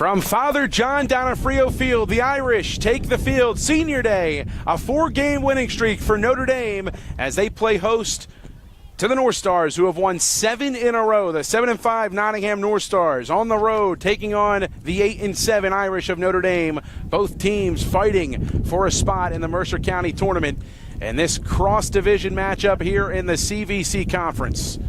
From Father John down at Frio Field, the Irish take the field. Senior Day, a 4-game winning streak for Notre Dame as they play host to the Northstars, who have won 7 in a row. The 7-5 Nottingham Northstars on the road taking on the 8-7 Irish of Notre Dame. Both teams fighting for a spot in the Mercer County tournament. And this cross-division matchup here in the CVC Conference.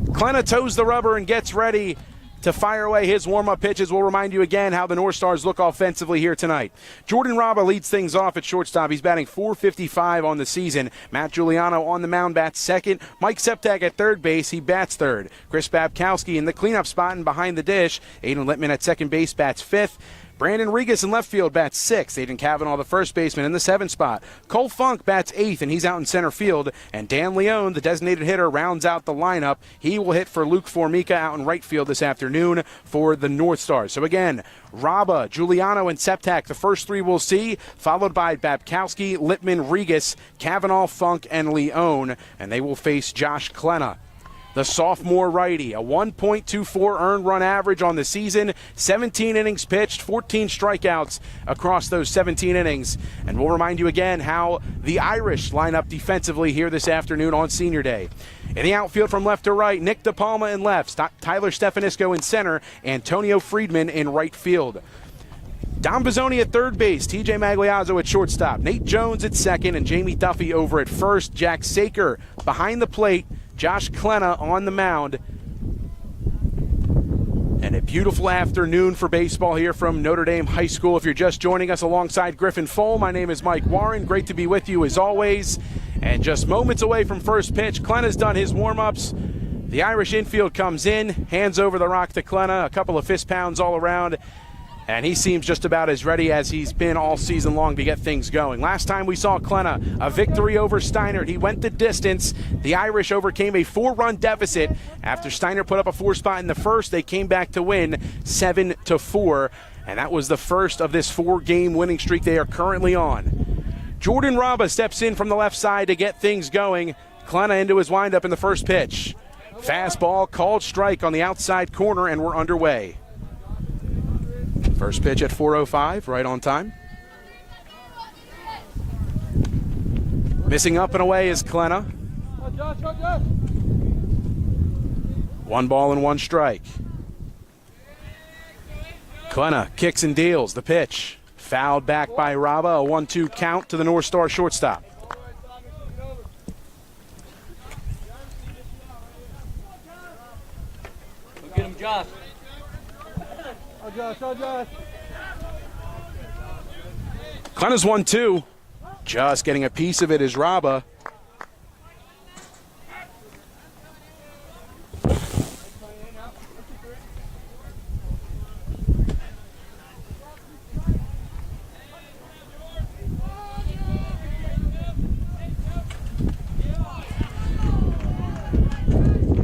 Clenna toes the rubber and gets ready to fire away his warm-up pitches. We'll remind you again how the Northstars look offensively here tonight. Jordan Raba leads things off at shortstop. He's batting .455 on the season. Matt Giuliano on the mound bats second. Mike Septak at third base. He bats third. Chris Babkowski in the cleanup spot and behind the dish. Aiden Littman at second base bats fifth. Brandon Regas in left field bats sixth. Aiden Cavanaugh, the first baseman, in the seventh spot. Cole Funk bats eighth, and he's out in center field. And Dan Leone, the designated hitter, rounds out the lineup. He will hit for Luke Formica out in right field this afternoon for the Northstars. So again, Raba, Giuliano, and Septak, the first three we'll see, followed by Babkowski, Littman, Regas, Cavanaugh, Funk, and Leone. And they will face Josh Clenna, the sophomore righty. A 1.24 earned run average on the season, 17 innings pitched, 14 strikeouts across those 17 innings. And we'll remind you again how the Irish line up defensively here this afternoon on Senior Day. In the outfield from left to right, Nick DePalma in left, Tyler Stefanisco in center, Antonio Friedman in right field. Dom Bizzoni at third base, TJ Magliazzo at shortstop, Nate Jones at second, and Jamie Duffy over at first. Jack Saker behind the plate, Josh Clenna on the mound. And a beautiful afternoon for baseball here from Notre Dame High School. If you're just joining us alongside Griffin Fole, my name is Mike Warren. Great to be with you as always. And just moments away from first pitch, Clenna's done his warm-ups. The Irish infield comes in, hands over the rock to Clenna, a couple of fist pounds all around. And he seems just about as ready as he's been all season long to get things going. Last time we saw Clenna, a victory over Steinert. He went the distance. The Irish overcame a 4-run deficit. After Steinert put up a 4 spot in the first, they came back to win 7-4. And that was the first of this 4-game winning streak they are currently on. Jordan Raba steps in from the left side to get things going. Clenna into his windup in the first pitch. Fastball, called strike on the outside corner, and we're underway. First pitch at 4:05, right on time. Missing up and away is Clenna. 1 ball and 1 strike. Clenna kicks and deals. The pitch fouled back by Raba. A 1-2 count to the North Star shortstop. Go get him, Josh. Clenna's 1-2. Just getting a piece of it is Raba.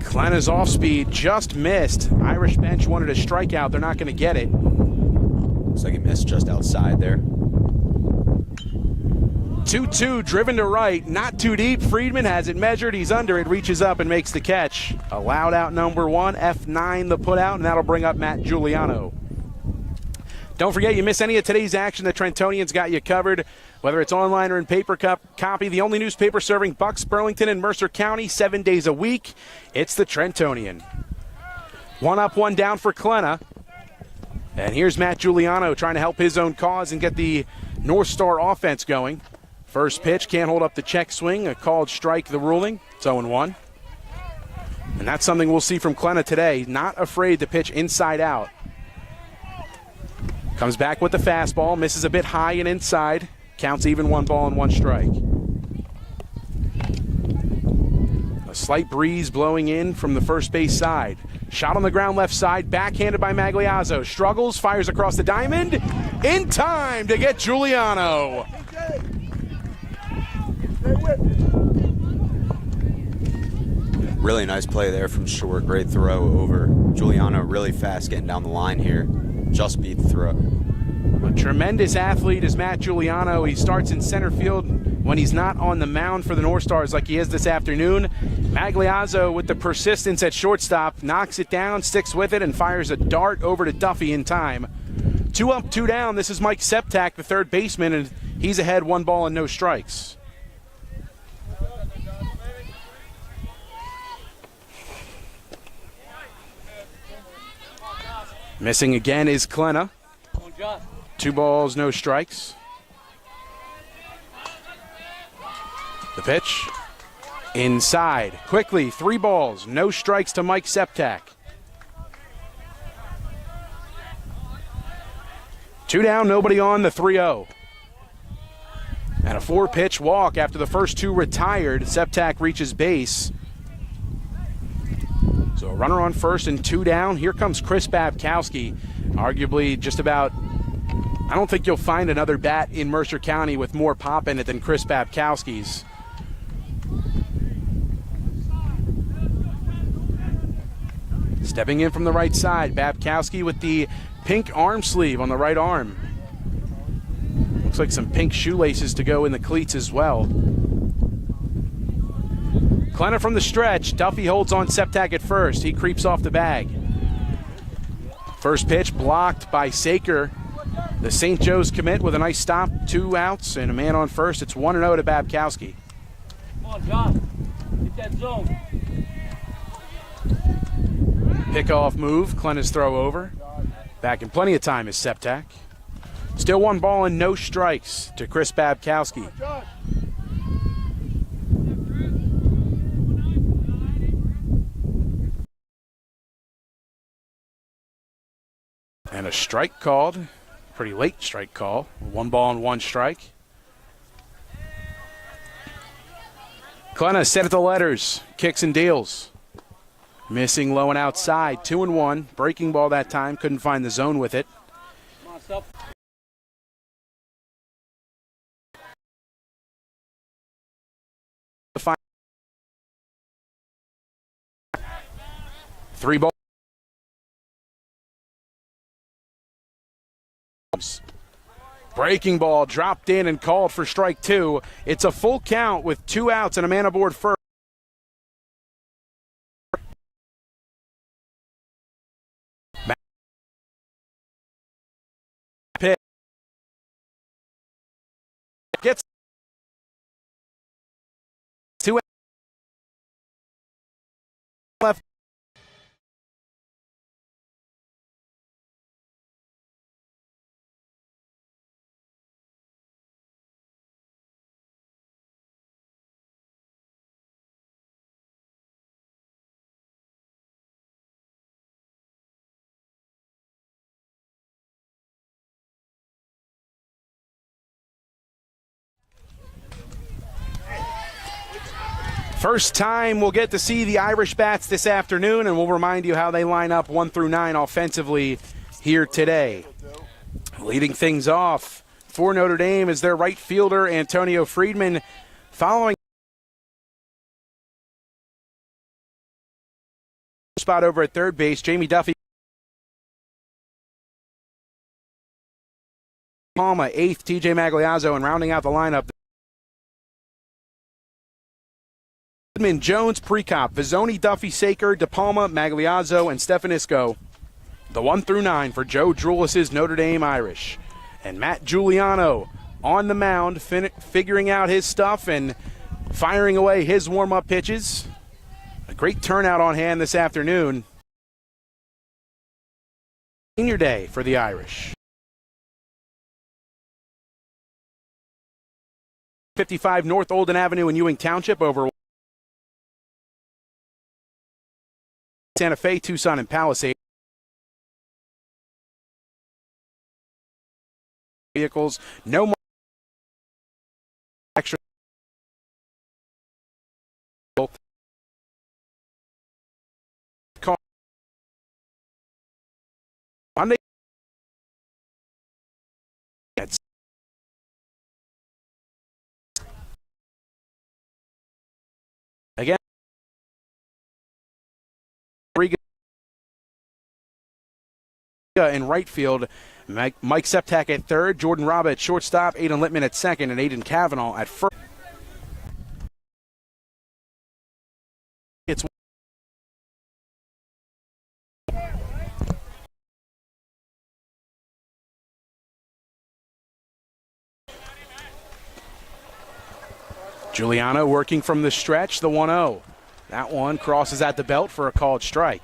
Clenna's off speed just missed. Irish bench wanted a strikeout. They're not going to get it. Looks like he missed just outside there. 2-2, driven to right, not too deep. Friedman has it measured. He's under it, reaches up and makes the catch. Allowed out number 1, F9 the put out, and that'll bring up Matt Giuliano. Don't forget, you miss any of today's action, the Trentonian's got you covered. Whether it's online or in paper copy, the only newspaper serving Bucks, Burlington, and Mercer County 7 days a week, it's the Trentonian. 1 up, 1 down for Clenna. And here's Matt Giuliano trying to help his own cause and get the North Star offense going. First pitch, can't hold up the check swing, a called strike the ruling. It's 0-1. And that's something we'll see from Clenna today. Not afraid to pitch inside out. Comes back with the fastball, misses a bit high and inside. Counts even, 1 ball and 1 strike. A slight breeze blowing in from the first base side. Shot on the ground left side, backhanded by Magliazzo. Struggles, fires across the diamond. In time to get Giuliano. Really nice play there from short. Great throw over. Giuliano really fast getting down the line here. Just beat the throw. A tremendous athlete is Matt Giuliano. He starts in center field when he's not on the mound for the North Stars like he is this afternoon. Magliazzo with the persistence at shortstop, knocks it down, sticks with it, and fires a dart over to Duffy in time 2 up, 2 down. This is Mike Septak, the third baseman, and he's ahead 1 ball and no strikes. Missing again is Klenna. 2 balls, no strikes. The pitch. Inside. Quickly, 3 balls, no strikes to Mike Septak. 2 down, nobody on, the 3-0. And a 4-pitch walk after the first 2 retired. Septak reaches base. So a runner on first and 2 down. Here comes Chris Babkowski. Arguably just about, I don't think you'll find another bat in Mercer County with more pop in it than Chris Babkowski's. Stepping in from the right side, Babkowski with the pink arm sleeve on the right arm. Looks like some pink shoelaces to go in the cleats as well. Klenna from the stretch. Duffy holds on Septak at first. He creeps off the bag. First pitch blocked by Saker. The St. Joe's commit with a nice stop. 2 outs and a man on first. It's 1-0 to Babkowski. Come on, John. Get that zone. Pickoff move. Klenna's throw over. Back in plenty of time is Septak. Still 1 ball and no strikes to Chris Babkowski. And a strike called. Pretty late strike call. 1 ball and 1 strike. Klenna set at the letters. Kicks and deals. Missing low and outside. 2-1. Breaking ball that time. Couldn't find the zone with it. Come on, stop. 3 balls. Breaking ball dropped in and called for strike 2. It's a full count with 2 outs and a man aboard first. Pitch. Gets 2 left. First time we'll get to see the Irish bats this afternoon, and we'll remind you how they line up 1 through 9 offensively here today. Leading things off for Notre Dame is their right fielder, Antonio Friedman, following spot over at third base. Jamie Duffy, Palma, 8th, TJ Magliazzo, and rounding out the lineup, Jones, Precop, Vizzoni, Duffy, Saker, DePalma, Magliazzo, and Stefanisco. The 1 through 9 for Joe Drulis' Notre Dame Irish. And Matt Giuliano on the mound, figuring out his stuff and firing away his warm-up pitches. A great turnout on hand this afternoon. Senior day for the Irish. 55 North Olden Avenue in Ewing Township over Santa Fe, Tucson, and Palisade. Vehicles, no more extra. Monday. Again. In right field, Mike Septak at third, Jordan Raba at shortstop, Aiden Littman at second, and Aiden Cavanaugh at first. It's Giuliano working from the stretch, the 1-0. That one crosses at the belt for a called strike.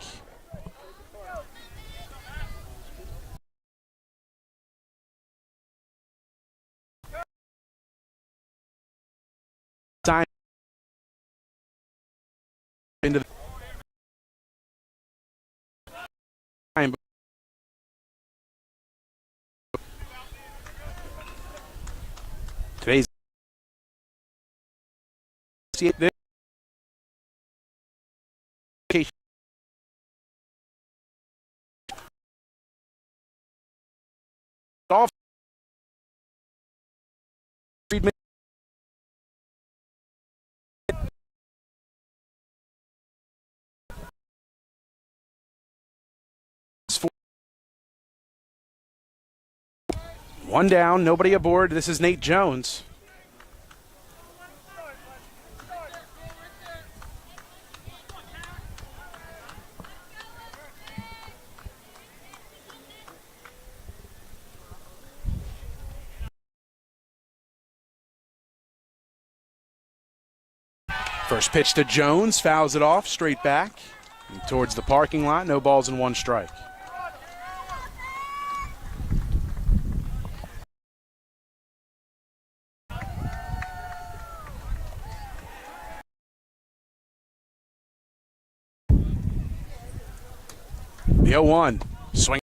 Time into the time. Today's off. 1 down, nobody aboard. This is Nate Jones. First pitch to Jones, fouls it off, straight back towards the parking lot. No balls and 1 strike. The 0-1, swing.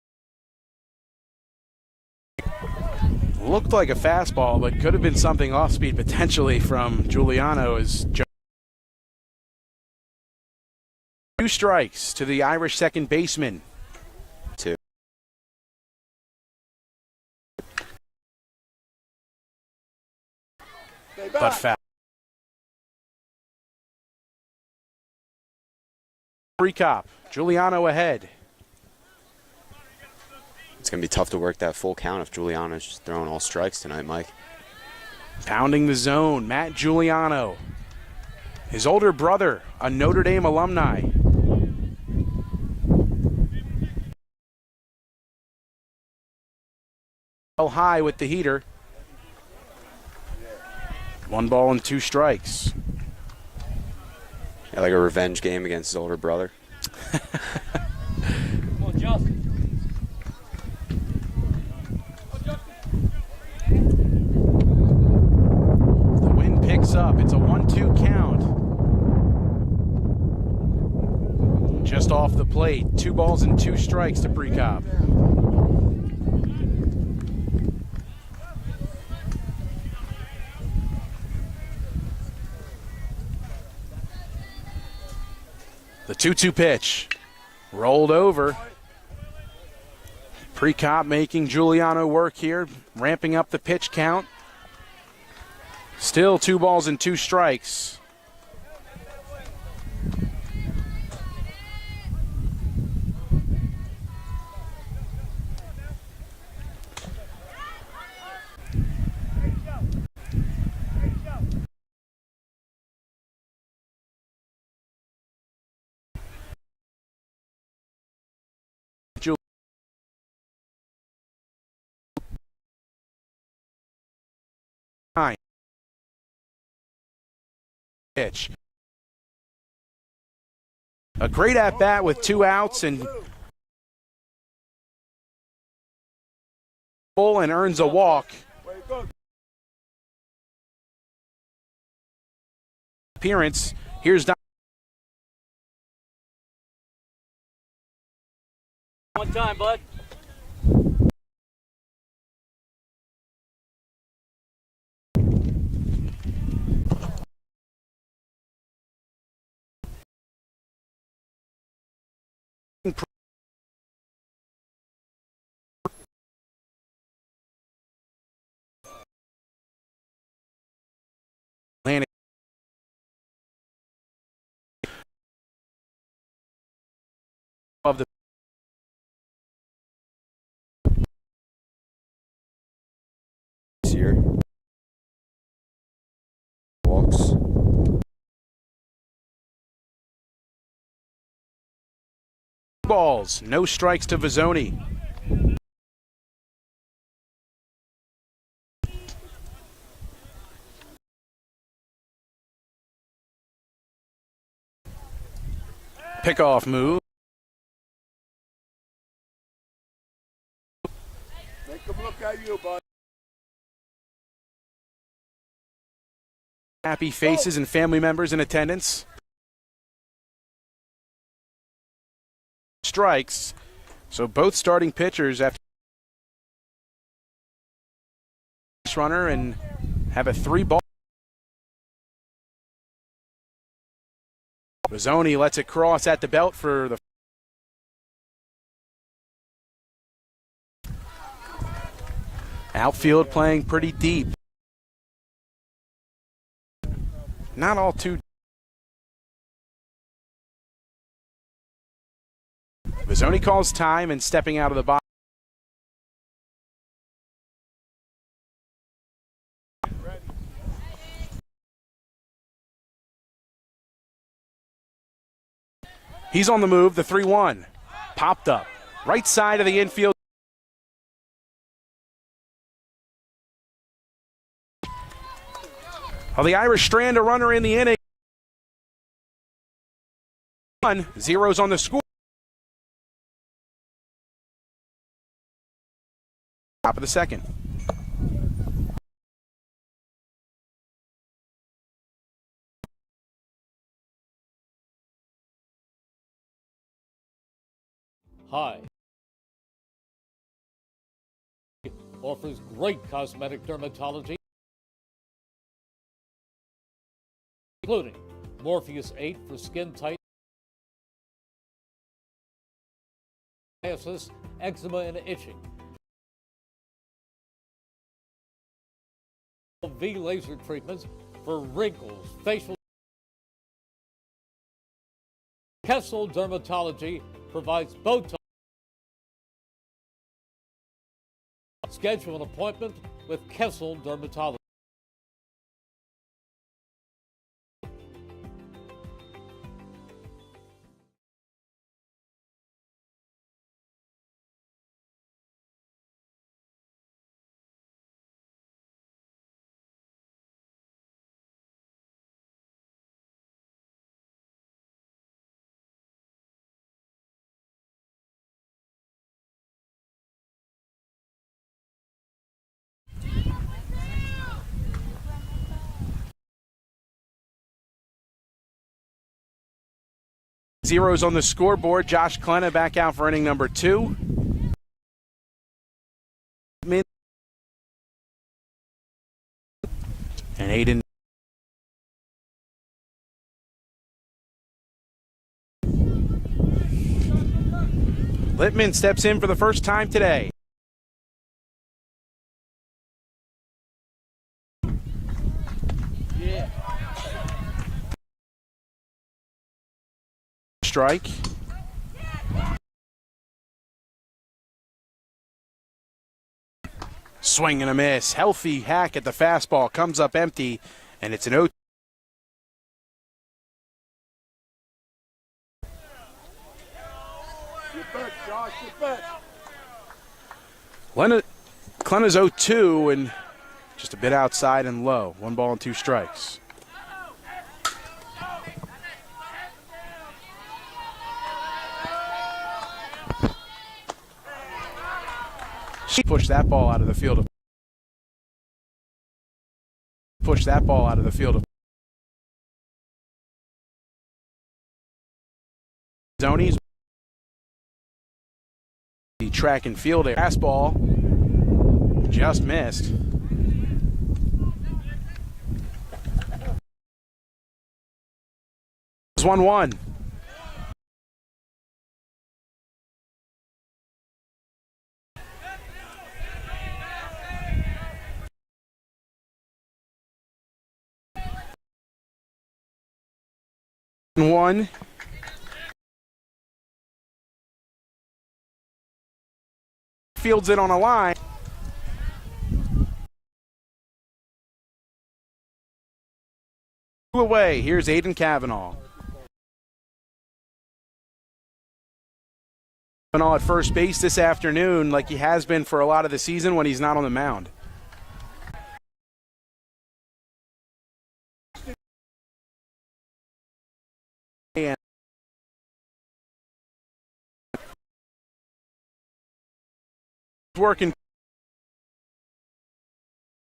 Looked like a fastball, but could have been something off speed potentially from Giuliano. As 2 strikes to the Irish second baseman. 2. But foul. Pre-cop, Giuliano ahead. It's going to be tough to work that full count if Giuliano's just throwing all strikes tonight, Mike. Pounding the zone, Matt Giuliano. His older brother, a Notre Dame alumni. High with the heater. 1 ball and 2 strikes. Yeah, like a revenge game against his older brother. Come on, Justin. The wind picks up. It's a 1-2 count. Just off the plate. 2 balls and 2 strikes to Precop. The 2-2 pitch. Rolled over. Precop making Giuliano work here, ramping up the pitch count. Still 2 balls and 2 strikes. Pitch. A great at bat with 2 outs and full and earns a walk. Appearance. Here's Don. 1 time, bud. Of the Here. Walks. balls, no strikes to Vizzoni. Pickoff move. Make them look at you, bud. Happy faces and family members in attendance. Strikes. So both starting pitchers after runner and have a 3-ball. Bozzoni lets it cross at the belt for the outfield, playing pretty deep. Not all too. Bozzoni calls time and stepping out of the box. He's on the move, the 3-1. Popped up. Right side of the infield. Well, the Irish strand a runner in the inning. 1-0 on the score. Top of the second. Hi. Offers great cosmetic dermatology, including Morpheus 8 for skin tight, psoriasis, eczema, and itching. V laser treatments for wrinkles, facial. Kessel Dermatology provides Botox. Schedule an appointment with Kessel Dermatology. Zeros on the scoreboard. Josh Klena back out for inning number 2. And Aiden. Littman steps in for the first time today. Strike. Swing and a miss. Healthy hack at the fastball. Comes up empty, and it's an 0. Get back, Josh, get back. Klena's 0-2 and just a bit outside and low. 1 ball and 2 strikes. She pushed that ball out of the field. Push that ball out of the field. Zonies. The track and field air. Fastball just missed. It's 1-1. One. Fields it on a line. Away. Here's Aiden Cavanaugh. Cavanaugh at first base this afternoon, like he has been for a lot of the season when he's not on the mound. working.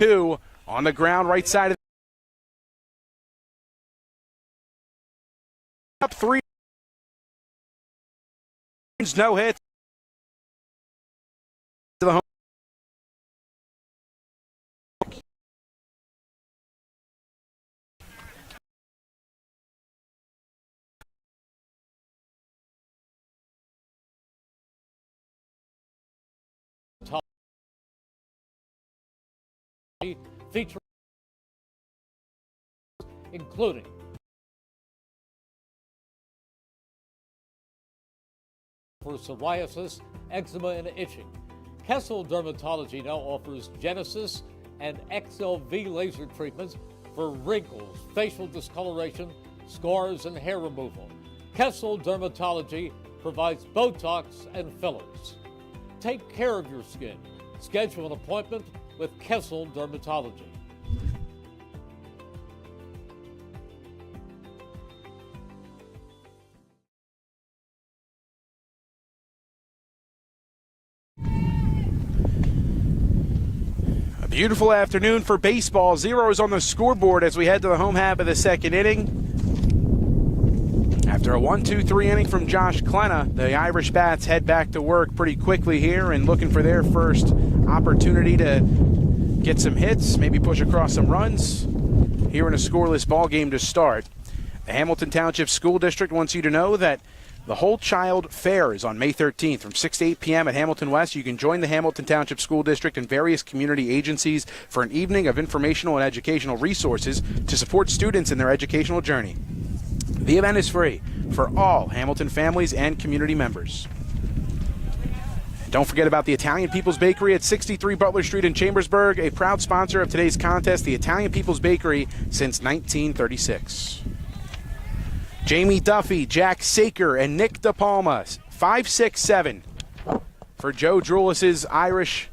2 on the ground, right side of the up 3. No hits. To the home. Feature including for psoriasis, eczema, and itching. Kessel Dermatology now offers Genesis and XLV laser treatments for wrinkles, facial discoloration, scars, and hair removal. Kessel Dermatology provides Botox and fillers. Take care of your skin. Schedule an appointment with Kessel Dermatology. A beautiful afternoon for baseball. Zeros on the scoreboard as we head to the home half of the second inning. After a 1-2-3 inning from Josh Klenna, the Irish Bats head back to work pretty quickly here and looking for their first opportunity to get some hits, maybe push across some runs here in a scoreless ball game to start. The Hamilton Township School District wants you to know that the Whole Child Fair is on May 13th from 6 to 8 p.m. at Hamilton West. You can join the Hamilton Township School District and various community agencies for an evening of informational and educational resources to support students in their educational journey. The event is free for all Hamilton families and community members. And don't forget about the Italian People's Bakery at 63 Butler Street in Chambersburg, a proud sponsor of today's contest, the Italian People's Bakery since 1936. Jamie Duffy, Jack Saker, and Nick DePalma, 5-6-7 for Joe Drulis's Irish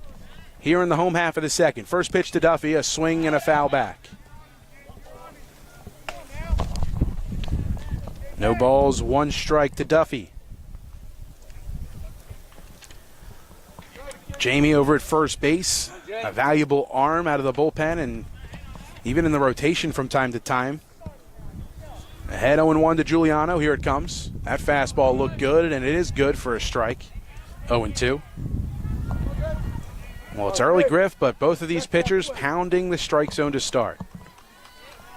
here in the home half of the second. First pitch to Duffy, a swing and a foul back. No balls, 1 strike to Duffy. Jamie over at first base, a valuable arm out of the bullpen and even in the rotation from time to time. Ahead 0-1 to Giuliano. Here it comes. That fastball looked good, and it is good for a strike. 0-2. Well, it's early, Griff, but both of these pitchers pounding the strike zone to start.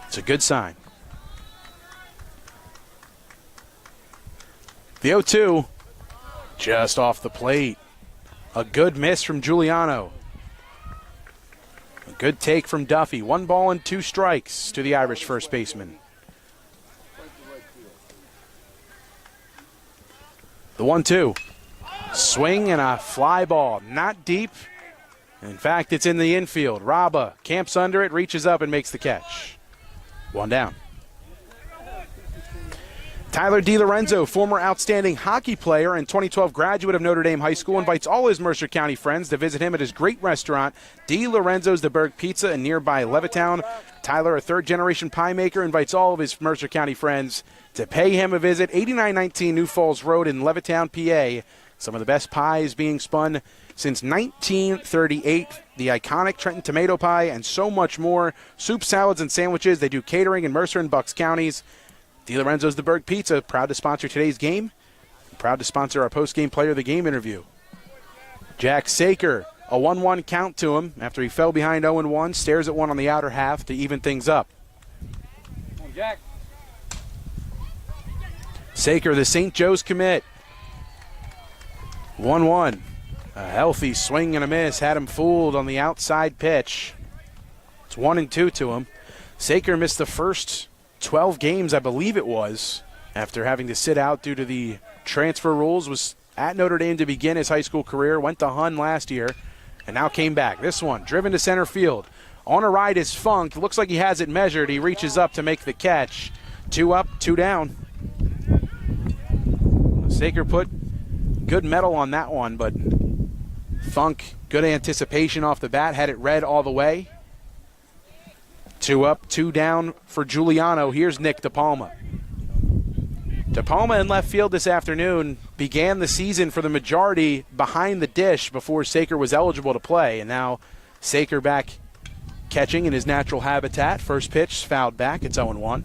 It's a good sign. The 0-2, just off the plate. A good miss from Giuliano. A good take from Duffy. 1 ball and 2 strikes to the Irish first baseman. The 1-2. Swing and a fly ball. Not deep. In fact, it's in the infield. Raba camps under it, reaches up, and makes the catch. 1 down. Tyler DiLorenzo, former outstanding hockey player and 2012 graduate of Notre Dame High School, invites all his Mercer County friends to visit him at his great restaurant, DiLorenzo's The Berg Pizza in nearby Levittown. Tyler, a third-generation pie maker, invites all of his Mercer County friends to pay him a visit. 8919 New Falls Road in Levittown, PA. Some of the best pies being spun since 1938. The iconic Trenton tomato pie and so much more. Soup, salads, and sandwiches. They do catering in Mercer and Bucks counties. DiLorenzo's The Berg Pizza, proud to sponsor today's game. Proud to sponsor our post-game player of the game interview. Jack Saker, a 1-1 count to him after he fell behind 0-1, stares at 1 on the outer half to even things up. Come on, Jack. Saker, the St. Joe's commit. 1-1. A healthy swing and a miss. Had him fooled on the outside pitch. It's 1-2 to him. Saker missed the first 12 games, I believe it was, after having to sit out due to the transfer rules. Was at Notre Dame to begin his high school career. Went to Hun last year and now came back. This one, driven to center field. On a ride is Funk. Looks like he has it measured. He reaches up to make the catch. 2 up, 2 down. Saker put good metal on that one, but Funk, good anticipation off the bat, had it read all the way. 2 up, 2 down for Giuliano. Here's Nick DePalma. De Palma in left field this afternoon began the season for the majority behind the dish before Saker was eligible to play. And now Saker back catching in his natural habitat. First pitch fouled back. It's 0-1.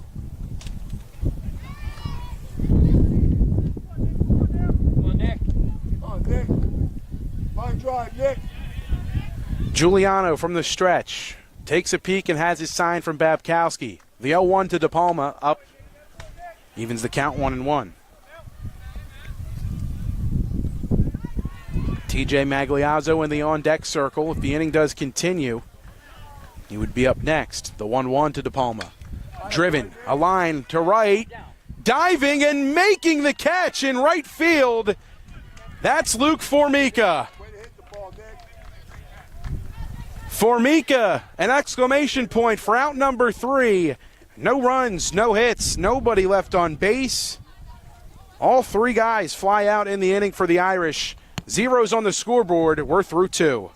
Nick. Fine drive, Nick. Giuliano from the stretch takes a peek and has his sign from Babkowski. The 0-1 to De Palma, up, evens the count 1-1. TJ Magliazzo in the on-deck circle. If the inning does continue, he would be up next. The 1-1 to De Palma. Driven, a line to right, diving and making the catch in right field. That's Luke Formica. Formica, an exclamation point for out number 3. No runs, no hits, nobody left on base. All 3 guys fly out in the inning for the Irish. Zeros on the scoreboard. We're through 2.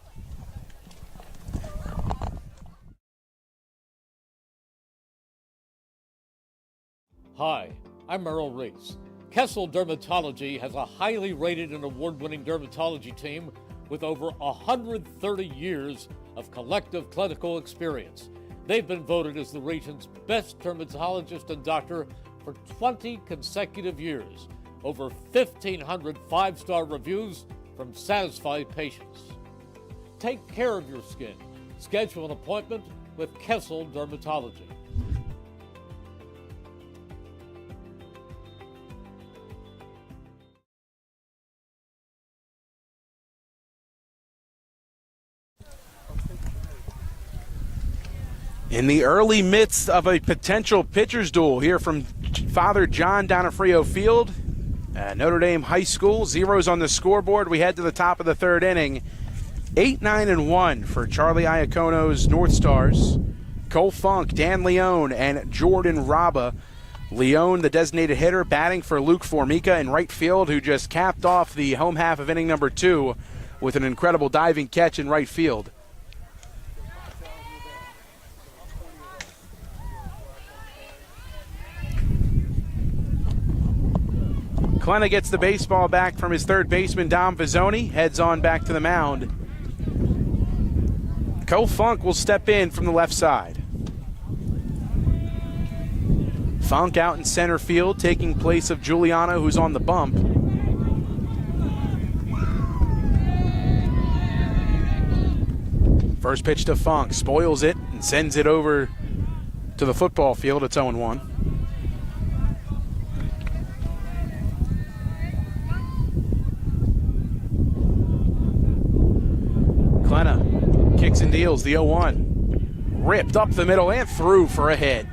Hi, I'm Merrill Reese. Kessel Dermatology has a highly rated and award-winning dermatology team with over 130 years of collective clinical experience. They've been voted as the region's best dermatologist and doctor for 20 consecutive years. Over 1,500 five-star reviews from satisfied patients. Take care of your skin. Schedule an appointment with Kessel Dermatology. In the early midst of a potential pitcher's duel here from Father John down at Frio Field, Notre Dame High School, zeros on the scoreboard. We head to the top of the 3rd inning. 8-9-1 for Charlie Iacono's Northstars. Cole Funk, Dan Leone, and Jordan Raba. Leone, the designated hitter, batting for Luke Formica in right field, who just capped off the home half of inning number 2 with an incredible diving catch in right field. Klenna gets the baseball back from his third baseman, Dom Vizzoni, heads on back to the mound. Cole Funk will step in from the left side. Funk out in center field, taking place of Giuliano, who's on the bump. First pitch to Funk, spoils it and sends it over to the football field. It's 0-1. Klenna kicks and deals the 0-1. Ripped up the middle and through for a hit.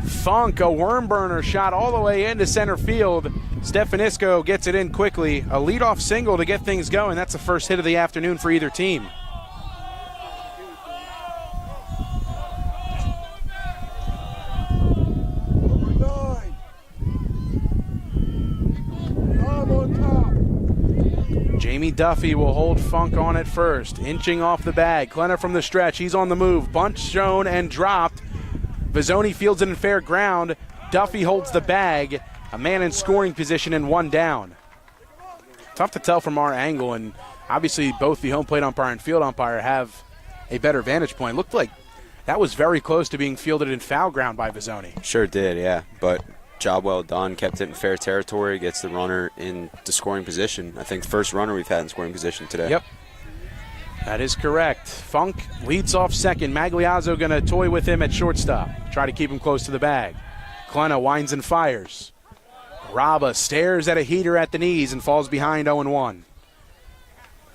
Funk, a worm burner shot all the way into center field. Stefanisco gets it in quickly. A leadoff single to get things going. That's the first hit of the afternoon for either team. Jamie Duffy will hold Funk on at first, inching off the bag. Klenna from the stretch, he's on the move. Bunt shown and dropped. Vizzoni fields it in fair ground. Duffy holds the bag. A man in scoring position and 1 down. Tough to tell from our angle, and obviously both the home plate umpire and field umpire have a better vantage point. Looked like that was very close to being fielded in foul ground by Vizzoni. Sure did, yeah, but job well done. Kept it in fair territory, gets the runner into scoring position. I think the first runner we've had in scoring position today. Yep. That is correct. Funk leads off second. Magliazzo going to toy with him at shortstop. Try to keep him close to the bag. Klenna winds and fires. Raba stares at a heater at the knees and falls behind 0-1.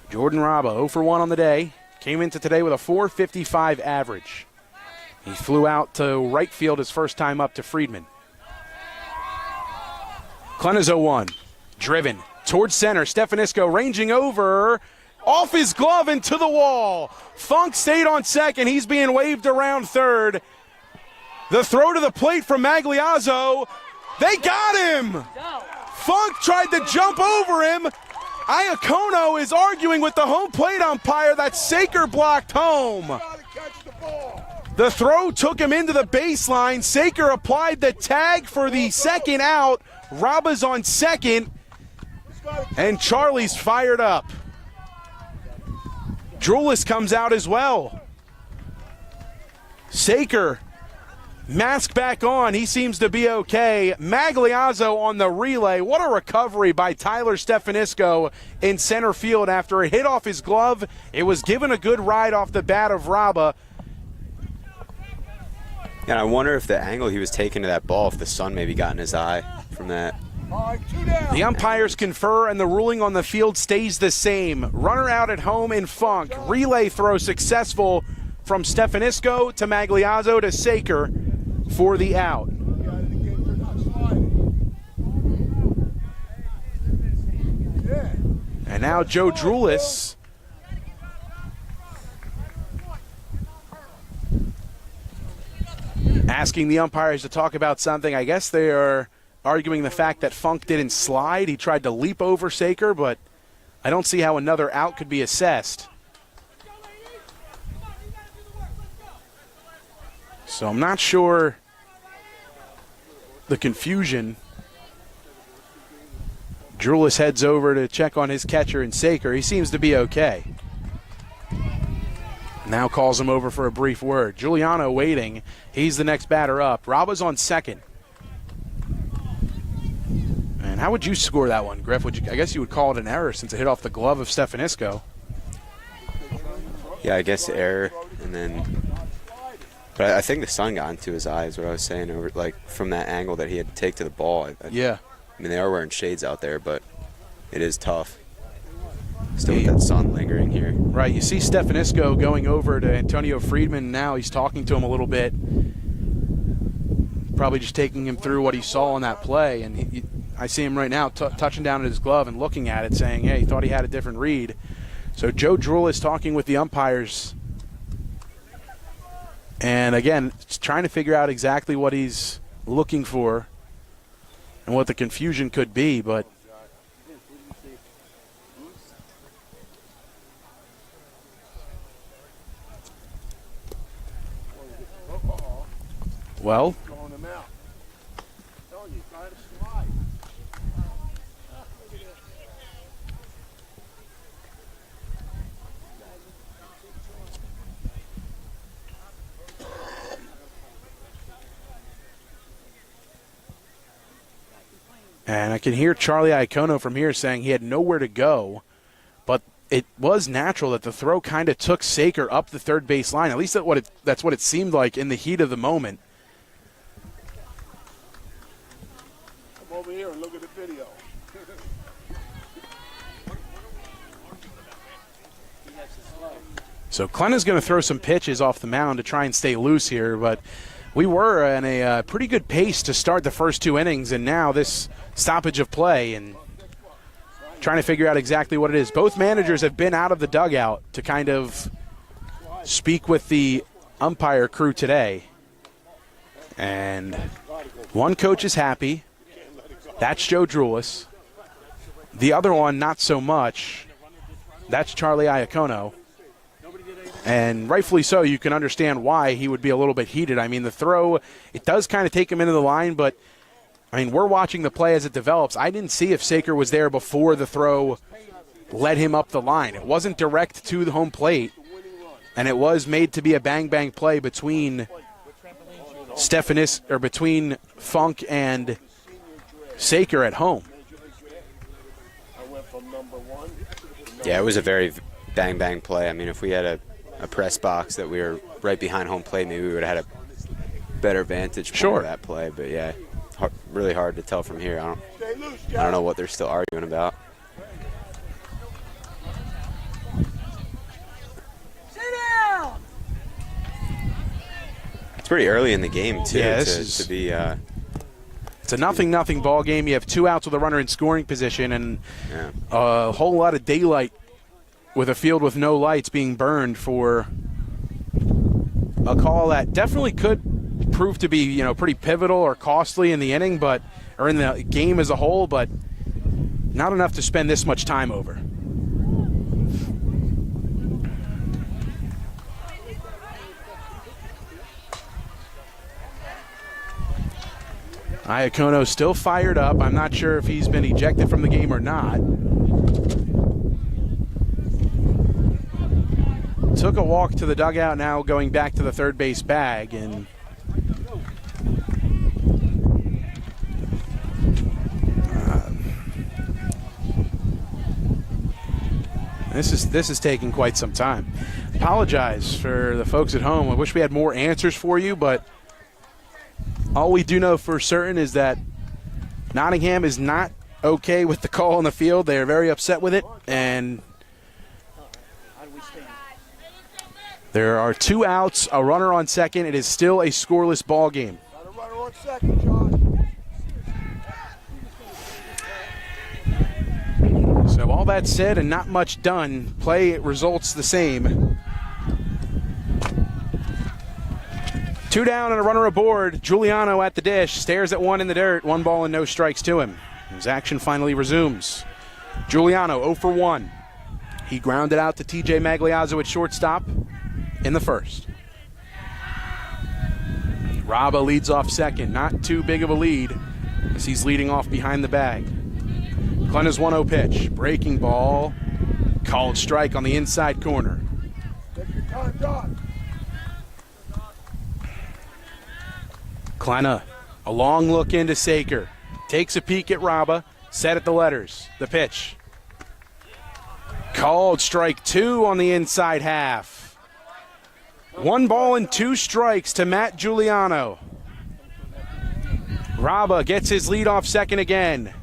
Jordan Raba 0 for 1 on the day. Came into today with a .455 average. He flew out to right field his first time up to Friedman. Klenna's 0-1. Driven towards center. Stefanisco ranging over. Off his glove and to the wall. Funk stayed on second. He's being waved around third. The throw to the plate from Magliazzo. They got him. Funk tried to jump over him. Iacono is arguing with the home plate umpire that Saker blocked home. The throw took him into the baseline. Saker applied the tag for the second out. Raba's on second, and Charlie's fired up. Drulis comes out as well. Saker, mask back on. He seems to be okay. Magliazzo on the relay. What a recovery by Tyler Stefanisco in center field after it hit off his glove. It was given a good ride off the bat of Raba. And I wonder if the angle he was taking to that ball, if the sun maybe got in his eye from that. The umpires confer and the ruling on the field stays the same. Runner out at home in Funk. Relay throw successful from Stefanisco to Magliazzo to Saker for the out. And now Joe Drulis asking the umpires to talk about something. I guess they are arguing the fact that Funk didn't slide. He tried to leap over Saker, but I don't see how another out could be assessed. So I'm not sure the confusion. Drulis heads over to check on his catcher and Saker. He seems to be okay. Now calls him over for a brief word. Giuliano waiting. He's the next batter up. Raba's on second. And how would you score that one, Griff? I guess you would call it an error since it hit off the glove of Stefanisco. Yeah, I guess error, and then. But I think the sun got into his eyes. What I was saying, over like from that angle that he had to take to the ball. Yeah. I mean, they are wearing shades out there, but it is tough. Still with that sun lingering here. Right, you see Stefanisco going over to Antonio Friedman now. He's talking to him a little bit. Probably just taking him through what he saw on that play. And I see him right now touching down at his glove and looking at it saying, hey, he thought he had a different read. So Joe Drulis talking with the umpires. And again, trying to figure out exactly what he's looking for and what the confusion could be, but well, and I can hear Charlie Iacono from here saying he had nowhere to go, but it was natural that the throw kind of took Saker up the third base line. At least that's what it seemed like in the heat of the moment. Come over here and look at the video. So Glenn is going to throw some pitches off the mound to try and stay loose here, but we were in a pretty good pace to start the first two innings, and now this stoppage of play and trying to figure out exactly what it is. Both managers have been out of the dugout to kind of speak with the umpire crew today. And one coach is happy. That's Joe Drulis. The other one, not so much. That's Charlie Iacono. And rightfully so, you can understand why he would be a little bit heated. I mean, the throw, it does kind of take him into the line, but, I mean, we're watching the play as it develops. I didn't see if Saker was there before the throw led him up the line. It wasn't direct to the home plate, and it was made to be a bang-bang play between between Funk and Saker at home. Yeah, it was a very bang-bang play. I mean, if we had a press box that we were right behind home plate, maybe we would have had a better vantage point of that play. But, yeah, really hard to tell from here. I don't know what they're still arguing about. Sit down! It's pretty early in the game, too, Yeah, to be it's a 0-0 ball game. You have two outs with a runner in scoring position and a whole lot of daylight with a field with no lights being burned for a call that definitely could prove to be, pretty pivotal or costly in the inning, or in the game as a whole, but not enough to spend this much time over. Iacono still fired up. I'm not sure if he's been ejected from the game or not. Took a walk to the dugout, now going back to the third base bag, and this is taking quite some time. Apologize for the folks at home. I wish we had more answers for you, but all we do know for certain is that Nottingham is not okay with the call on the field. They are very upset with it, and there are 2 outs, a runner on second. It is still a scoreless ball game. Got a runner on second, John. So all that said and not much done, play results the same. 2 down and a runner aboard. Giuliano at the dish, stares at 1 in the dirt. 1 ball and no strikes to him. His action finally resumes. Giuliano 0 for 1. He grounded out to TJ Magliazzo at shortstop in the first. Raba leads off second. Not too big of a lead as he's leading off behind the bag. Klena's 1-0 pitch. Breaking ball. Called strike on the inside corner. Take your time, John. Klena, a long look into Saker. Takes a peek at Raba. Set at the letters. The pitch. Called strike 2 on the inside half. 1 ball and 2 strikes to Matt Giuliano. Raba gets his lead off second again.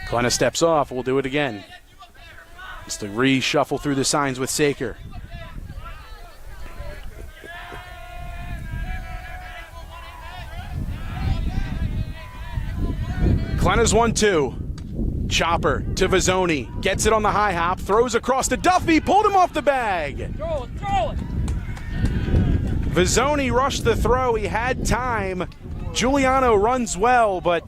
Klena steps off. We'll do it again. It's the reshuffle through the signs with Saker. Klena's 1-2. Chopper to Vizzoni. Gets it on the high hop. Throws across to Duffy. Pulled him off the bag. Throw it, throw it. Vizzoni rushed the throw. He had time. Giuliano runs well, but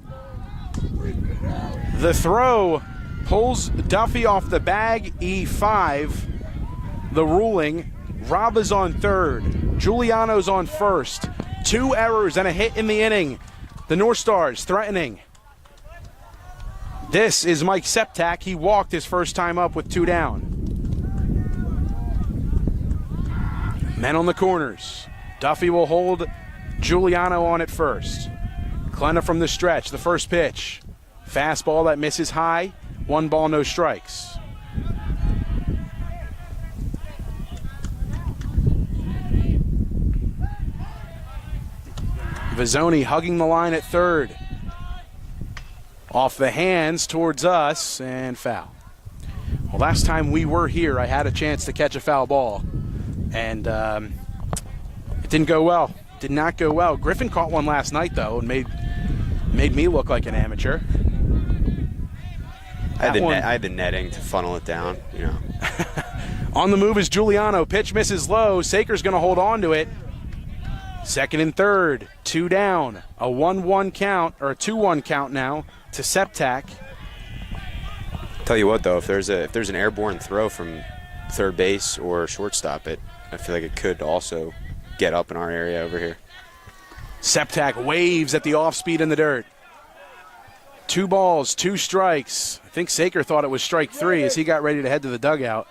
the throw pulls Duffy off the bag. E5. The ruling. Raba's on third. Giuliano's on first. 2 errors and a hit in the inning. The Northstars threatening. This is Mike Septak. He walked his first time up with 2 down. Men on the corners. Duffy will hold Giuliano on at first. Klena from the stretch, the first pitch. Fastball that misses high. 1 ball, no strikes. Vizzoni hugging the line at third. Off the hands towards us, and foul. Well, last time we were here, I had a chance to catch a foul ball, and it didn't go well. Did not go well. Griffin caught one last night, though, and made me look like an amateur. I had the netting to funnel it down, you know. On the move is Giuliano. Pitch misses low. Saker's going to hold on to it. Second and third, 2 down. A 1-1 count, or a 2-1 count now to Septak. Tell you what, though, if there's an airborne throw from third base or shortstop, I feel like it could also get up in our area over here. Septak waves at the off speed in the dirt. 2 balls, 2 strikes. I think Saker thought it was strike 3 as he got ready to head to the dugout.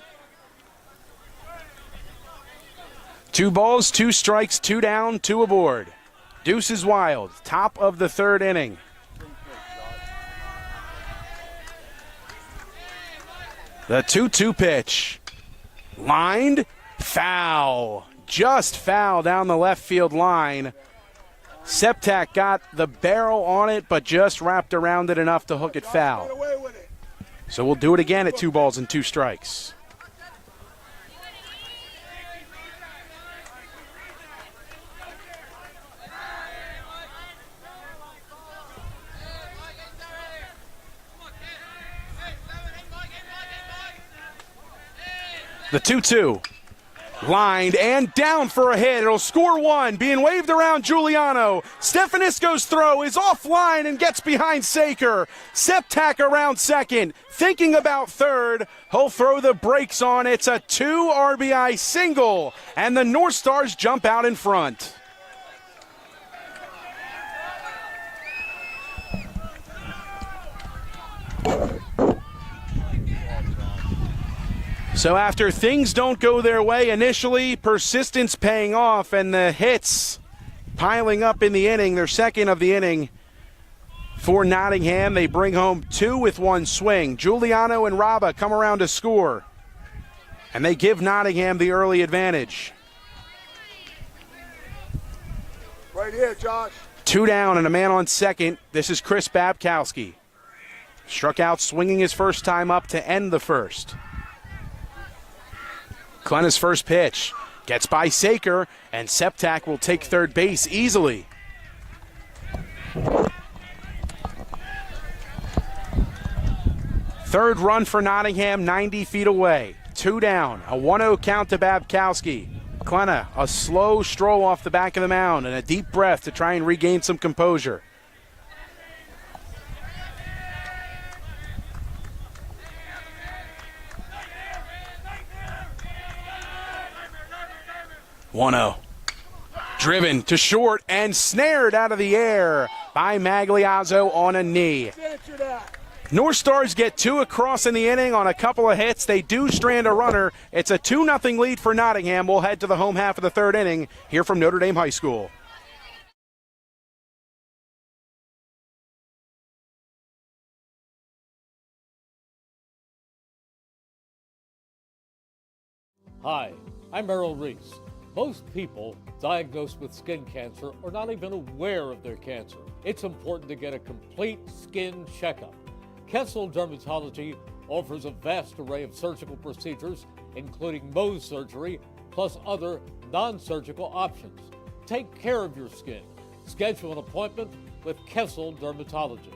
2 balls, 2 strikes, 2 down, 2 aboard. Deuce is wild. Top of the third inning. The 2-2 pitch. Lined, foul. Just foul down the left field line. Septak got the barrel on it, but just wrapped around it enough to hook it foul. So we'll do it again at 2 balls and 2 strikes. The 2-2. Lined and down for a hit. It'll score 1. Being waved around Giuliano. Stefanisco's throw is offline and gets behind Saker. Septak around second. Thinking about third. He'll throw the brakes on. It's a 2 RBI single. And the Northstars jump out in front. So after things don't go their way initially, persistence paying off, and the hits piling up in the inning, their second of the inning for Nottingham. They bring home 2 with 1 swing. Giuliano and Raba come around to score, and they give Nottingham the early advantage. Right here, Josh. 2 down and a man on second. This is Chris Babkowski. Struck out swinging his first time up to end the first. Klenna's first pitch gets by Saker, and Septak will take third base easily. Third run for Nottingham, 90 feet away. 2 down, a 1-0 count to Babkowski. Klenna, a slow stroll off the back of the mound and a deep breath to try and regain some composure. One-0. Driven to short and snared out of the air by Magliazzo on a knee. Answer that. Northstars get 2 across in the inning on a couple of hits. They do strand a runner. It's a 2-0 lead for Nottingham. We'll head to the home half of the third inning here from Notre Dame High School. Hi, I'm Errol Reese. Most people diagnosed with skin cancer are not even aware of their cancer. It's important to get a complete skin checkup. Kessel Dermatology offers a vast array of surgical procedures, including Mohs surgery, plus other non-surgical options. Take care of your skin. Schedule an appointment with Kessel Dermatology.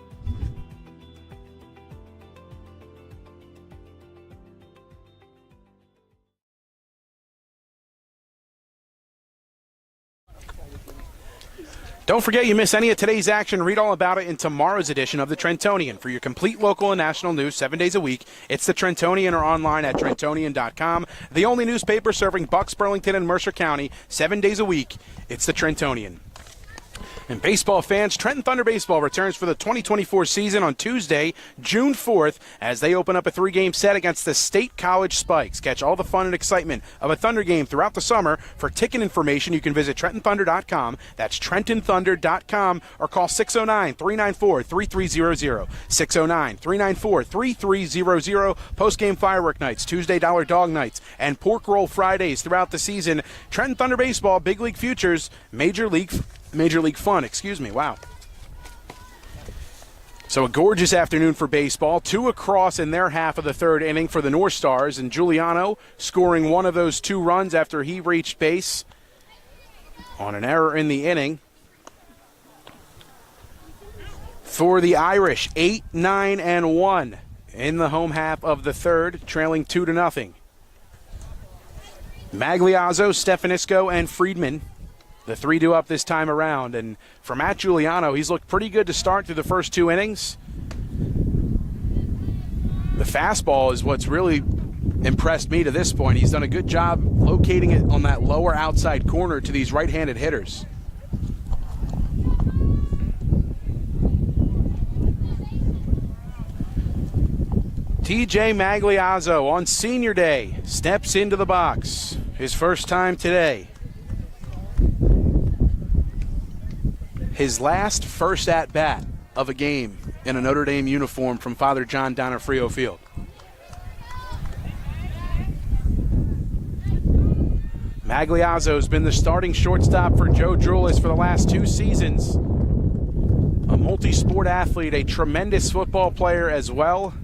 Don't forget, you miss any of today's action, read all about it in tomorrow's edition of the Trentonian. For your complete local and national news 7 days a week, it's the Trentonian or online at Trentonian.com. The only newspaper serving Bucks, Burlington, and Mercer County 7 days a week, it's the Trentonian. And baseball fans, Trenton Thunder Baseball returns for the 2024 season on Tuesday, June 4th, as they open up a 3-game set against the State College Spikes. Catch all the fun and excitement of a Thunder game throughout the summer. For ticket information, you can visit TrentonThunder.com. That's TrentonThunder.com, or call 609-394-3300. 609-394-3300. Post-game firework nights, Tuesday Dollar Dog nights, and Pork Roll Fridays throughout the season. Trenton Thunder Baseball, Big League Futures, Major League Fun, wow. So a gorgeous afternoon for baseball. 2 across in their half of the third inning for the Northstars, and Giuliano scoring one of those 2 runs after he reached base on an error in the inning. For the Irish, 8, 9, and 1 in the home half of the third, trailing 2-0. Magliazzo, Stefanisco, and Friedman, the 3 up this time around. And for Matt Giuliano, he's looked pretty good to start through the first 2 innings. The fastball is what's really impressed me to this point. He's done a good job locating it on that lower outside corner to these right-handed hitters. TJ Magliazzo on senior day steps into the box. His first time today. His last first at-bat of a game in a Notre Dame uniform from Father John down at Frio Field. Magliazzo has been the starting shortstop for Joe Drulis for the last 2 seasons. A multi-sport athlete, a tremendous football player as well.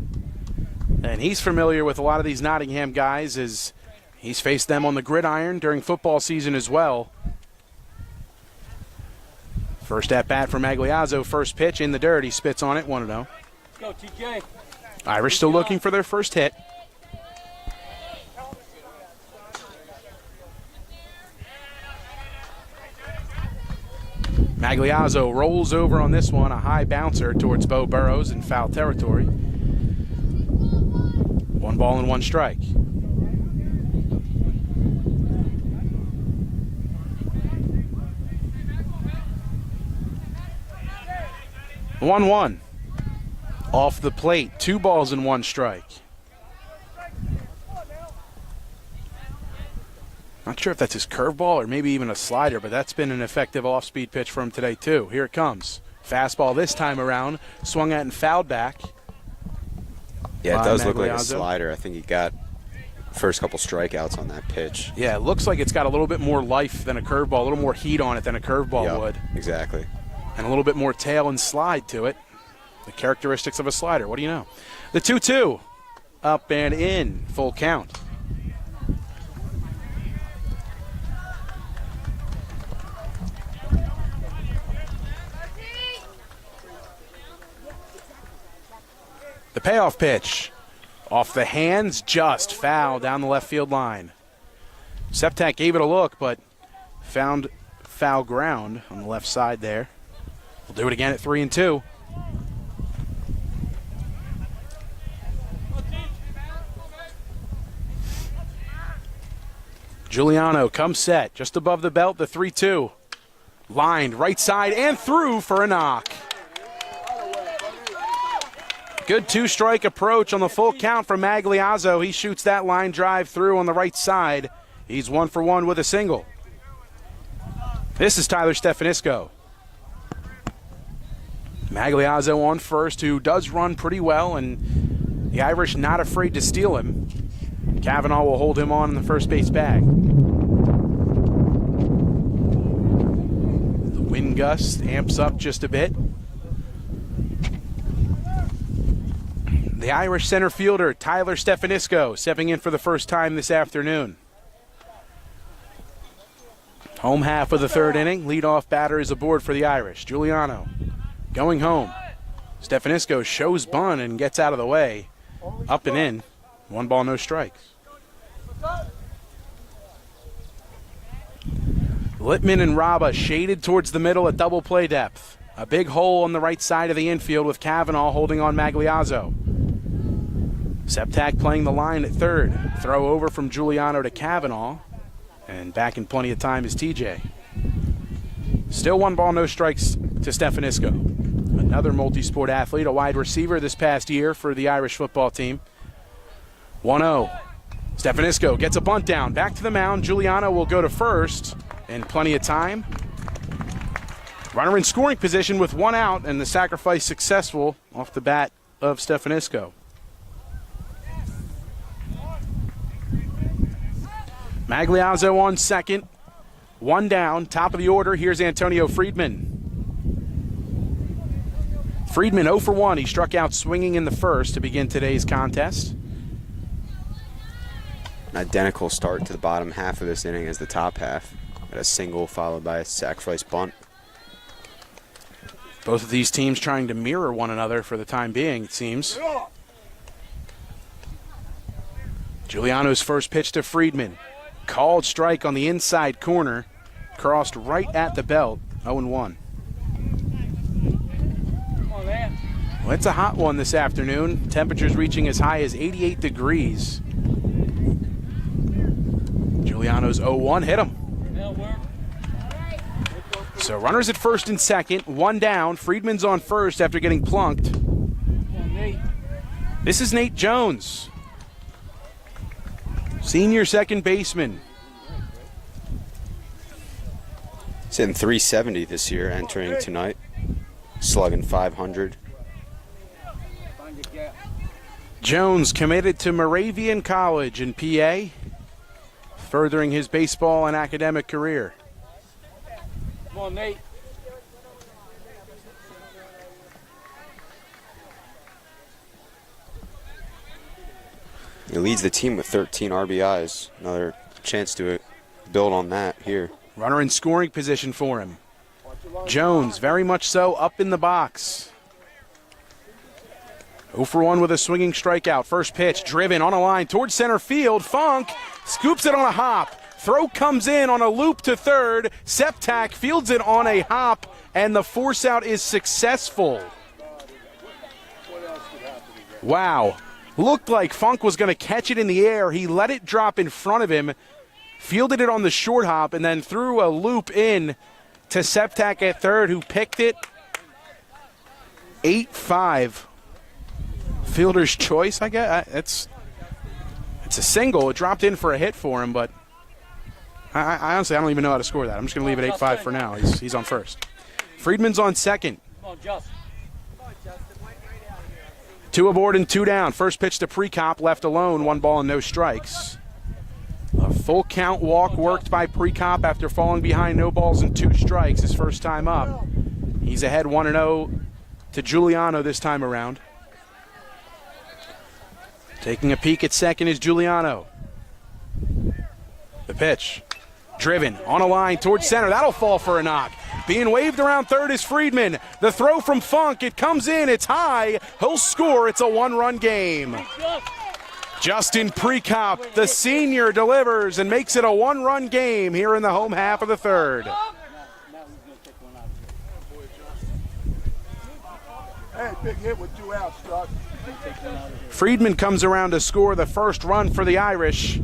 And he's familiar with a lot of these Nottingham guys as he's faced them on the gridiron during football season as well. First at-bat for Magliazzo, first pitch in the dirt. He spits on it, 1-0. Go, TJ. Irish still looking for their first hit. Magliazzo rolls over on this one, a high bouncer towards Bo Burrows in foul territory. 1 ball and 1 strike. 1-1. Off the plate, 2 balls and 1 strike. Not sure if that's his curveball or maybe even a slider, but that's been an effective off-speed pitch for him today too. Here it comes. Fastball this time around, swung at and fouled back. Yeah, it does look like a slider. I think he got first couple strikeouts on that pitch. Yeah, it looks like it's got a little bit more life than a curveball, a little more heat on it than a curveball would. Exactly. And a little bit more tail and slide to it. The characteristics of a slider, what do you know? The 2-2, up and in, full count. The payoff pitch. Off the hands, just foul down the left field line. Septak gave it a look, but found foul ground on the left side there. We'll do it again at 3-2. Giuliano comes set, just above the belt, the 3-2. Lined right side and through for a knock. Good two-strike approach on the full count from Magliazzo. He shoots that line drive through on the right side. He's 1 for 1 with a single. This is Tyler Stefanisco. Magliazzo on first, who does run pretty well, and the Irish not afraid to steal him. Kavanaugh will hold him on in the first base bag. The wind gust amps up just a bit. The Irish center fielder, Tyler Stefanisco, stepping in for the first time this afternoon. Home half of the third inning. Leadoff batter is aboard for the Irish. Giuliano going home. Stefanisco shows bunt and gets out of the way. Up and in. 1 ball, no strikes. Littman and Raba shaded towards the middle at double play depth. A big hole on the right side of the infield with Kavanaugh holding on Magliazzo. Septak playing the line at third. Throw over from Giuliano to Kavanaugh. And back in plenty of time is TJ. Still 1 ball, no strikes to Stefanisco. Another multi-sport athlete, a wide receiver this past year for the Irish football team. 1-0. Stefanisco gets a bunt down. Back to the mound. Giuliano will go to first. And plenty of time. Runner in scoring position with 1 out, and the sacrifice successful off the bat of Stefanisco. Magliazzo on second. 1 down. Top of the order. Here's Antonio Friedman. Friedman 0 for 1. He struck out swinging in the first to begin today's contest. An identical start to the bottom half of this inning as the top half. A single followed by a sacrifice bunt. Both of these teams trying to mirror one another for the time being, it seems. Giuliano's first pitch to Friedman. Called strike on the inside corner. Crossed right at the belt. 0-1. Well, it's a hot one this afternoon. Temperatures reaching as high as 88 degrees. Giuliano's 0-1 hit him. So runners at first and second, 1 down. Friedman's on first after getting plunked. This is Nate Jones, senior second baseman. He's hitting .370 this year, entering tonight. Slugging .500. Jones committed to Moravian College in PA, furthering his baseball and academic career. Come on, Nate. He leads the team with 13 RBIs. Another chance to build on that here. Runner in scoring position for him. Jones, very much so, up in the box. 0 for 1 with a swinging strikeout. First pitch, driven on a line towards center field. Funk scoops it on a hop. Throw comes in on a loop to third. Septak fields it on a hop, and the force out is successful. Wow. Looked like Funk was going to catch it in the air. He let it drop in front of him, fielded it on the short hop, and then threw a loop in to Septak at third, who picked it. 8-5. Fielder's choice, I guess. It's a single. It dropped in for a hit for him, but I honestly, I don't even know how to score that. I'm just going to leave it 8-5 for now. He's on first. Friedman's on second. Come on, Justin. 2 aboard and 2 down. First pitch to Prekop, left alone, 1 ball and no strikes. A full count walk worked by Prekop after falling behind, no balls and 2 strikes his first time up. He's ahead 1-0 to Giuliano this time around. Taking a peek at second is Giuliano. The pitch. Driven on a line towards center. That'll fall for a knock. Being waved around third is Friedman. The throw from Funk. It comes in. It's high. He'll score. It's a 1-run game. Justin Prekop, the senior, delivers and makes it a 1-run game here in the home half of the third. Hey, big hit with 2 outs, Doug. Friedman comes around to score the first run for the Irish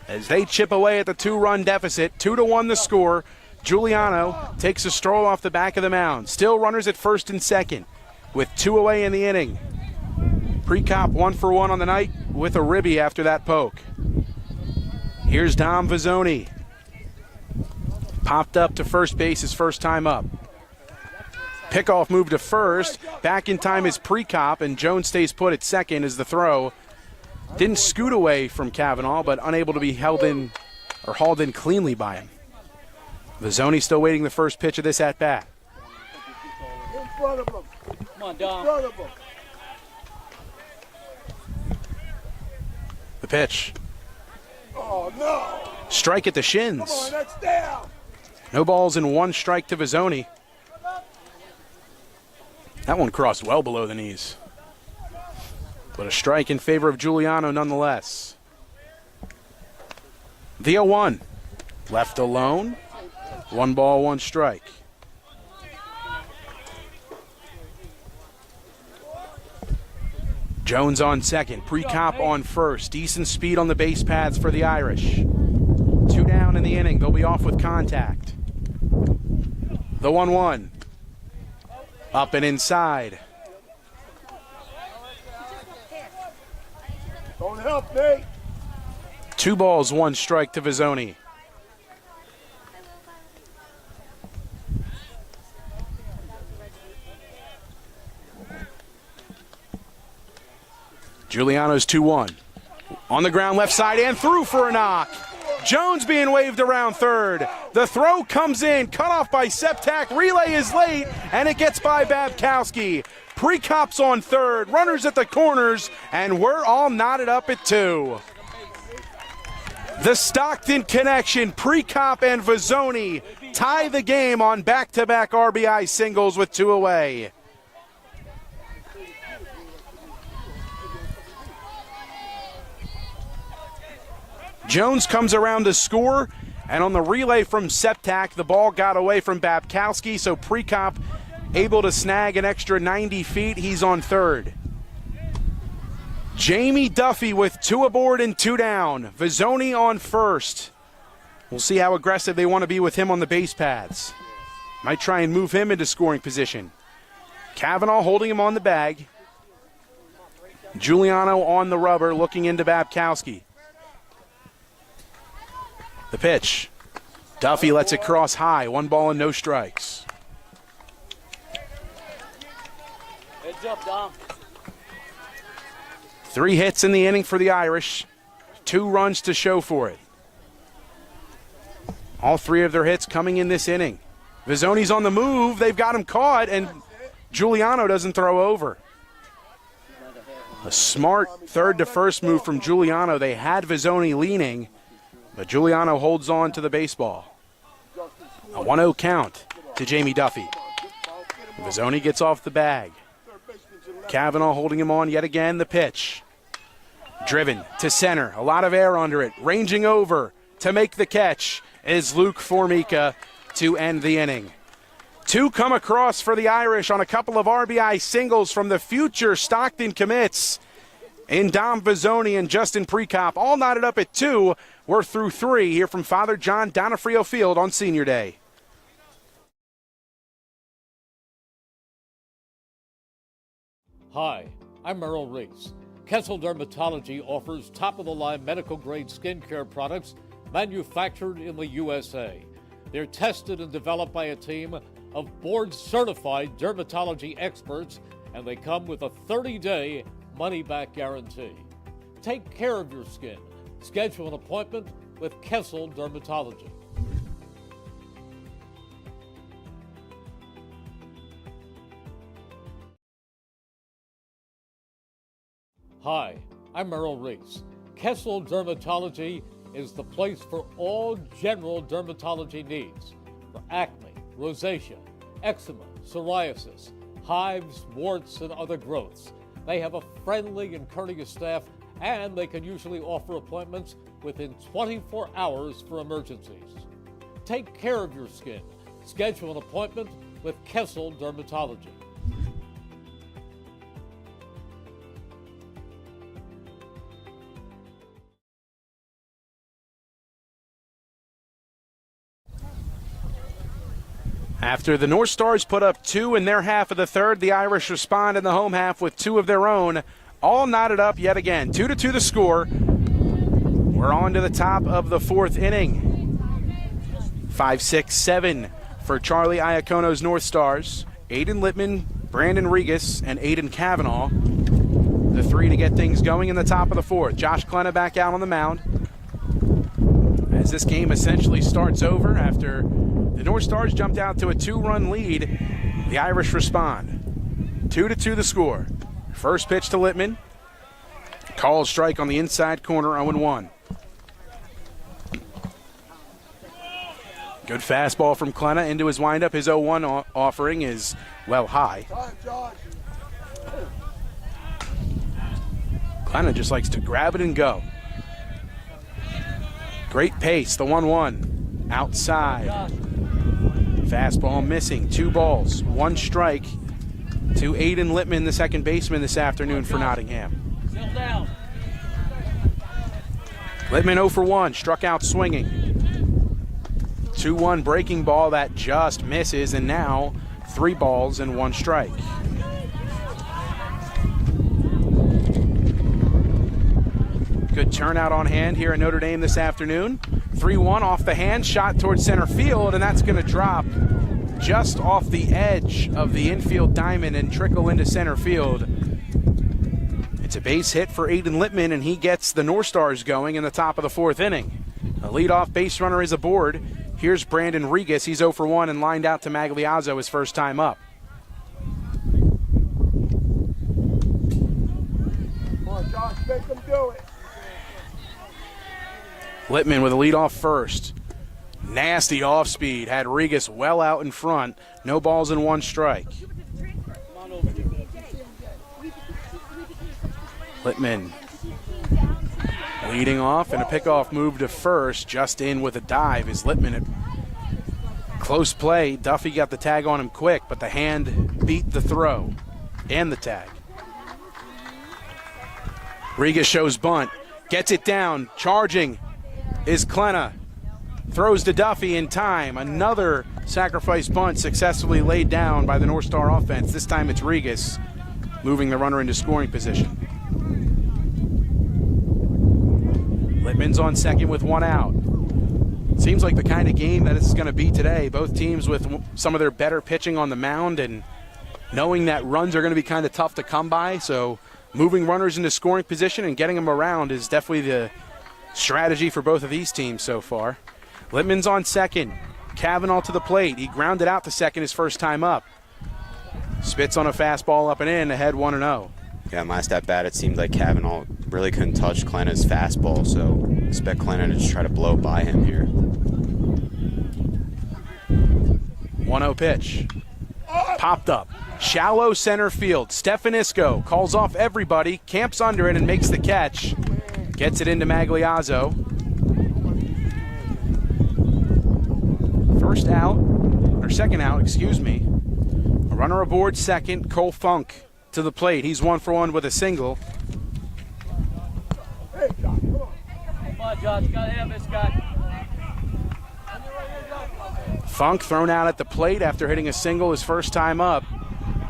as they chip away at the 2-run deficit. 2-1 the score. Giuliano takes a stroll off the back of the mound. Still runners at first and second with 2 away in the inning. Prekop 1 for 1 on the night with a ribby after that poke. Here's Dom Vizzoni. Popped up to first base his first time up. Pickoff move to first. Back in time is Prekop, and Jones stays put at second as the throw didn't scoot away from Kavanaugh, but unable to be held in or hauled in cleanly by him. Vizzoni still waiting the first pitch of this at-bat. In front of him. Come on, In Dom. front of him. The pitch. Oh, no. Strike at the Come on, shins. that's down. No balls and 1 strike to Vizzoni. That one crossed well below the knees. But a strike in favor of Giuliano nonetheless. The 0-1. Left alone. 1 ball, 1 strike. Jones on second. Prekop on first. Decent speed on the base paths for the Irish. 2 down in the inning. They'll be off with contact. The 1-1. Up and inside. Don't help, Nate. 2 balls, 1 strike to Vizzoni. Giuliano's 2-1. On the ground, left side, and through for a knock. Jones being waved around third. The throw comes in, cut off by Septak. Relay is late, and it gets by Babkowski. Prekop's on third, runners at the corners, and we're all knotted up at 2. The Stockton connection, Prekop and Vizzoni tie the game on back-to-back RBI singles with 2 away. Jones comes around to score, and on the relay from Septak, the ball got away from Babkowski, so Prekop able to snag an extra 90 feet. He's on third. Jamie Duffy with 2 aboard and 2 down. Vizzoni on first. We'll see how aggressive they want to be with him on the base paths. Might try and move him into scoring position. Kavanaugh holding him on the bag. Giuliano on the rubber, looking into Babkowski. The pitch. Duffy lets it cross high. 1 ball and no strikes. Heads up, Dom. 3 hits in the inning for the Irish. 2 runs to show for it. All 3 of their hits coming in this inning. Vizzoni's on the move. They've got him caught, and Giuliano doesn't throw over. A smart third to first move from Giuliano. They had Vizzoni leaning, but Giuliano holds on to the baseball. A 1-0 count to Jamie Duffy. Vizzoni gets off the bag. Kavanaugh holding him on yet again. The pitch. Driven to center. A lot of air under it. Ranging over to make the catch is Luke Formica to end the inning. 2 come across for the Irish on a couple of RBI singles from the future Stockton commits in Dom Vizzoni and Justin Prekop. All knotted up at 2. We're through 3 here from Father John Donofrio Field on Senior Day. Hi, I'm Merrill Reese. Kessel Dermatology offers top-of-the-line medical-grade skincare products manufactured in the USA. They're tested and developed by a team of board-certified dermatology experts, and they come with a 30-day money-back guarantee. Take care of your skin. Schedule an appointment with Kessel Dermatology. Hi, I'm Merrill Reese. Kessel Dermatology is the place for all general dermatology needs for acne, rosacea, eczema, psoriasis, hives, warts, and other growths. They have a friendly and courteous staff, and they can usually offer appointments within 24 hours for emergencies. Take care of your skin. Schedule an appointment with Kessel Dermatology. After the North Stars put up 2 in their half of the third, the Irish respond in the home half with 2 of their own, all knotted up yet again. 2-2 the score. We're on to the top of the fourth inning. 5-6-7 for Charlie Iacono's North Stars. Aiden Littman, Brandon Regas, and Aiden Cavanaugh, the 3 to get things going in the top of the fourth. Josh Klena back out on the mound as this game essentially starts over after the North Stars jumped out to a 2-run lead. The Irish respond. 2-2 the score. First pitch to Littman. Called strike on the inside corner, 0-1. Good fastball from Klena into his windup. His 0-1 offering is well high. Klena just likes to grab it and go. Great pace, the 1-1. Outside. Fastball missing. 2 balls, 1 strike to Aiden Littman, the second baseman this afternoon for Nottingham. Littman 0 for 1, struck out swinging. 2-1 breaking ball that just misses, and now 3 balls and 1 strike. Good turnout on hand here at Notre Dame this afternoon. 3-1 off the hand, shot towards center field, and that's going to drop just off the edge of the infield diamond and trickle into center field. It's a base hit for Aiden Littman, and he gets the North Stars going in the top of the fourth inning. A leadoff base runner is aboard. Here's Brandon Regas. He's 0 for 1 and lined out to Magliazzo his first time up. Come on, Josh, make them do it. Littman with a leadoff first. Nasty off speed. Had Regas well out in front. No balls and 1 strike. Littman leading off, and a pickoff move to first. Just in with a dive is Littman. At close play. Duffy got the tag on him quick, but the hand beat the throw and the tag. Regas shows bunt. Gets it down. Charging is Klena. Throws to Duffy in time. Another sacrifice bunt successfully laid down by the North Star offense. This time it's Regas moving the runner into scoring position. Littman's on second with 1 out. Seems like the kind of game that it's going to be today. Both teams with some of their better pitching on the mound, and knowing that runs are going to be kind of tough to come by. So moving runners into scoring position and getting them around is definitely the strategy for both of these teams so far. Littman's on second. Cavanaugh to the plate. He grounded out to second his first time up. Spits on a fastball up and in, ahead 1-0. Yeah, my step bat, it seemed like Cavanaugh really couldn't touch Klena's fastball, so expect Klena to just try to blow by him here. 1-0 pitch. Popped up. Shallow center field. Stefanisco calls off everybody, camps under it, and makes the catch. Gets it into Magliazzo. First out, or second out, excuse me. A runner aboard second, Cole Funk to the plate. He's 1 for 1 with a single. Hey, Josh, come on. Come on, Josh. Gotta have this guy. Funk thrown out at the plate after hitting a single his first time up.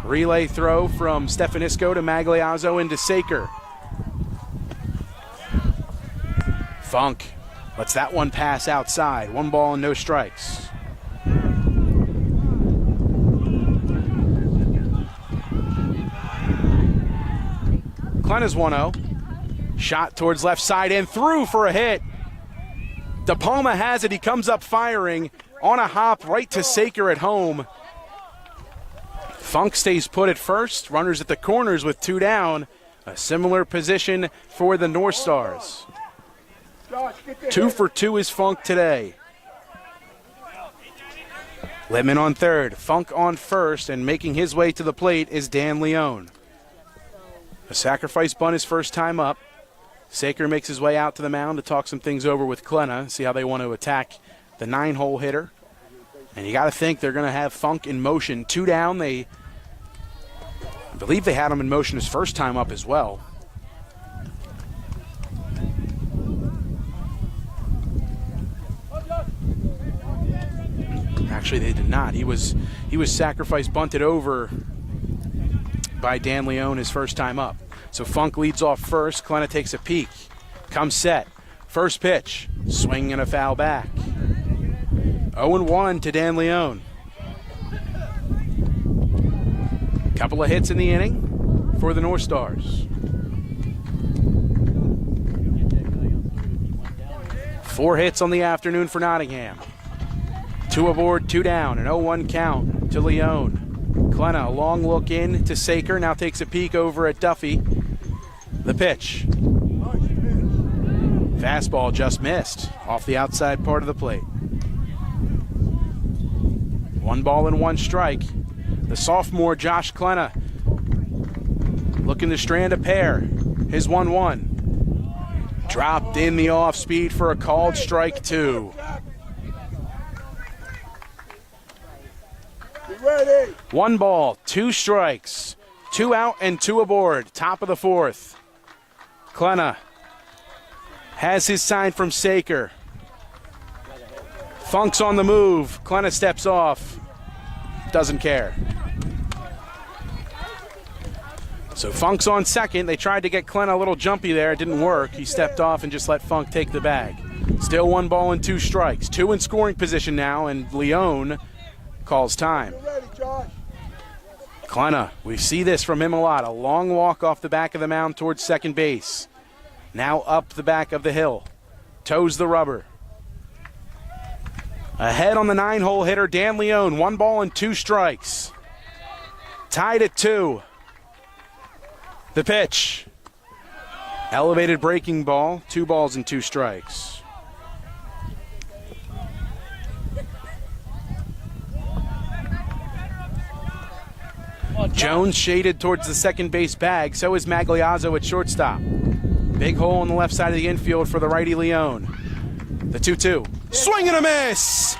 Relay throw from Stefanisco to Magliazzo into Saker. Funk Lets that one pass outside. 1 ball and no strikes. Klenna's 1-0. Shot towards left side and through for a hit. De Palma has it. He comes up firing on a hop right to Saker at home. Funk stays put at first. Runners at the corners with 2 down. A similar position for the Northstars. 2 for 2 is Funk today. Littman on third, Funk on first, and making his way to the plate is Dan Leone. A sacrifice bunt his first time up. Saker makes his way out to the mound to talk some things over with Klenna, see how they want to attack the 9-hole hitter. And you got to think they're going to have Funk in motion. 2 down. I believe they had him in motion his first time up as well. Actually, they did not. He was sacrifice bunted over by Dan Leone his first time up. So Funk leads off first. Klenna takes a peek. Comes set. First pitch. Swing and a foul back. 0-1 to Dan Leone. Couple of hits in the inning for the Northstars. 4 hits on the afternoon for Nottingham. 2 aboard, 2 down, an 0-1 count to Leone. Klenna, a long look in to Saker, now takes a peek over at Duffy. The pitch. Fastball just missed off the outside part of the plate. 1 ball and 1 strike. The sophomore Josh Klenna looking to strand a pair. His 1-1. Dropped in the off speed for a called strike 2. Ready. 1 ball, 2 strikes. 2 out and 2 aboard. Top of the 4th. Klenna has his sign from Saker. Funk's on the move. Klenna steps off. Doesn't care. So Funk's on second. They tried to get Klenna a little jumpy there. It didn't work. He stepped off and just let Funk take the bag. Still 1 ball and 2 strikes. 2 in scoring position now, and Leone calls time. Ready, Josh. Klenna, we see this from him a lot. A long walk off the back of the mound towards second base. Now up the back of the hill. Toes the rubber. Ahead on the 9-hole hitter, Dan Leone. 1 ball and 2 strikes. Tied at 2. The pitch. Elevated breaking ball. 2 balls and 2 strikes. Jones shaded towards the second base bag. So is Magliazzo at shortstop. Big hole on the left side of the infield for the righty Leone. The 2-2. Swing and a miss!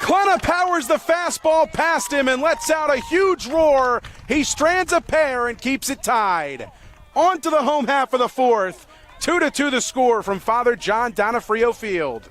Klenna powers the fastball past him and lets out a huge roar. He strands a pair and keeps it tied. On to the home half of the 4th. 2-2 the score from Father John Donofrio Field.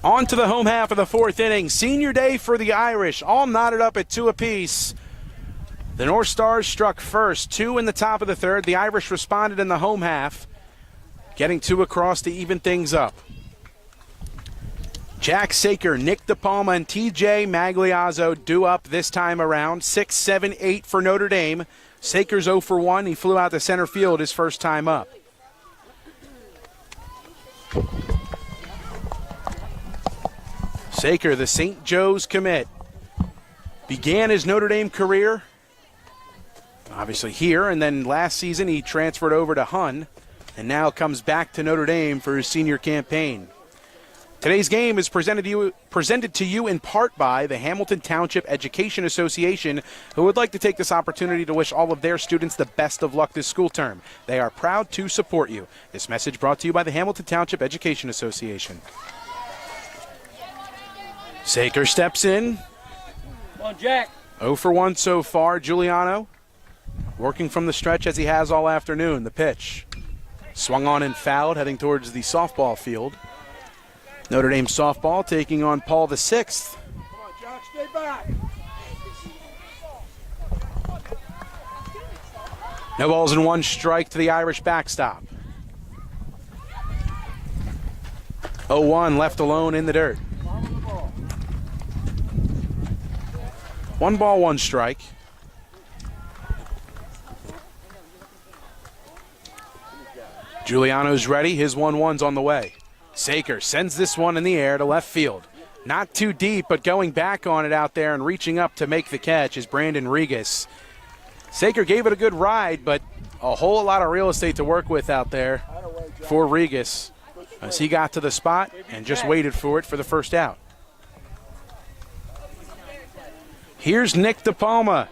On to the home half of the 4th inning. Senior day for the Irish, all knotted up at 2 apiece. The Northstars struck first, 2 in the top of the 3rd. The Irish responded in the home half, getting 2 across to even things up. Jack Saker, Nick De Palma, and TJ Magliazzo due up this time around. 6, 7, 8 for Notre Dame. Saker's 0 for 1. He flew out to center field his first time up. Saker, the St. Joe's commit, began his Notre Dame career, obviously here, and then last season he transferred over to Hun, and now comes back to Notre Dame for his senior campaign. Today's game is presented to you in part by the Hamilton Township Education Association, who would like to take this opportunity to wish all of their students the best of luck this school term. They are proud to support you. This message brought to you by the Hamilton Township Education Association. Saker steps in. Come on, Jack. 0 for 1 so far. Giuliano working from the stretch as he has all afternoon. The pitch swung on and fouled, heading towards the softball field. Notre Dame softball taking on Paul the Sixth. Come on, Josh, stay back. No balls and 1 strike to the Irish backstop. 0-1 left alone in the dirt. 1 ball, 1 strike. Giuliano's ready. His 1-1's on the way. Saker sends this one in the air to left field. Not too deep, but going back on it out there and reaching up to make the catch is Brandon Regas. Saker gave it a good ride, but a whole lot of real estate to work with out there for Regas as he got to the spot and just waited for it for the first out. Here's Nick DePalma.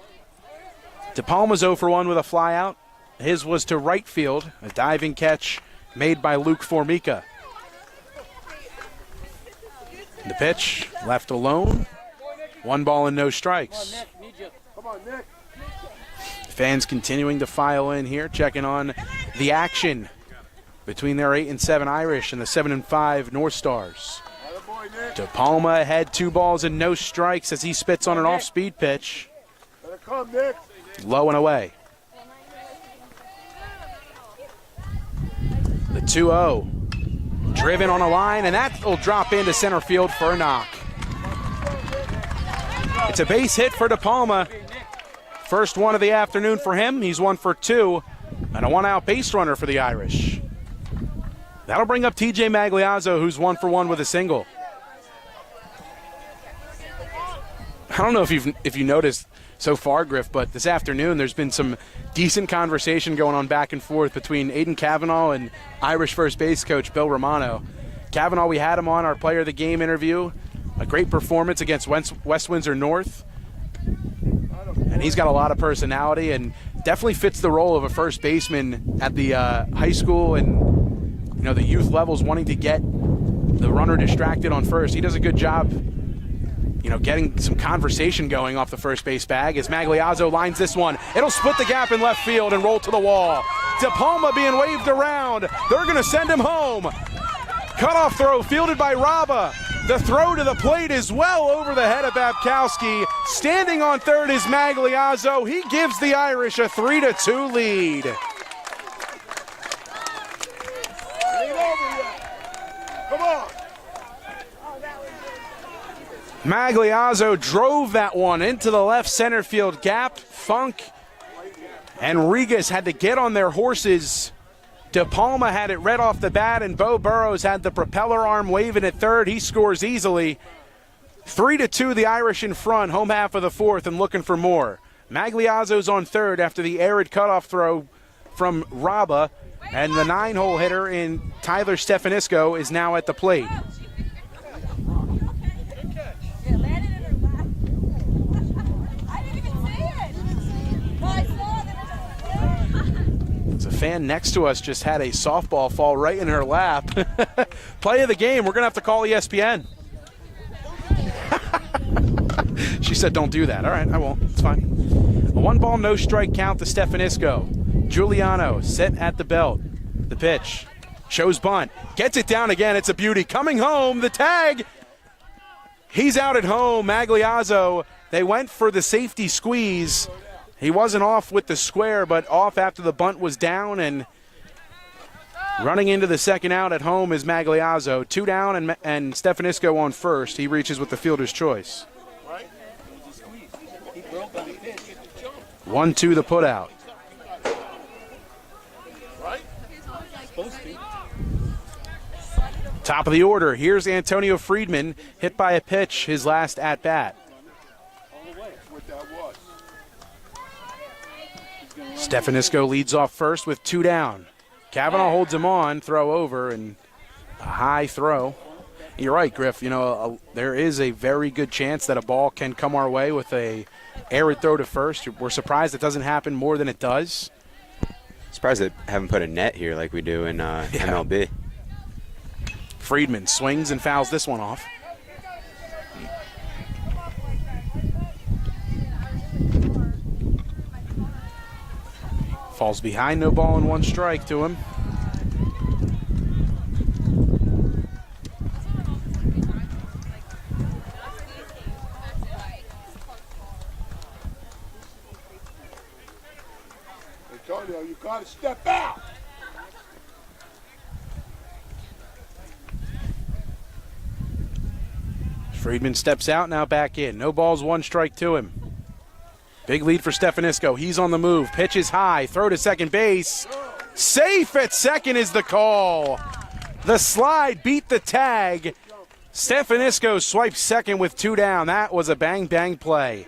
DePalma's 0 for 1 with a fly out. His was to right field, a diving catch made by Luke Formica. The pitch left alone. 1 ball and no strikes. Come on, Nick. Fans continuing to file in here, checking on the action between their 8-7 Irish and the 7-5 Northstars. De Palma had 2 balls and no strikes as he spits on an off-speed pitch. Better come, Nick. Low and away. The 2-0. Driven on a line, and that will drop into center field for a knock. It's a base hit for De Palma. First one of the afternoon for him. He's 1 for 2, and a 1-out base runner for the Irish. That'll bring up TJ Magliazzo, who's 1 for 1 with a single. I don't know if you noticed so far, Griff, but this afternoon there's been some decent conversation going on back and forth between Aiden Cavanaugh and Irish first base coach Bill Romano. Cavanaugh, we had him on our player of the game interview. A great performance against West Windsor North. And he's got a lot of personality and definitely fits the role of a first baseman at the high school and the youth levels, wanting to get the runner distracted on first. He does a good job getting some conversation going off the first base bag as Magliazzo lines this one. It'll split the gap in left field and roll to the wall. De Palma being waved around. They're going to send him home. Cutoff throw fielded by Raba. The throw to the plate is well over the head of Babkowski. Standing on third is Magliazzo. He gives the Irish a 3-2 lead. Ain't over yet. Come on. Magliazzo drove that one into the left center field gap. Funk and Regas had to get on their horses. De Palma had it right off the bat, and Bo Burrows had the propeller arm waving at third. He scores easily. 3-2, the Irish in front, home half of the fourth, and looking for more. Magliazzo's on third after the arid cutoff throw from Raba, and the 9-hole hitter in Tyler Stefanisco is now at the plate. A fan next to us just had a softball fall right in her lap. Play of the game. We're going to have to call ESPN. She said don't do that. All right, I won't. It's fine. A 1 ball, no strike count to Stefanisco. Giuliano set at the belt. The pitch. Shows bunt. Gets it down again. It's a beauty. Coming home. The tag. He's out at home. Magliazzo. They went for the safety squeeze. He wasn't off with the square, but off after the bunt was down, and running into the second out at home is Magliazzo. 2 down and Stefanisco on first. He reaches with the fielder's choice. 1-2 the put out. Top of the order, here's Antonio Friedman, hit by a pitch, his last at-bat. What that was. Stefanisco leads off first with 2 down. Kavanaugh holds him on, throw over, and a high throw. You're right, Griff. You know, there is a very good chance that a ball can come our way with a arid throw to first. We're surprised it doesn't happen more than it does. Surprised they haven't put a net here like we do in MLB. Friedman swings and fouls this one off. Falls behind, no ball and 1 strike to him. Antonio, you got to step out. Friedman steps out, now back in. No balls, 1 strike to him. Big lead for Stefanisco. He's on the move. Pitch is high. Throw to second base. Safe at second is the call. The slide beat the tag. Stefanisco swipes second with 2 down. That was a bang-bang play.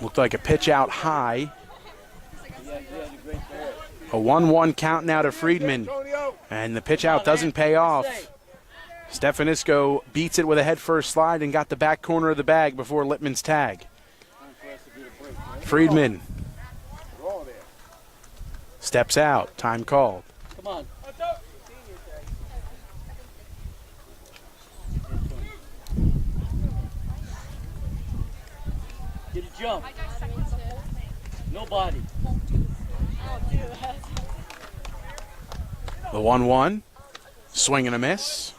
Looked like a pitch out high. A 1-1 count now to Friedman. And the pitch out doesn't pay off. Stefanisco beats it with a head-first slide and got the back corner of the bag before Littman's tag. Friedman steps out. Time called. Come on. Get a jump. Nobody. The 1-1. Swing and a miss.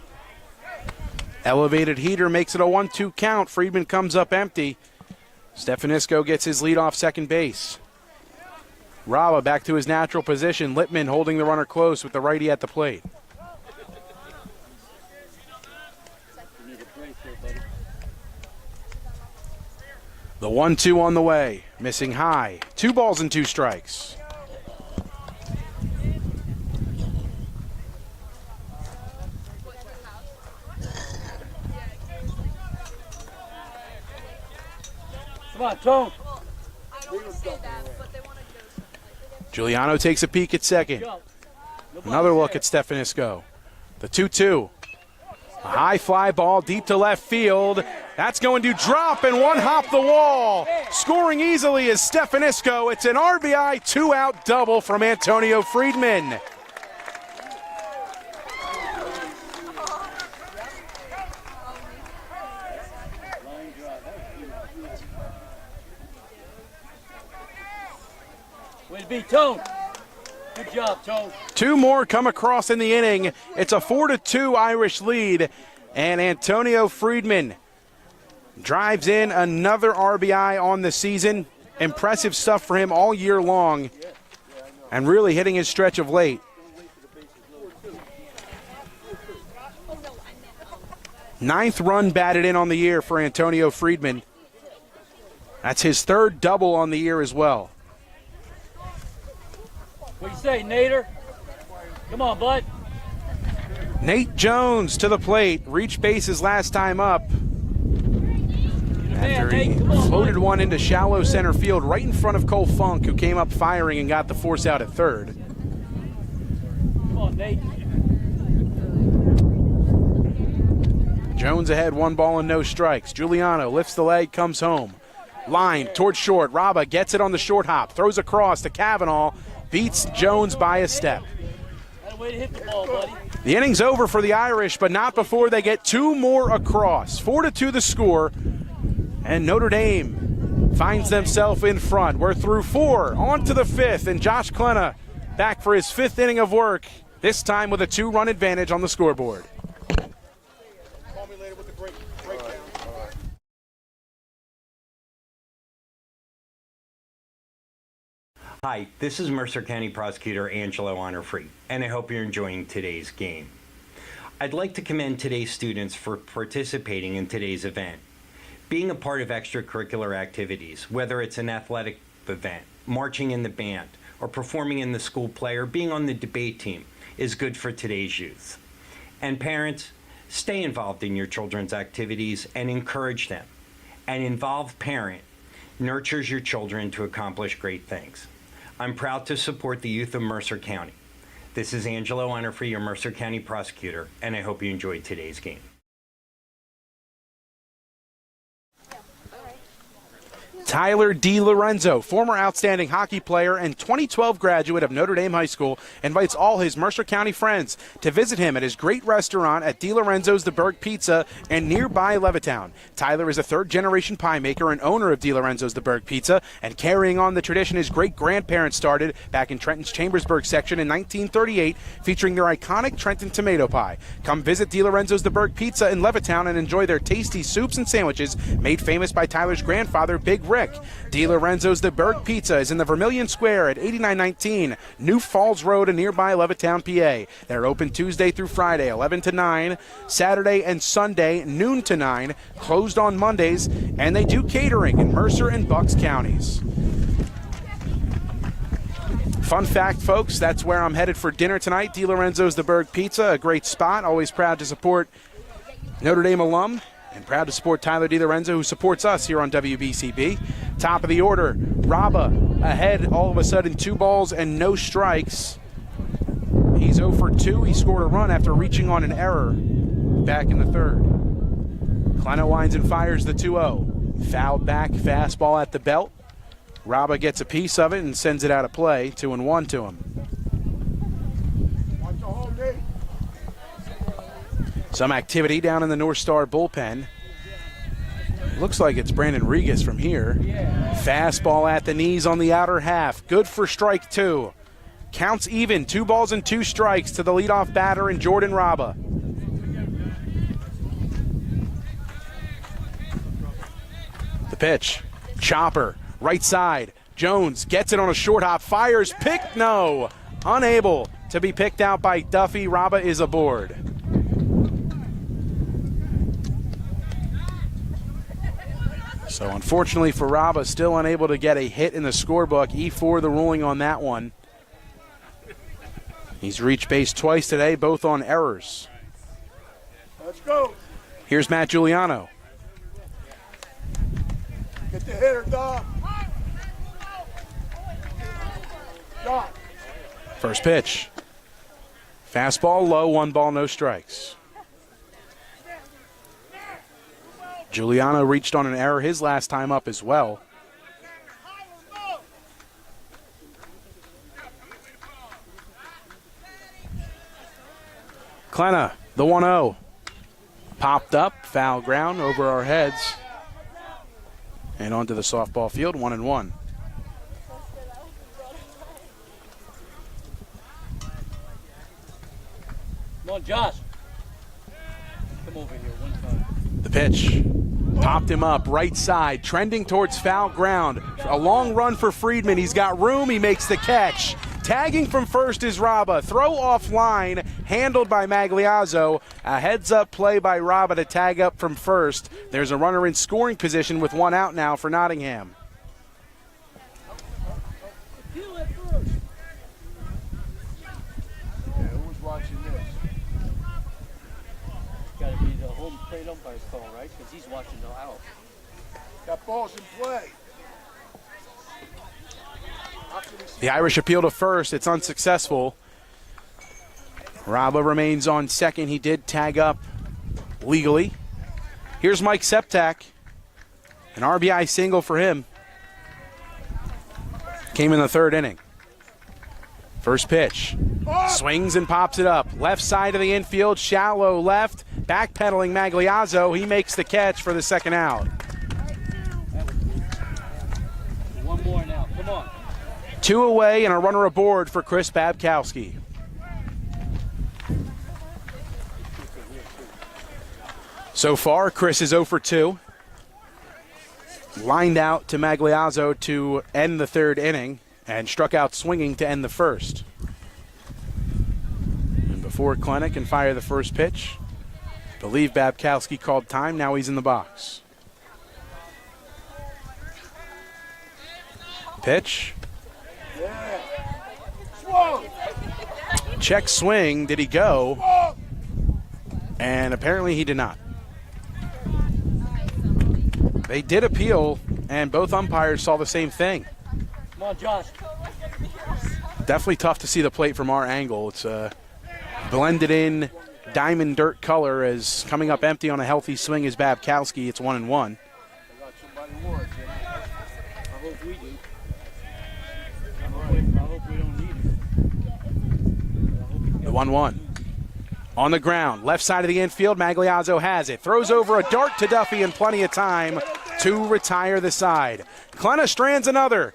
Elevated heater makes it a 1-2 count. Friedman comes up empty. Stefanisco gets his lead off second base. Rava back to his natural position. Littman holding the runner close with the righty at the plate. The 1-2 on the way. Missing high. 2 balls and 2 strikes. Come on, Tone. Giuliano takes a peek at second. Another look at Stefanisco. The 2-2. A high fly ball deep to left field. That's going to drop and one hop the wall. Scoring easily is Stefanisco. It's an RBI 2-out double from Antonio Friedman. Way to be, Tone. Good job, Tone. 2 more come across in the inning. It's a 4-2 Irish lead, and Antonio Friedman drives in another RBI on the season. Impressive stuff for him all year long, and really hitting his stretch of late. 9th run batted in on the year for Antonio Friedman. That's his 3rd double on the year as well. What do you say, Nader? Come on, bud. Nate Jones to the plate. Reached base his last time up. After he floated one into shallow center field right in front of Cole Funk, who came up firing and got the force out at 3rd. Come on, Nate. Jones ahead, 1 ball and no strikes. Giuliano lifts the leg, comes home. Line towards short. Raba gets it on the short hop. Throws across to Kavanaugh. Beats Jones by a step. Way to hit the ball, buddy. The inning's over for the Irish, but not before they get 2 more across. 4-2 the score, and Notre Dame finds themselves in front. We're through 4, on to the 5th, and Josh Klena back for his 5th inning of work, this time with a 2-run advantage on the scoreboard. Call me later with the breakdown. Hi, this is Mercer County Prosecutor Angelo Honorfree, and I hope you're enjoying today's game. I'd like to commend today's students for participating in today's event. Being a part of extracurricular activities, whether it's an athletic event, marching in the band, or performing in the school play, or being on the debate team is good for today's youth. And parents, stay involved in your children's activities and encourage them. An involved parent nurtures your children to accomplish great things. I'm proud to support the youth of Mercer County. This is Angelo Honorfree, your Mercer County prosecutor, and I hope you enjoyed today's game. Tyler DiLorenzo, former outstanding hockey player and 2012 graduate of Notre Dame High School, invites all his Mercer County friends to visit him at his great restaurant at DiLorenzo's The Berg Pizza in nearby Levittown. Tyler is a third-generation pie maker and owner of DiLorenzo's The Berg Pizza, and carrying on the tradition his great-grandparents started back in Trenton's Chambersburg section in 1938, featuring their iconic Trenton tomato pie. Come visit DiLorenzo's The Berg Pizza in Levittown and enjoy their tasty soups and sandwiches made famous by Tyler's grandfather, Big Rick. DiLorenzo's The Berg Pizza is in the Vermilion Square at 8919 New Falls Road in nearby Levittown, PA. They're open Tuesday through Friday, 11 to 9, Saturday and Sunday, noon to 9, closed on Mondays, and they do catering in Mercer and Bucks counties. Fun fact, folks, that's where I'm headed for dinner tonight. DiLorenzo's The Berg Pizza, a great spot. Always proud to support Notre Dame alum. And proud to support Tyler DiLorenzo, who supports us here on WBCB. Top of the order, Raba ahead all of a sudden, 2 balls and no strikes. He's 0 for 2. He scored a run after reaching on an error back in the third. Kleno winds and fires the 2-0. Fouled back, fastball at the belt. Raba gets a piece of it and sends it out of play, 2-1 to him. Some activity down in the North Star bullpen. Looks like it's Brandon Regas from here. Fastball at the knees on the outer half. Good for strike 2. Counts even. 2 balls and 2 strikes to the leadoff batter in Jordan Raba. The pitch. Chopper. Right side. Jones gets it on a short hop. Fires. Pick. No. Unable to be picked out by Duffy. Raba is aboard. So unfortunately for Raba, still unable to get a hit in the scorebook. E4 the ruling on that one. He's reached base twice today, both on errors. Let's go. Here's Matt Giuliano. Get the hitter, Dom. Shot. First pitch. Fastball low, 1 ball, no strikes. Giuliano reached on an error his last time up as well. Klena, the 1-0. Popped up, foul ground over our heads. And onto the softball field, 1-1. Come on, Josh. Come over here one time. The pitch. Popped him up, right side, trending towards foul ground. A long run for Friedman. He's got room. He makes the catch. Tagging from first is Raba. Throw off line, handled by Magliazzo. A heads-up play by Raba to tag up from first. There's a runner in scoring position with 1 out now for Nottingham. Yeah, who was watching this? Got to be the home plate umpire's call, right? Because he's watching no out. That ball's in play. The Irish appeal to first. It's unsuccessful. Raba remains on second. He did tag up legally. Here's Mike Septak. An RBI single for him. Came in the third inning. First pitch. Swings and pops it up. Left side of the infield, shallow left. Backpedaling Magliazzo. He makes the catch for the second out. One more now. Come on. 2 away and a runner aboard for Chris Babkowski. So far, Chris is 0 for 2. Lined out to Magliazzo to end the third inning and struck out swinging to end the first. And before Klena can fire the first pitch, I believe Babkowski called time. Now he's in the box. Pitch. Check swing. Did he go? And apparently he did not. They did appeal, and both umpires saw the same thing. Come on, Josh. Definitely tough to see the plate from our angle. It's a blended in diamond dirt color as coming up empty on a healthy swing is Babkowski. It's 1-1. I hope we do. I hope we don't need it. The 1-1. On the ground, left side of the infield, Magliazzo has it. Throws over a dart to Duffy in plenty of time to retire the side. Klenna strands another.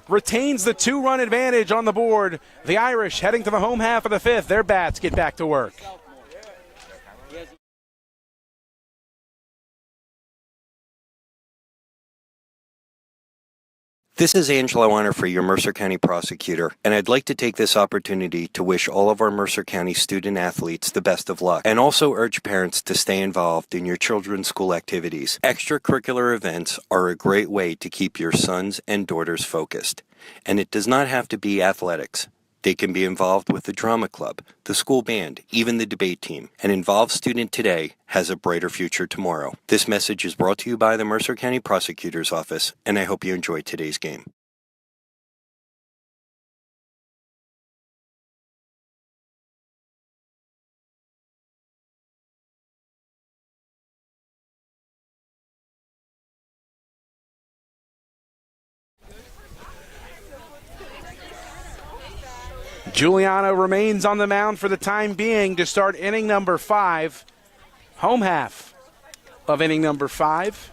Retains the 2-run advantage on the board. The Irish heading to the home half of the fifth. Their bats get back to work. This is Angelo Onifree, your Mercer County prosecutor, and I'd like to take this opportunity to wish all of our Mercer County student athletes the best of luck, and also urge parents to stay involved in your children's school activities. Extracurricular events are a great way to keep your sons and daughters focused, and it does not have to be athletics. They can be involved with the drama club, the school band, even the debate team. An involved student today has a brighter future tomorrow. This message is brought to you by the Mercer County Prosecutor's Office, and I hope you enjoyed today's game. Giuliano remains on the mound for the time being to start inning number 5. Home half of inning number 5.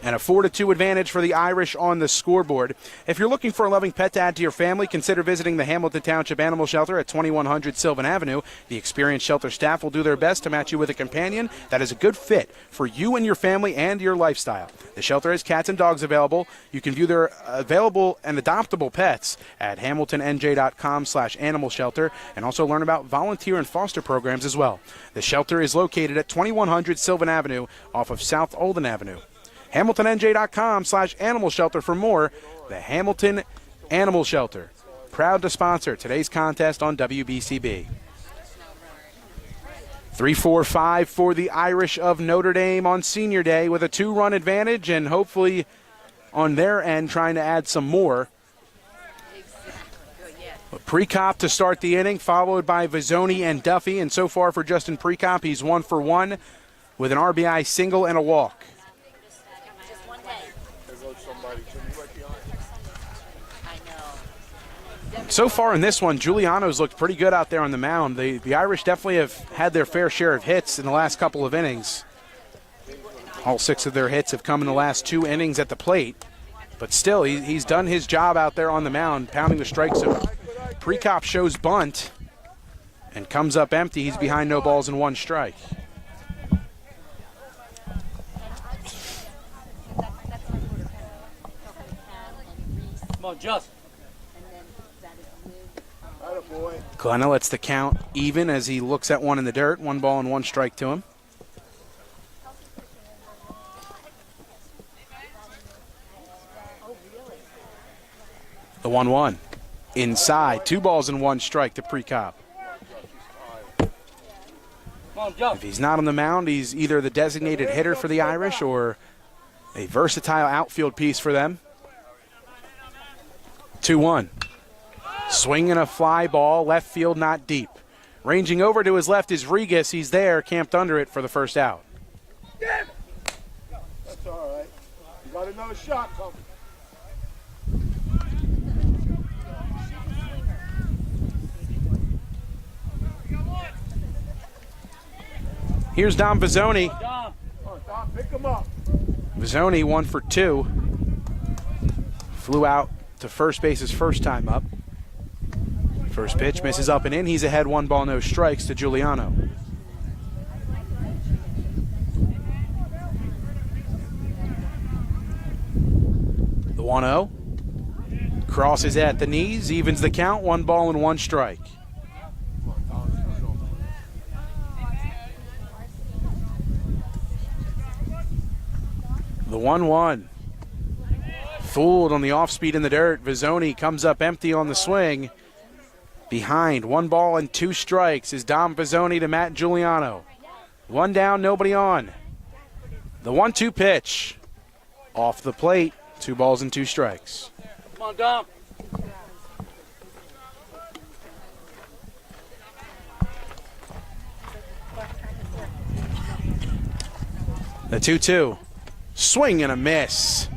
And a 4-2 advantage for the Irish on the scoreboard. If you're looking for a loving pet to add to your family, consider visiting the Hamilton Township Animal Shelter at 2100 Sylvan Avenue. The experienced shelter staff will do their best to match you with a companion that is a good fit for you and your family and your lifestyle. The shelter has cats and dogs available. You can view their available and adoptable pets at hamiltonnj.com/animal shelter and also learn about volunteer and foster programs as well. The shelter is located at 2100 Sylvan Avenue off of South Olden Avenue. HamiltonNJ.com/animal shelter for more. The Hamilton Animal Shelter, proud to sponsor today's contest on WBCB. 3-4-5 for the Irish of Notre Dame on Senior Day with a 2-run advantage and hopefully on their end trying to add some more. Prekop to start the inning, followed by Vizzoni and Duffy. And so far for Justin Prekop, he's 1 for 1 with an RBI single and a walk. So far in this one, Giuliano's looked pretty good out there on the mound. The Irish definitely have had their fair share of hits in the last couple of innings. All 6 of their hits have come in the last 2 innings at the plate. But still, he's done his job out there on the mound, pounding the strike zone. Prekop shows bunt and comes up empty. He's behind no balls and 1 strike. Come on, Just. Klenna lets the count even as he looks at 1 in the dirt. 1 ball and 1 strike to him. The 1-1. Inside. 2 balls and 1 strike to Prekop. If he's not on the mound, he's either the designated hitter for the Irish or a versatile outfield piece for them. 2-1. Swinging a fly ball, left field not deep. Ranging over to his left is Regas. He's there, camped under it for the first out. That's all right. You got another shot coming. Here's Dom Vizzoni. Dom, pick him up. Vizzoni 1 for 2. Flew out to first base his first time up. First pitch misses up and in. He's ahead 1 ball, no strikes to Giuliano. The 1-0. Crosses at the knees, evens the count, 1 ball and 1 strike. The 1-1. Fooled on the off speed in the dirt. Vizzoni comes up empty on the swing. Behind, 1 ball and 2 strikes is Dom Vizzoni to Matt Giuliano. 1 down, nobody on. The 1-2 pitch. Off the plate, 2 balls and 2 strikes. Come on, Dom. The 2-2. Swing and a miss.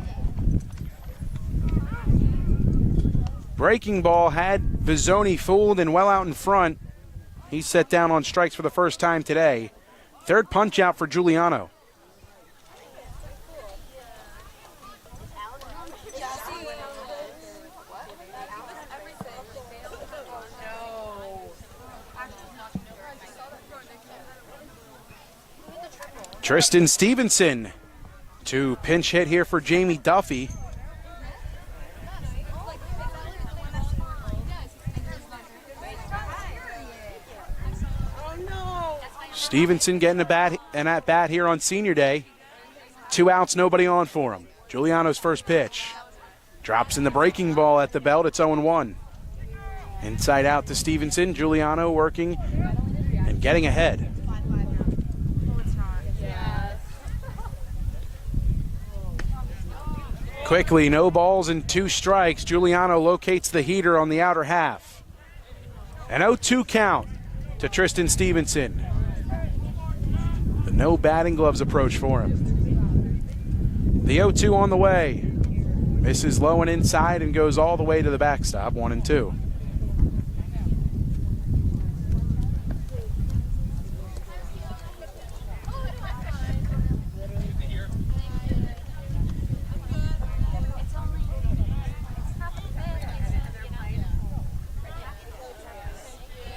Breaking ball had Vizzoni fooled and well out in front. He's set down on strikes for the first time today. 3rd punch out for Giuliano. Tristan Stevenson to pinch hit here for Jamie Duffy. Stevenson getting an at-bat here on senior day. 2 outs, nobody on for him. Giuliano's first pitch. Drops in the breaking ball at the belt. It's 0-1. Inside out to Stevenson. Giuliano working and getting ahead. Quickly, no balls and 2 strikes. Giuliano locates the heater on the outer half. An 0-2 count to Tristan Stevenson. The no batting gloves approach for him. The 0-2 on the way. Misses low and inside and goes all the way to the backstop, 1-2.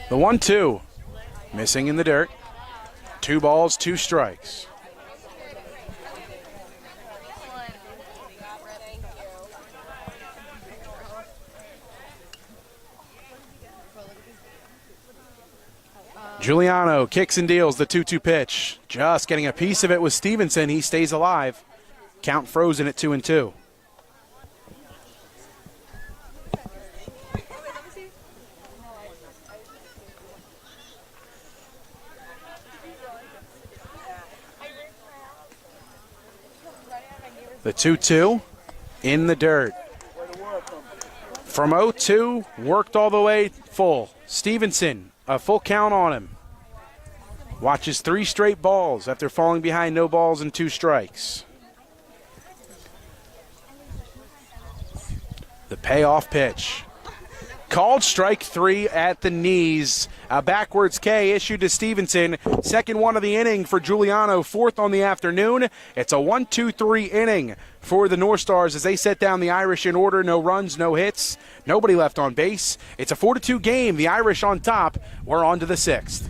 The 1-2, missing in the dirt. 2 balls, 2 strikes. Giuliano kicks and deals the 2-2 pitch. Just getting a piece of it with Stevenson. He stays alive. Count frozen at 2-2. The 2-2 in the dirt. From 0-2, worked all the way full. Stevenson, a full count on him. Watches 3 straight balls after falling behind, no balls and 2 strikes. The payoff pitch. Called strike 3 at the knees. A backwards K issued to Stevenson. Second one of the inning for Giuliano, 4th on the afternoon. It's a 1-2-3 inning for the Northstars as they set down the Irish in order. No runs, no hits, nobody left on base. It's a 4-2 game. The Irish on top. We're on to the 6th.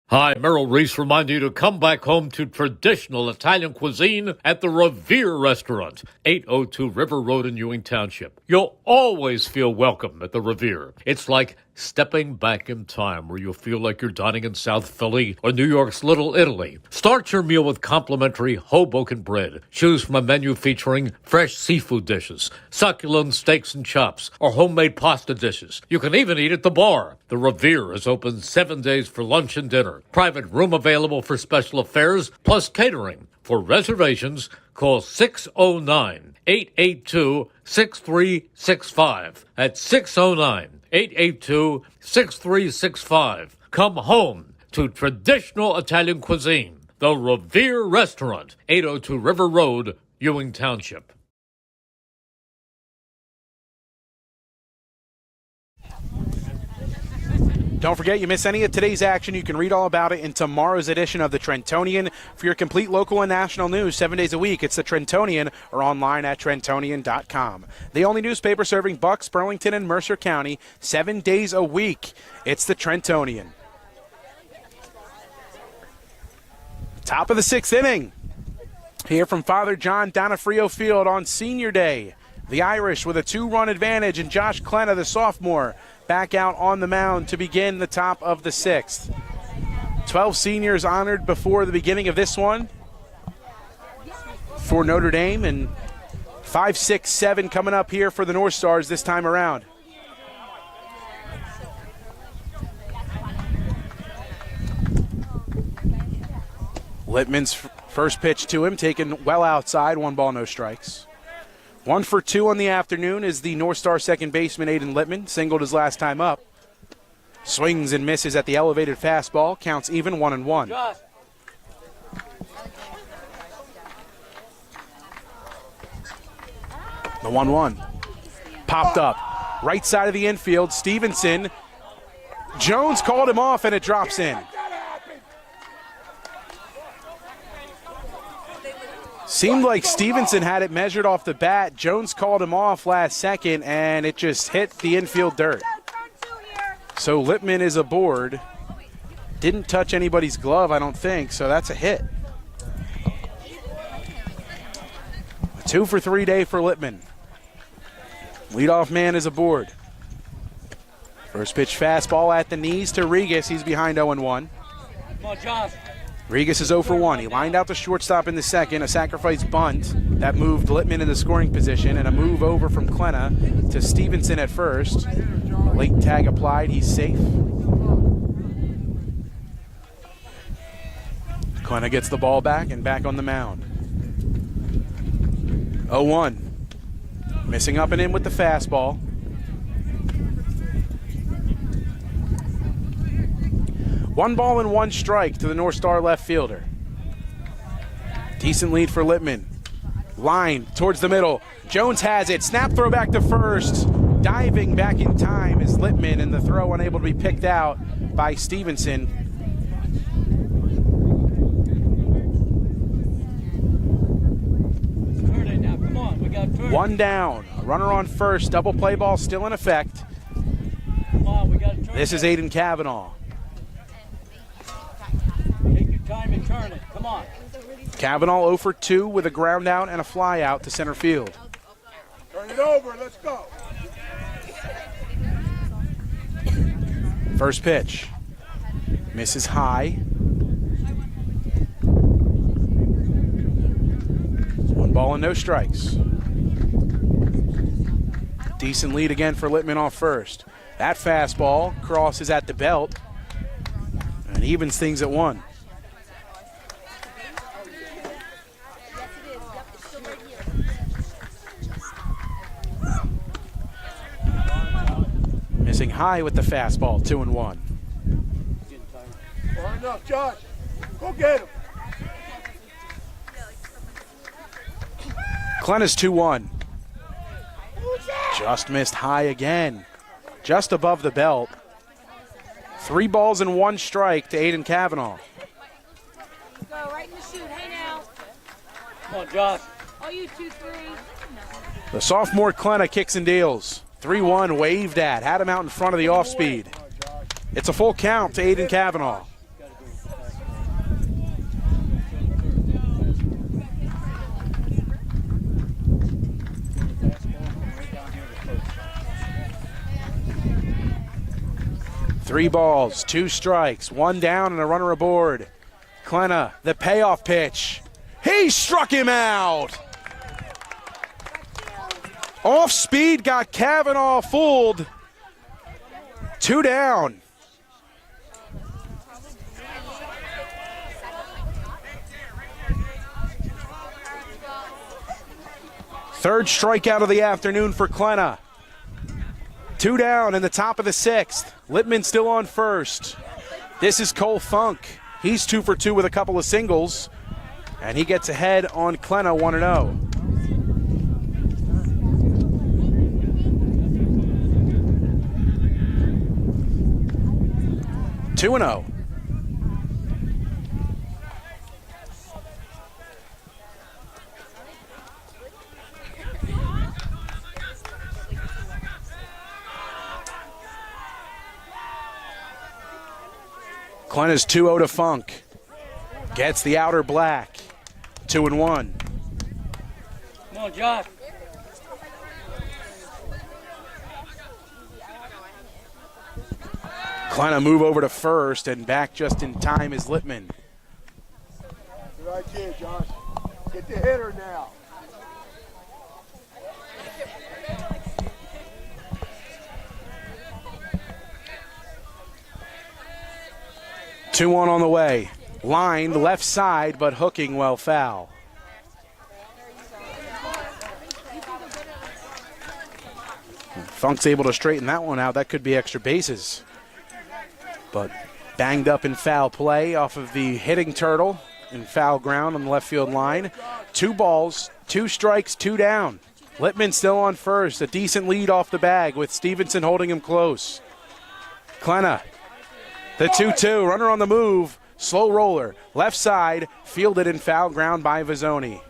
Hi, Merrill Reese reminding you to come back home to traditional Italian cuisine at the Revere Restaurant, 802 River Road in Ewing Township. You'll always feel welcome at the Revere. It's like stepping back in time where you'll feel like you're dining in South Philly or New York's Little Italy. Start your meal with complimentary Hoboken bread. Choose from a menu featuring fresh seafood dishes, succulent steaks and chops, or homemade pasta dishes. You can even eat at the bar. The Revere is open 7 days for lunch and dinner. Private room available for special affairs, plus catering. For reservations, call 609-882-6365. That's 609-882-6365. Come home to traditional Italian cuisine. The Revere Restaurant, 802 River Road, Ewing Township. Don't forget, you miss any of today's action, you can read all about it in tomorrow's edition of the Trentonian. For your complete local and national news 7 days a week, it's the Trentonian or online at Trentonian.com. The only newspaper serving Bucks, Burlington, and Mercer County 7 days a week. It's the Trentonian. Top of the 6th inning. Here from Father John Donofrio Field on Senior Day. The Irish with a 2-run advantage, and Josh Klenna, the sophomore, back out on the mound to begin the top of the 6th. 12 seniors honored before the beginning of this one for Notre Dame, and 5, 6, 7 coming up here for the North Stars this time around. Littman's first pitch to him, taken well outside, 1 ball, no strikes. 1 for 2 on the afternoon is the North Star second baseman, Aiden Littman. Singled his last time up. Swings and misses at the elevated fastball. Counts even, 1-1. Josh. The 1-1. Popped up. Right side of the infield. Stevenson. Jones called him off and it drops in. Seemed like Stevenson had it measured off the bat. Jones called him off last second, and it just hit the infield dirt. So Littman is aboard. Didn't touch anybody's glove, I don't think, so that's a hit. A 2 for 3 day for Littman. Leadoff man is aboard. First pitch fastball at the knees to Regas. He's behind 0-1. Come on, Josh. Regas is 0 for 1. He lined out the shortstop in the second, a sacrifice bunt that moved Littman in the scoring position, and a move over from Klenna to Stevenson at first. Late tag applied, he's safe. Klenna gets the ball back and back on the mound. 0-1. Missing up and in with the fastball. 1 ball and 1 strike to the North Star left fielder. Decent lead for Littman. Line towards the middle. Jones has it. Snap throw back to first. Diving back in time is Littman, and the throw unable to be picked out by Stevenson. Turn it now. Come on. We got turn. 1 down. Runner on first. Double play ball still in effect. Come on. We got to turn. This is Aiden Cavanaugh. Take your time and turn it. Come on. Cavanaugh 0 for 2 with a ground out and a fly out to center field. Turn it over. Let's go. First pitch. Misses high. 1 ball and no strikes. Decent lead again for Littman off first. That fastball crosses at the belt and evens things at 1. Missing high with the fastball, 2-1. Far enough, Josh. Go get him. Klenna's 2-1. Just missed high again. Just above the belt. 3 balls and 1 strike to Aiden Cavanaugh. Go right in the shoot. Hey now. Come on, Josh. All you 2-3. The sophomore Klenna kicks and deals. 3-1 waved at. Had him out in front of the off speed. It's a full count to Aiden Cavanaugh. Three balls, 2 strikes, 1 down and a runner aboard. Klenna, the payoff pitch. He struck him out. Off speed got Cavanaugh fooled. 2 down. Third strikeout of the afternoon for Klenna. 2 down in the top of the 6th. Littman still on first. This is Cole Funk. He's 2 for 2 with a couple of singles. And he gets ahead on Klenna 1-0. 2-0. Klenna's 2-0 to Funk. Gets the outer black. 2-1. Come on, Josh. Klenna move over to first, and back just in time is Littman. Good idea, Josh. Get the hitter now. 2-1 on the way. Lined left side, but hooking well foul. Funk's able to straighten that one out. That could be extra bases. But banged up in foul play off of the hitting turtle in foul ground on the left field line. 2 balls, 2 strikes, 2 down. Littman still on first. A decent lead off the bag with Stevenson holding him close. Klenna, the 2-2, runner on the move. Slow roller, left side, fielded in foul ground by Vizzoni.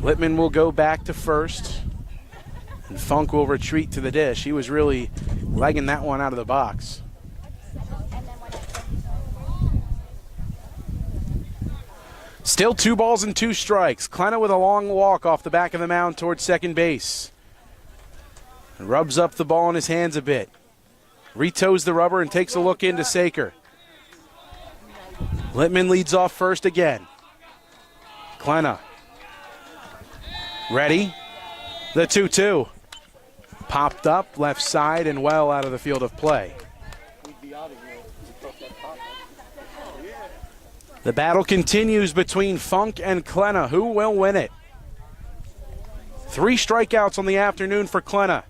Littman will go back to first, and Funk will retreat to the dish. He was really legging that one out of the box. Still 2 balls and 2 strikes. Klenna with a long walk off the back of the mound towards second base. Rubs up the ball in his hands a bit. Retoes the rubber and takes a look into Saker. Littman leads off first again. Klenna. Ready. The 2-2. Popped up left side and well out of the field of play. The battle continues between Funk and Klenna. Who will win it? 3 strikeouts on the afternoon for Klenna.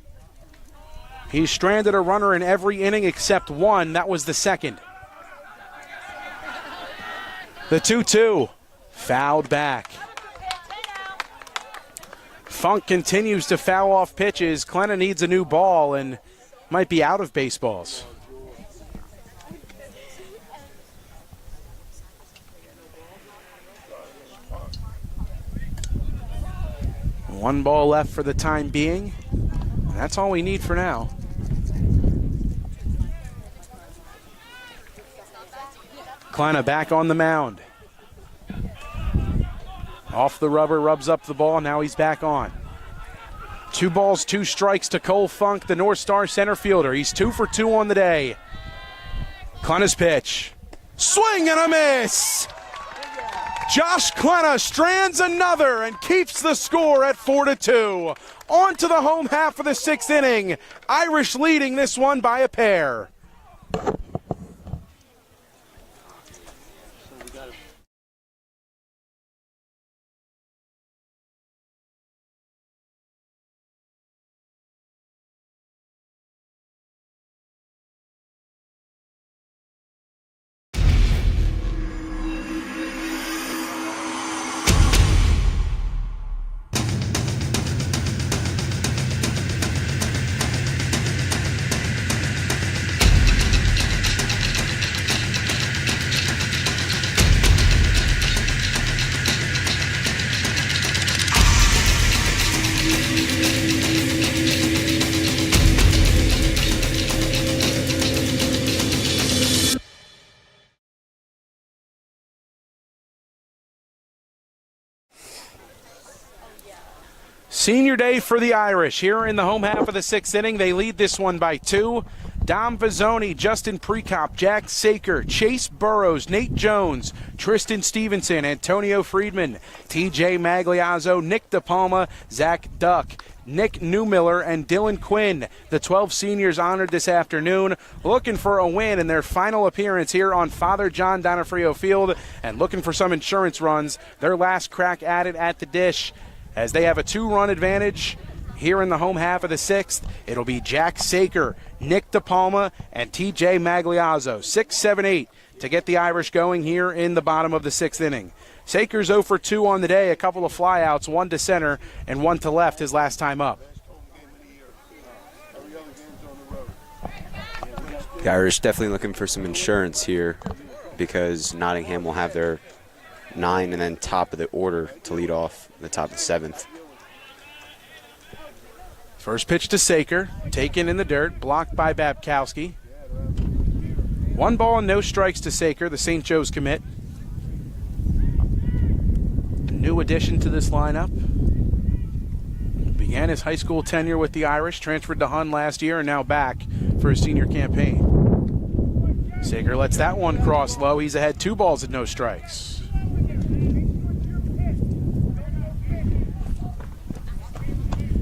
He's stranded a runner in every inning except one. That was the second. The 2-2. Fouled back. Funk continues to foul off pitches. Klenna needs a new ball and might be out of baseballs. One ball left for the time being. And that's all we need for now. Klenna back on the mound. Off the rubber, rubs up the ball. Now he's back on. 2 balls, 2 strikes to Cole Funk, the North Star center fielder. He's 2 for 2 on the day. Klenna's pitch. Swing and a miss! Josh Klenna strands another and keeps the score at 4-2. On to the home half of the 6th inning. Irish leading this one by a pair. Senior day for the Irish. Here in the home half of the 6th inning, they lead this one by 2. Dom Vizzoni, Justin Prekop, Jack Saker, Chase Burrows, Nate Jones, Tristan Stevenson, Antonio Friedman, TJ Magliazzo, Nick DePalma, Zach Duck, Nick Newmiller, and Dylan Quinn. The 12 seniors honored this afternoon, looking for a win in their final appearance here on Father John Donofrio Field and looking for some insurance runs. Their last crack at it at the dish. As they have a 2-run advantage here in the home half of the 6th, it'll be Jack Saker, Nick DePalma, and TJ Magliazzo. 6, 7, 8 to get the Irish going here in the bottom of the 6th inning. Saker's 0 for 2 on the day, a couple of flyouts, 1 to center and 1 to left his last time up. The Irish definitely looking for some insurance here because Nottingham will have their 9 and then top of the order to lead off the top of the 7th. First pitch to Saker, taken in the dirt, blocked by Babkowski. 1 ball and no strikes to Saker, the St. Joe's commit. New addition to this lineup. Began his high school tenure with the Irish, transferred to Hun last year, and now back for his senior campaign. Saker lets that one cross low. He's ahead 2 balls and no strikes.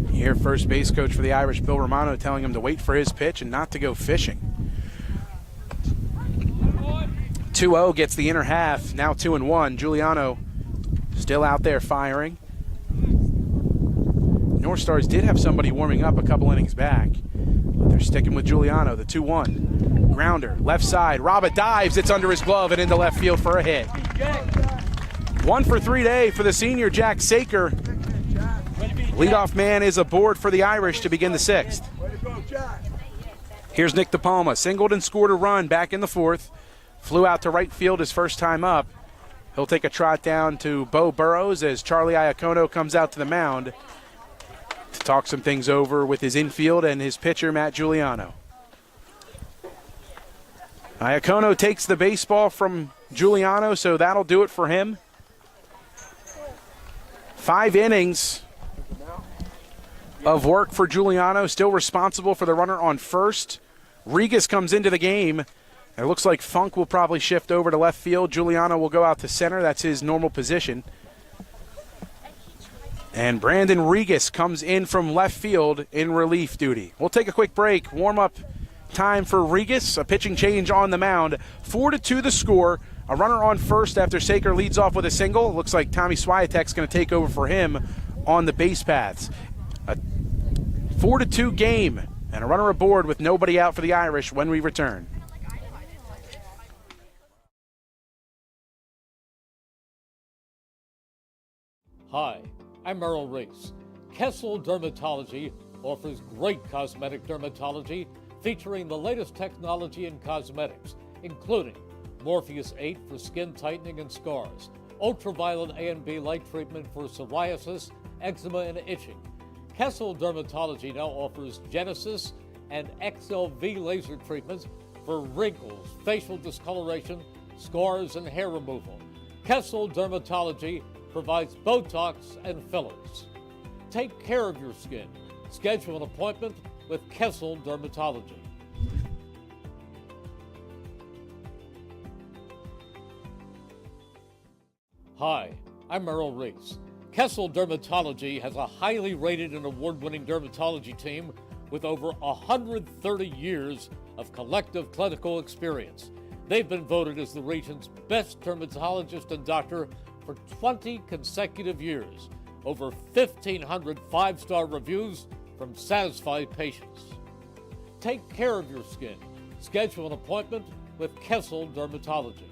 You hear first base coach for the Irish, Bill Romano, telling him to wait for his pitch and not to go fishing. 2-0 gets the inner half, now 2-1. Giuliano still out there firing. Northstars did have somebody warming up a couple innings back, but they're sticking with Giuliano, the 2-1. Grounder, left side, Robert dives, it's under his glove and into left field for a hit. 1 for 3 today for the senior Jack Saker. Leadoff man is aboard for the Irish to begin the 6th. Here's Nick DePalma, singled and scored a run back in the 4th. Flew out to right field his first time up. He'll take a trot down to Bo Burrows as Charlie Iacono comes out to the mound to talk some things over with his infield and his pitcher, Matt Giuliano. Iacono takes the baseball from Giuliano, so that'll do it for him. 5 innings of work for Giuliano, still responsible for the runner on first. Regas comes into the game. It looks like Funk will probably shift over to left field. Giuliano will go out to center. That's his normal position. And Brandon Regas comes in from left field in relief duty. We'll take a quick break. Warm-up time for Regas. A pitching change on the mound. 4-2 the score. A runner on first after Saker leads off with a single. It looks like Tommy Swiatek's going to take over for him on the base paths. A 4-2 game and a runner aboard with nobody out for the Irish when we return. Hi, I'm Merrill Reese. Kessel Dermatology offers great cosmetic dermatology featuring the latest technology in cosmetics, including Morpheus 8 for skin tightening and scars, ultraviolet A and B light treatment for psoriasis, eczema, and itching. Kessel Dermatology now offers Genesis and XLV laser treatments for wrinkles, facial discoloration, scars, and hair removal. Kessel Dermatology provides Botox and fillers. Take care of your skin. Schedule an appointment with Kessel Dermatology. Hi, I'm Merrill Reese. Kessel Dermatology has a highly rated and award-winning dermatology team with over 130 years of collective clinical experience. They've been voted as the region's best dermatologist and doctor for 20 consecutive years. Over 1,500 five-star reviews from satisfied patients. Take care of your skin. Schedule an appointment with Kessel Dermatology.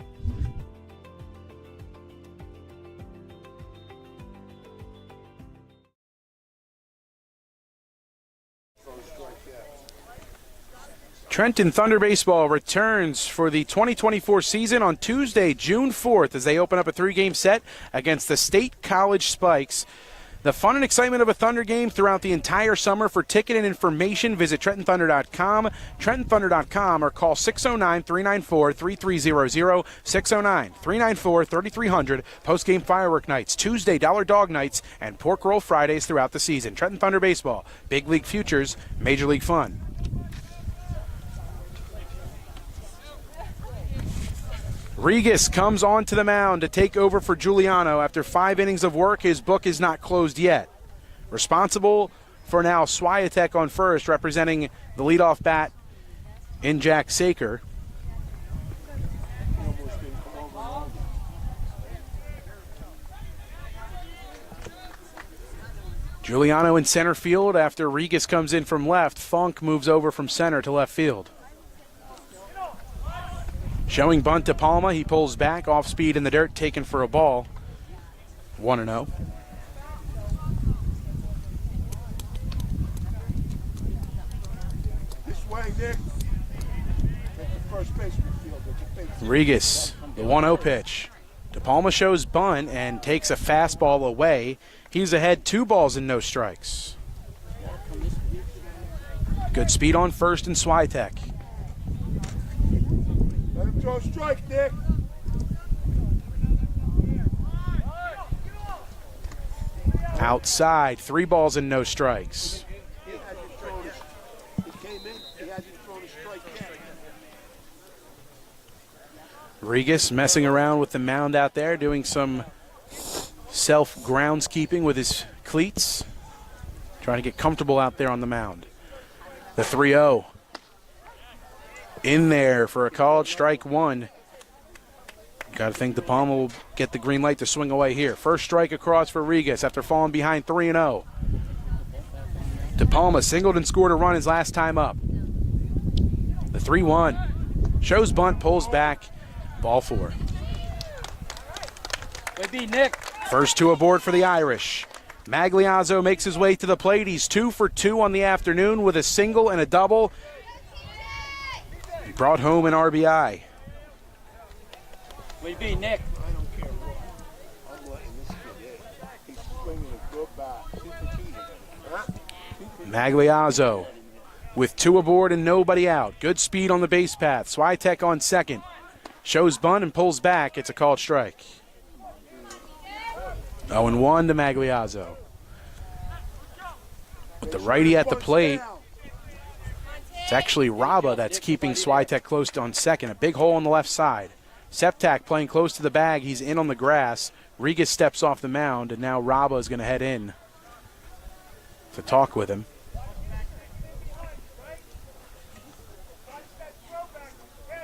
Trenton Thunder Baseball returns for the 2024 season on Tuesday, June 4th, as they open up a 3-game set against the State College Spikes. The fun and excitement of a Thunder game throughout the entire summer. For ticket and information, visit TrentonThunder.com, TrentonThunder.com, or call 609-394-3300, 609-394-3300. Post-game firework nights, Tuesday Dollar Dog nights, and Pork Roll Fridays throughout the season. Trenton Thunder Baseball, big league futures, major league fun. Regas comes onto the mound to take over for Giuliano. After 5 innings of work, his book is not closed yet. Responsible for now, Swiatek on first, representing the leadoff bat in Jack Saker. Giuliano in center field after Regas comes in from left. Funk moves over from center to left field. Showing bunt to Palma. He pulls back, off speed in the dirt, taken for a ball. 1-0. This way, Nick. Take the first baseman field. Regas, the 1-0 pitch. De Palma shows bunt and takes a fastball away. He's ahead 2 balls and no strikes. Good speed on first and Swiatek. Let him throw a strike, Nick. Outside, 3 balls and no strikes. He came in, he hasn't thrown a strike yet. Regas messing around with the mound out there, doing some self-groundskeeping with his cleats. Trying to get comfortable out there on the mound. The 3-0. In there for a called strike 1. Got to think De Palma will get the green light to swing away here. First strike across for Regas after falling behind 3-0. De Palma singled and scored a run his last time up. The 3-1. Shows bunt, pulls back. Ball 4. Way B, Nick. First 2 aboard for the Irish. Magliazzo makes his way to the plate. He's 2 for 2 on the afternoon with a single and a double. He brought home an RBI. Way B, Nick. I don't care what. I'm letting this kid in. He's swinging a good bat. Super team. Huh? Magliazzo with 2 aboard and nobody out. Good speed on the base path. Swiatek on second. Shows bunt and pulls back. It's a called strike. 0-1 to Magliazzo. With the righty at the plate, it's actually Raba that's keeping Swiatek close on second. A big hole on the left side. Septak playing close to the bag. He's in on the grass. Regas steps off the mound, and now Raba is going to head in to talk with him.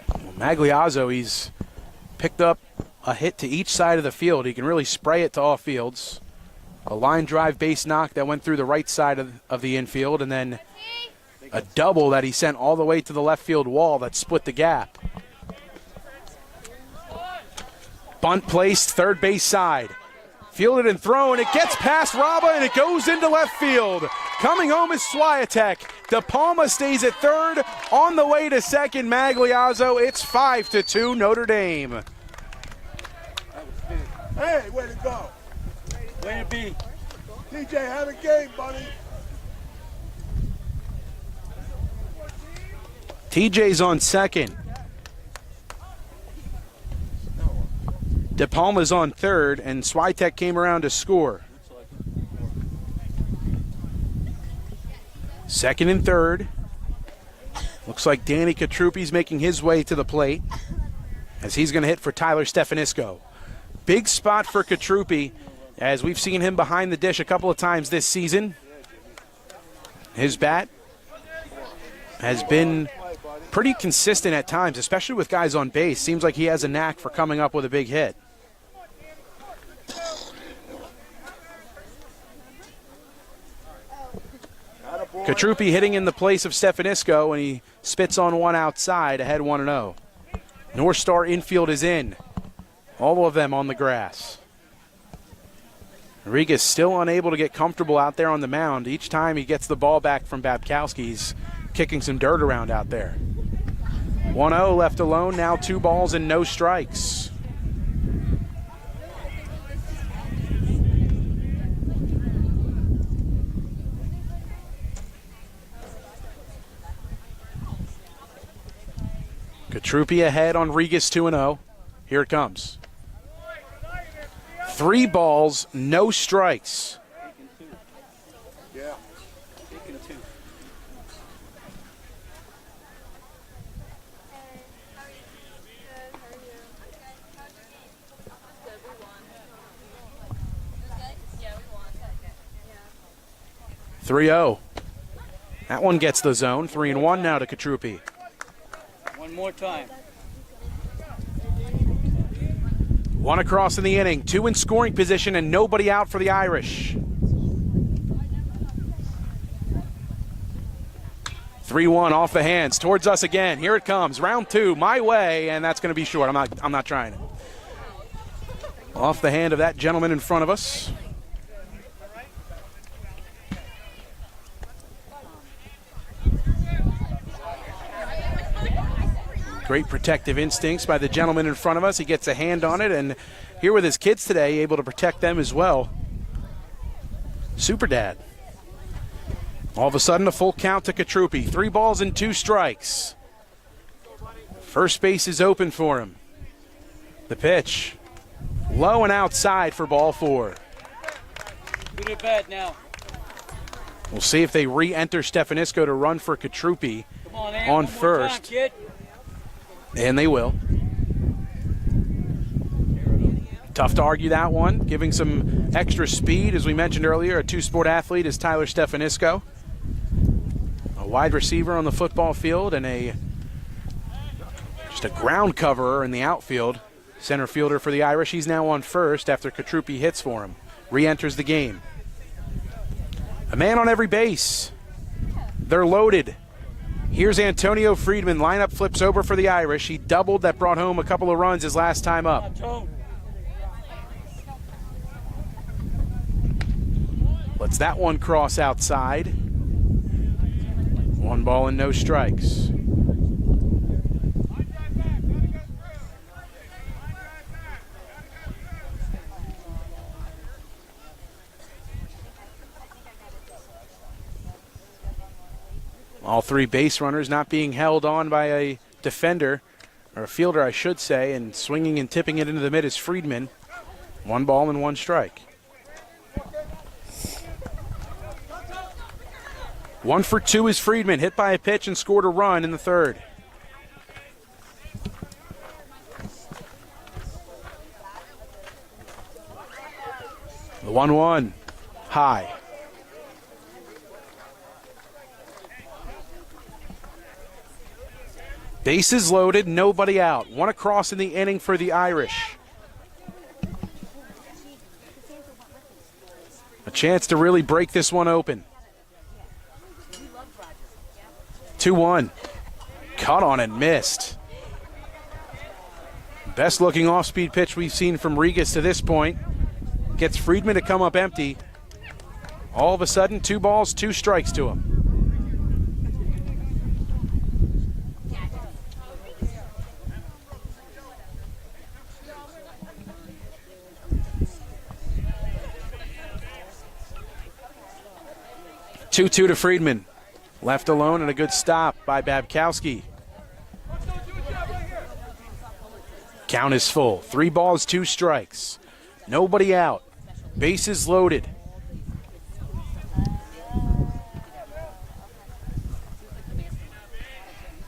Well, Magliazzo, he's picked up a hit to each side of the field. He can really spray it to all fields. A line drive base knock that went through the right side of the infield, and then a double that he sent all the way to the left field wall that split the gap. Bunt placed, third base side. Fielded and thrown. It gets past Raba, and it goes into left field. Coming home is Swiatek. De Palma stays at third. On the way to second, Magliazzo. It's 5-2 Notre Dame. Hey, way to go. Way to B. TJ, have a game, buddy. TJ's on second. De Palma's on third, and Swiatek came around to score. Second and third. Looks like Danny Katrupi's making his way to the plate as he's going to hit for Tyler Stefanisco. Big spot for Katrupi, as we've seen him behind the dish a couple of times this season. His bat has been pretty consistent at times, especially with guys on base. Seems like he has a knack for coming up with a big hit. Katrupi hitting in the place of Stefanisco, and he spits on one outside, ahead 1-0. North Star infield is in. All of them on the grass. Regas still unable to get comfortable out there on the mound. Each time he gets the ball back from Babkowski, he's kicking some dirt around out there. 1-0 left alone, now 2 balls and no strikes. Katrupi ahead on Regas 2-0. Here it comes. 3 balls, no strikes. Yeah. Yeah. 3-0. That one gets the zone. 3-1 now to Katrupi. One more time. 1 across in the inning, 2 in scoring position, and nobody out for the Irish. 3-1 off the hands, towards us again. Here it comes, round 2, my way, and that's going to be short. I'm not trying it. Off the hand of that gentleman in front of us. Great protective instincts by the gentleman in front of us. He gets a hand on it, and here with his kids today, able to protect them as well. Super dad. All of a sudden, a full count to Katrupi. 3 balls and 2 strikes. First base is open for him. The pitch. Low and outside for ball 4. Good at bat now. We'll see if they re-enter Stefanisco to run for Katrupi on first. Time, kid. And they will. Tough to argue that one. Giving some extra speed, as we mentioned earlier. A 2-sport athlete is Tyler Stefanisco. A wide receiver on the football field and just a ground coverer in the outfield center fielder for the Irish. He's now on first after Katrupi hits for him. Re-enters the game. A man on every base. They're loaded. Here's Antonio Friedman. Lineup flips over for the Irish. He doubled. That brought home a couple of runs his last time up. Lets that one cross outside. 1 ball and no strikes. All 3 base runners not being held on by a defender, or a fielder I should say, and swinging and tipping it into the mid is Friedman. 1 ball and 1 strike. 1 for 2 is Friedman, hit by a pitch and scored a run in the third. The 1-1, high. Bases loaded, nobody out. 1 across in the inning for the Irish. A chance to really break this one open. 2-1. Cut on and missed. Best looking off-speed pitch we've seen from Regas to this point. Gets Friedman to come up empty. All of a sudden, 2 balls, 2 strikes to him. Two-two to Friedman. Left alone and a good stop by Babkowski. Count is full. 3 balls, 2 strikes. Nobody out. Bases loaded.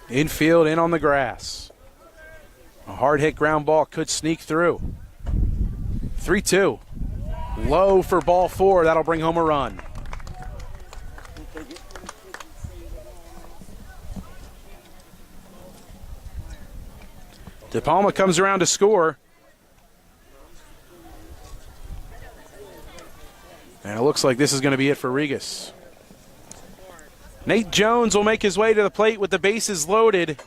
Infield in on the grass. A hard hit ground ball could sneak through. 3-2. Low for ball 4. That'll bring home a run. De Palma comes around to score. And it looks like this is going to be it for Regas. Nate Jones will make his way to the plate with the bases loaded.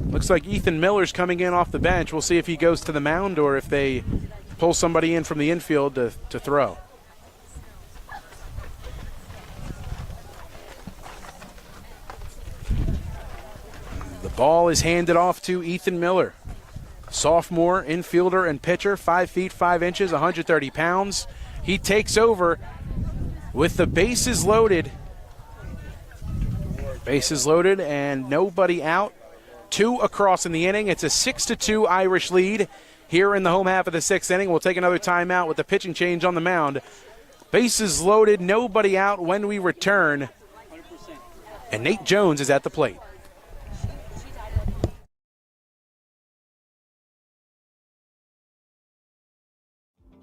Looks like Ethan Miller's coming in off the bench. We'll see if he goes to the mound or if they pull somebody in from the infield to throw. The ball is handed off to Ethan Miller. Sophomore infielder and pitcher, 5 feet 5 inches, 130 pounds. He takes over with the bases loaded. Bases loaded and nobody out. 2 across in the inning. It's a 6-2 Irish lead here in the home half of the 6th inning. We'll take another timeout with the pitching change on the mound. Bases loaded, nobody out when we return. And Nate Jones is at the plate.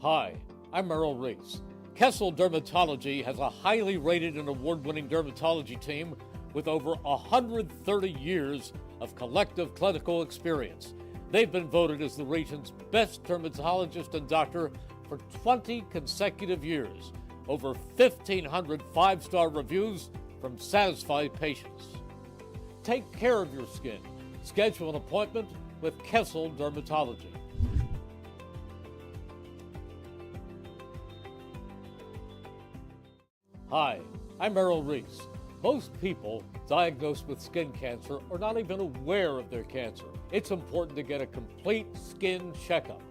Hi, I'm Merrill Reese. Kessel Dermatology has a highly rated and award-winning dermatology team with over 130 years of collective clinical experience. They've been voted as the region's best dermatologist and doctor for 20 consecutive years. Over 1,500 5-star reviews from satisfied patients. Take care of your skin. Schedule an appointment with Kessel Dermatology. Hi, I'm Merrill Reese. Most people diagnosed with skin cancer are not even aware of their cancer. It's important to get a complete skin checkup.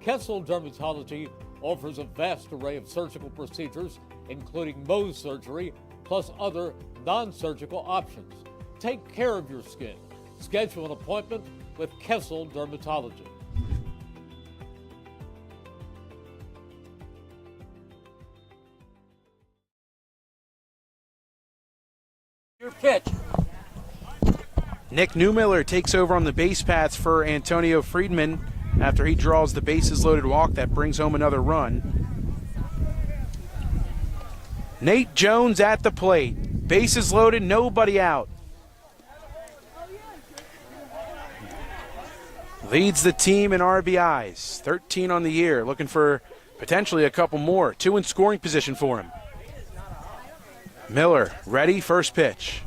Kessel Dermatology offers a vast array of surgical procedures, including Mohs surgery, plus other non-surgical options. Take care of your skin. Schedule an appointment with Kessel Dermatology. Your pitch. Nick Newmiller takes over on the base paths for Antonio Friedman after he draws the bases loaded walk that brings home another run. Nate Jones at the plate. Bases loaded, nobody out. Leads the team in RBIs, 13 on the year, looking for potentially a couple more. 2 in scoring position for him. Miller, ready, first pitch.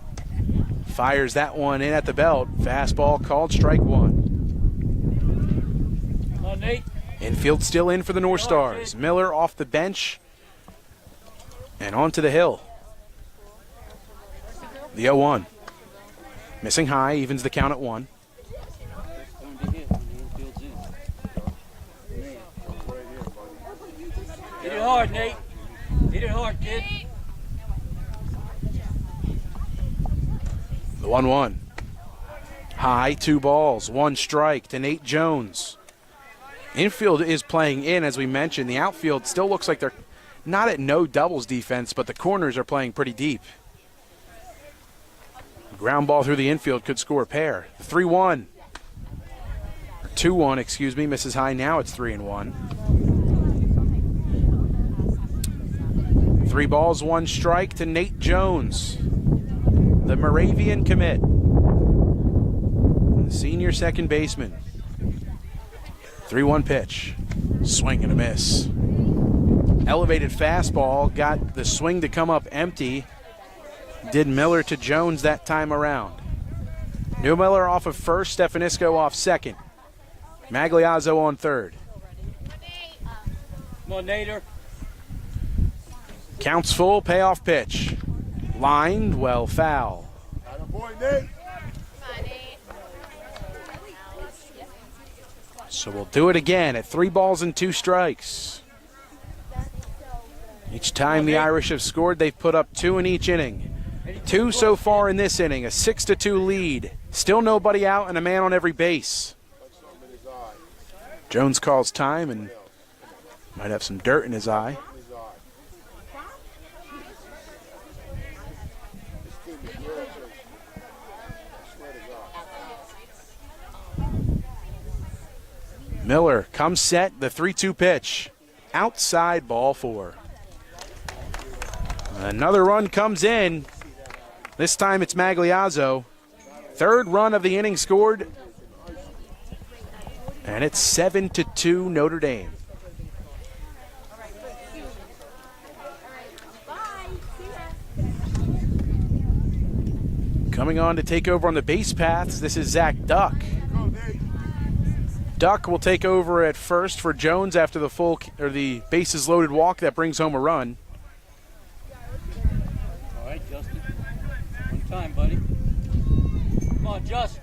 Fires that one in at the belt. Fastball called, strike 1. Come on, Nate. Infield still in for the North Stars. Miller off the bench and onto the hill. The 0-1. Missing high, evens the count at 1. Hit it hard, Nate. Hit it hard, kid. The 1-1. High, 2 balls, 1 strike to Nate Jones. Infield is playing in, as we mentioned. The outfield still looks like they're not at no doubles defense, but the corners are playing pretty deep. Ground ball through the infield could score a pair. 3-1. Or 2-1, excuse me. Misses high. Now it's 3-1. 3 balls, 1 strike to Nate Jones, the Moravian commit, the senior second baseman. 3-1 pitch. Swing and a miss. Elevated fastball. Got the swing to come up empty. Did Miller to Jones that time around. Newmiller off of first. Stefanisco off second. Magliazzo on third. Come on, Nader. Counts full. Payoff pitch. Lined. Well, foul. Boy, Nate. So we'll do it again at 3 balls and 2 strikes. Each time the Irish have scored, they've put up 2 in each inning. 2 so far in this inning, a 6-2 lead. Still nobody out and a man on every base. Jones calls time and might have some dirt in his eye. Miller comes set, the 3-2 pitch. Outside, ball 4. Another run comes in. This time it's Magliazzo. 3rd run of the inning scored. And it's 7-2 Notre Dame. Coming on to take over on the base paths, this is Zach Duck. Duck will take over at first for Jones after the bases loaded walk that brings home a run. All right, Justin. One time, buddy. Come on, Justin.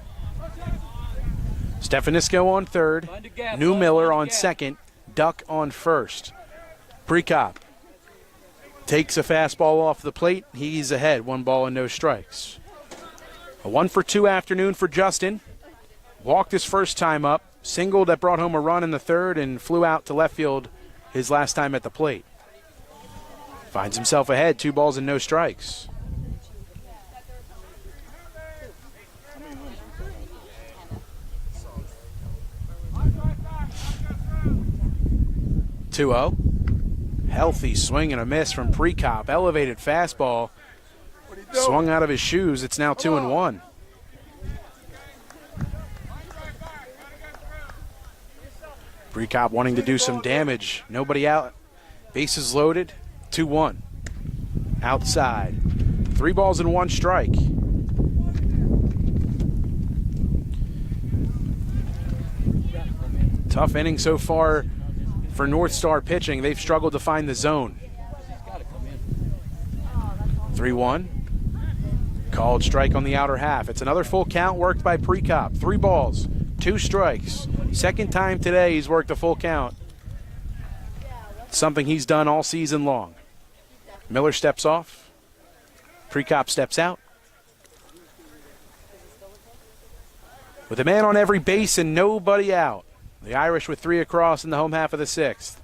Stefanisco on third. Find a gap, New bud. Miller Find a on gap. second. Duck on first. Precop takes a fastball off the plate. He's ahead. 1 ball and no strikes. A 1-for-2 afternoon for Justin. Walked his first time up. Single that brought home a run in the 3rd and flew out to left field his last time at the plate. Finds himself ahead, 2 balls and no strikes. (2-0). Healthy swing and a miss from Precop. Elevated fastball. Swung out of his shoes. It's now 2-1. Precop wanting to do some damage. Nobody out. Bases loaded. 2-1. Outside. 3 balls and 1 strike. Tough inning so far for North Star pitching. They've struggled to find the zone. 3-1. Called strike on the outer half. It's another full count worked by Precop. 3 balls, 2 strikes. Second time today he's worked a full count. Something he's done all season long. Miller steps off. Precop steps out. With a man on every base and nobody out. The Irish with 3 across in the home half of the 6th.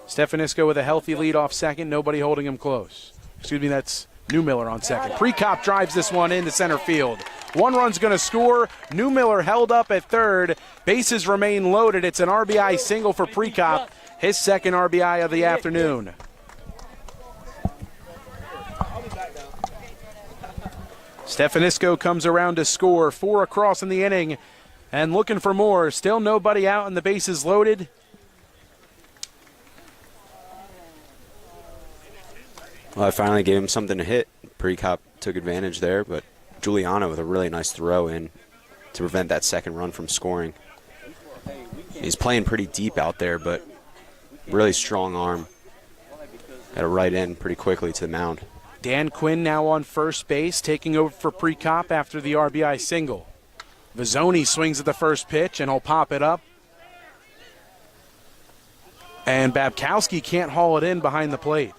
Stefanisco with a healthy lead off second. Nobody holding him close. Excuse me, that's New Miller on second. Precop drives this one into center field. 1 run's going to score. New Miller held up at 3rd. Bases remain loaded. It's an RBI single for Precop. His 2nd RBI of the afternoon. Stefanisco comes around to score. 4 across in the inning and looking for more. Still nobody out and the bases loaded. Well, I finally gave him something to hit. Precop took advantage there, but Giuliano with a really nice throw in to prevent that second run from scoring. He's playing pretty deep out there, but really strong arm. Had a right in pretty quickly to the mound. Dan Quinn now on first base, taking over for Precop after the RBI single. Vizzoni swings at the first pitch, and he'll pop it up. And Babkowski can't haul it in behind the plate.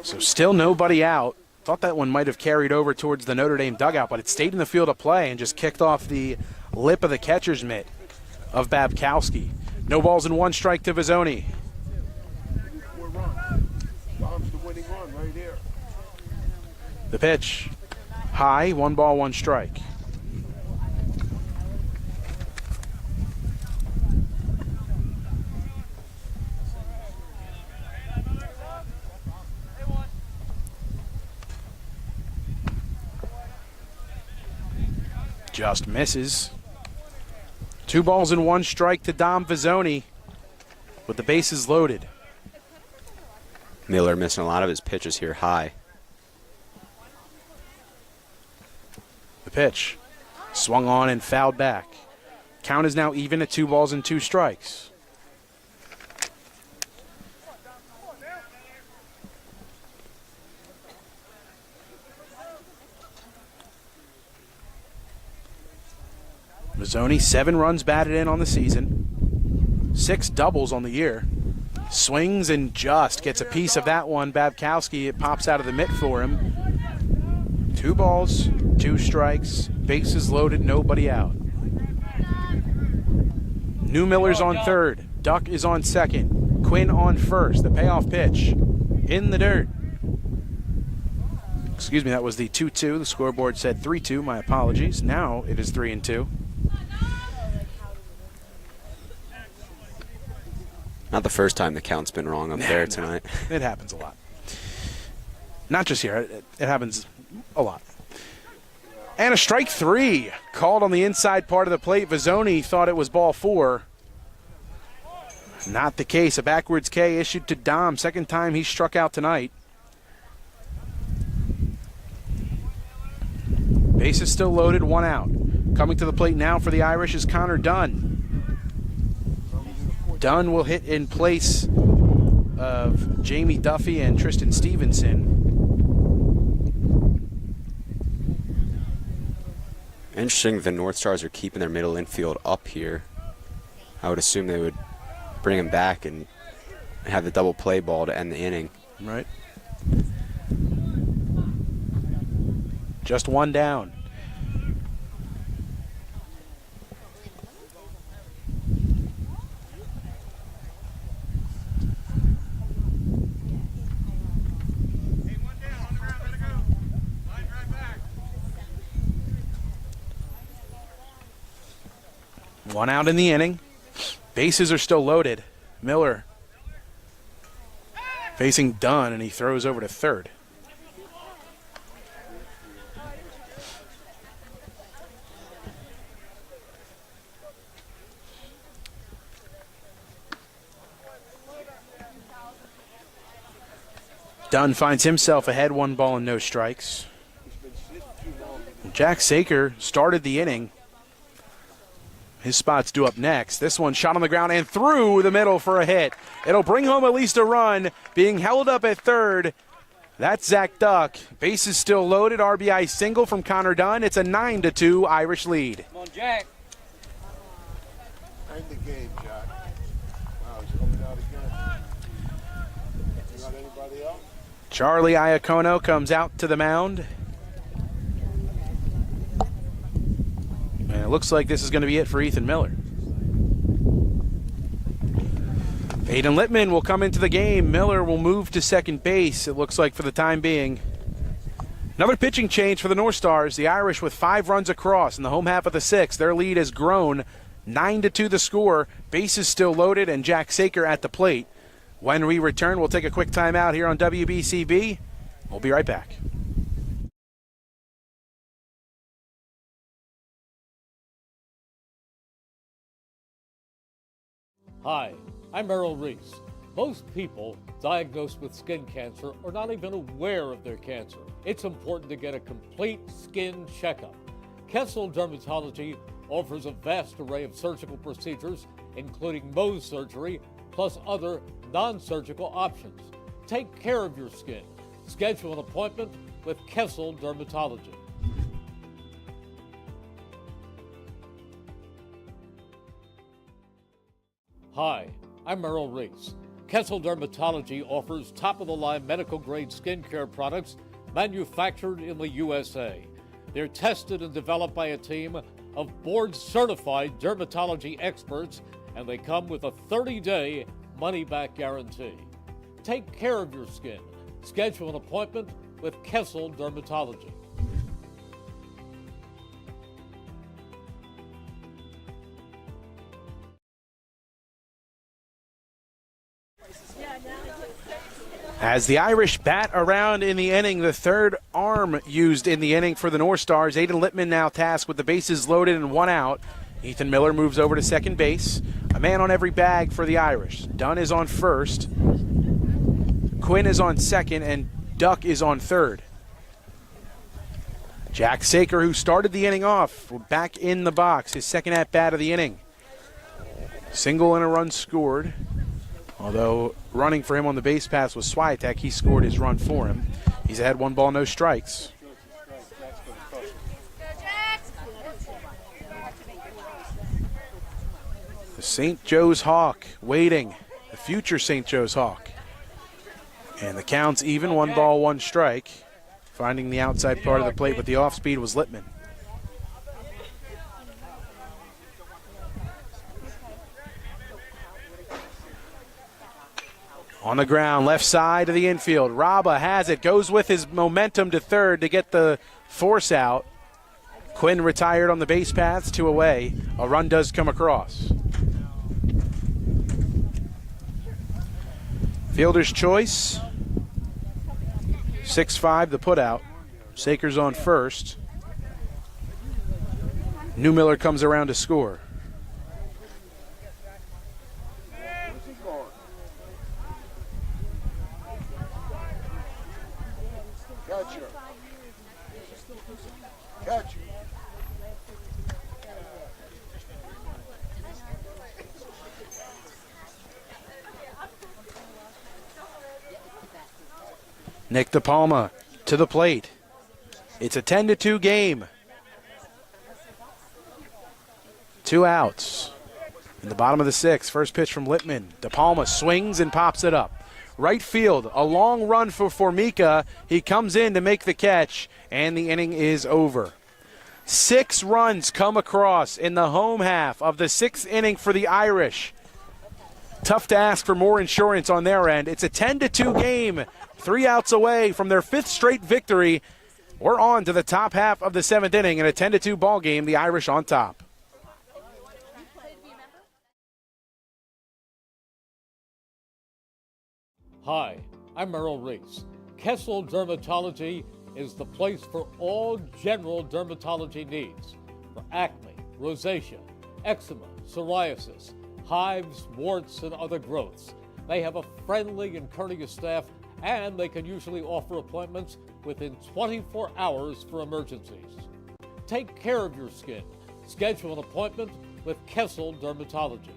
So still nobody out. Thought that one might have carried over towards the Notre Dame dugout, but it stayed in the field of play and just kicked off the lip of the catcher's mitt of Babkowski. No balls and 1 strike to Vizzoni. The pitch, high, 1 ball, 1 strike. Just misses. 2 balls and 1 strike to Dom Vizzoni with the bases loaded. Miller missing a lot of his pitches here high. The pitch, swung on and fouled back. Count is now even at 2 balls and 2 strikes. Vizzoni, 7 runs batted in on the season, 6 doubles on the year. Swings and just gets a piece of that one. Babkowski, it pops out of the mitt for him. 2 balls, 2 strikes, bases loaded, nobody out. New Miller's on third, Duck is on second, Quinn on first. The payoff pitch in the dirt. Excuse me, that was the 2-2. The scoreboard said 3-2. My apologies. Now it is 3-2. Not the first time the count's been wrong up there tonight. It happens a lot. Not just here. It happens a lot. And a strike 3 called on the inside part of the plate. Vizzoni thought it was ball 4. Not the case. A backwards K issued to Dom. Second time he struck out tonight. Base is still loaded, 1 out. Coming to the plate now for the Irish is Connor Dunn. Dunn will hit in place of Jamie Duffy and Tristan Stevenson. Interesting, the Northstars are keeping their middle infield up here. I would assume they would bring him back and have the double play ball to end the inning. Right. Just 1 down. One out in the inning. Bases are still loaded. Miller facing Dunn, and he throws over to third. Dunn finds himself ahead, 1 ball and no strikes. Jack Saker started the inning. His spot's due up next. This one shot on the ground and through the middle for a hit. It'll bring home at least a run. Being held up at third, that's Zach Duck. Base is still loaded. RBI single from Connor Dunn. It's a 9-2 Irish lead. Come on, Jack. End the game, Jack. Wow, he's coming out again. You got anybody else? Charlie Iacono comes out to the mound. And it looks like this is going to be it for Ethan Miller. Aiden Littman will come into the game. Miller will move to second base, it looks like, for the time being. Another pitching change for the Northstars. The Irish with 5 runs across in the home half of the 6th. Their lead has grown. 9-2 the score. Base is still loaded, and Jack Saker at the plate. When we return, we'll take a quick timeout here on WBCB. We'll be right back. Hi, I'm Errol Reese. Most people diagnosed with skin cancer are not even aware of their cancer. It's important to get a complete skin checkup. Kessel Dermatology offers a vast array of surgical procedures, including Mohs surgery, plus other non-surgical options. Take care of your skin. Schedule an appointment with Kessel Dermatology. Hi, I'm Errol Reese. Kessel Dermatology offers top-of-the-line medical-grade skincare products manufactured in the USA. They're tested and developed by a team of board-certified dermatology experts, and they come with a 30-day money-back guarantee. Take care of your skin. Schedule an appointment with Kessel Dermatology. As the Irish bat around in the inning, the third arm used in the inning for the Northstars. Aiden Lippman now tasked with the bases loaded and one out. Ethan Miller moves over to second base. A man on every bag for the Irish. Dunn is on first. Quinn is on second, and Duck is on third. Jack Saker, who started the inning off, back in the box, his second at-bat of the inning. Single and a run scored. Although running for him on the base pass was Swiatek, he scored his run for him. He's ahead 1 ball, no strikes. The St. Joe's Hawk waiting, the future St. Joe's Hawk. And the count's even, 1 ball, 1 strike. Finding the outside part of the plate, but the off-speed was Lippman. On the ground, left side of the infield. Raba has it, goes with his momentum to third to get the force out. Quinn retired on the base paths, 2 away. A run does come across. Fielder's choice. 6-5 the putout. Saker's on first. Newmiller comes around to score. Catch. Nick DePalma to the plate. It's a 10-2 game. 2 outs. In the bottom of the 6th, first pitch from Lippman. DePalma swings and pops it up. Right field, a long run for Formica. He comes in to make the catch, and the inning is over. 6 runs come across in the home half of the 6th inning for the Irish. Tough to ask for more insurance on their end. It's a 10-2 game. 3 outs away from their 5th straight victory. We're on to the top half of the 7th inning in a 10-2 ball game. The Irish on top. Hi, I'm Errol Reese. Kessel Dermatology is the place for all general dermatology needs. For acne, rosacea, eczema, psoriasis, hives, warts, and other growths. They have a friendly and courteous staff, and they can usually offer appointments within 24 hours for emergencies. Take care of your skin. Schedule an appointment with Kessel Dermatology.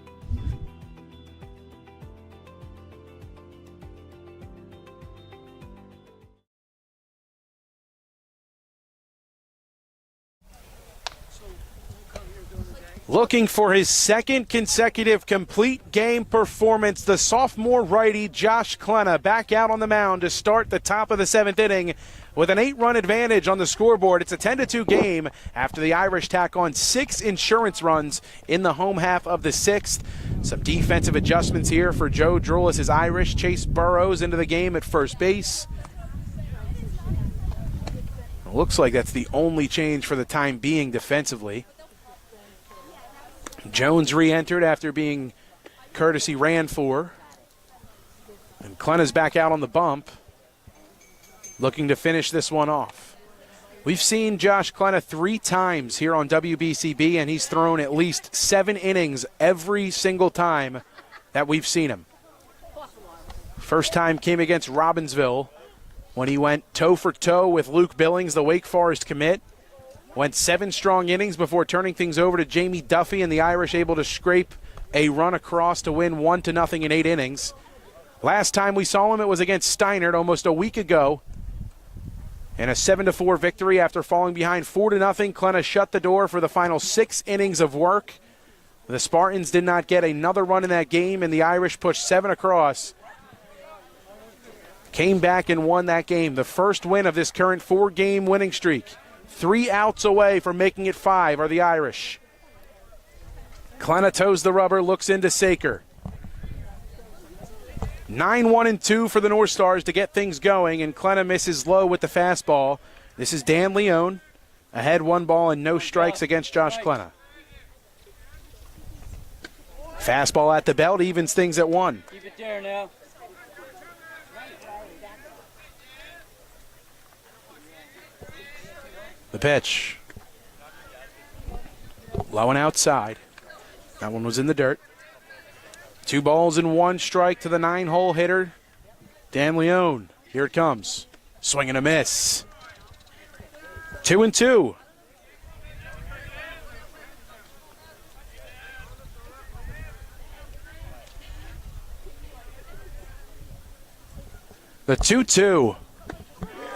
Looking for his 2nd consecutive complete game performance, the sophomore righty Josh Klena back out on the mound to start the top of the 7th inning with an 8-run advantage on the scoreboard. It's a 10-2 game after the Irish tack on 6 insurance runs in the home half of the 6th. Some defensive adjustments here for Joe Drulis' Irish. Chase Burrows into the game at first base. It looks like that's the only change for the time being defensively. Jones re-entered after being courtesy ran for. And Klena's back out on the bump. looking to finish this one off. We've seen Josh Klena 3 times here on WBCB, and he's thrown at least 7 innings every single time that we've seen him. First time came against Robbinsville when he went toe for toe with Luke Billings, the Wake Forest commit. Went 7 strong innings before turning things over to Jamie Duffy, and the Irish able to scrape a run across to win 1-0 in 8 innings. Last time we saw him, it was against Steinert almost a week ago. In a 7-4 victory after falling behind 4-0, Klena shut the door for the final 6 innings of work. The Spartans did not get another run in that game, and the Irish pushed 7 across. Came back and won that game, the first win of this current 4-game winning streak. 3 outs away from making it 5 are the Irish. Klena toes the rubber, looks into Saker. 9-1-2 for the Northstars to get things going, and Klena misses low with the fastball. This is Dan Leone, ahead 1 ball and no strikes against Josh Klena. Fastball at the belt evens things at 1. Keep it there now. The pitch. Low and outside. That one was in the dirt. 2 balls and 1 strike to the 9-hole hitter, Dan Leone. Here it comes. Swing and a miss. 2-2. The 2-2.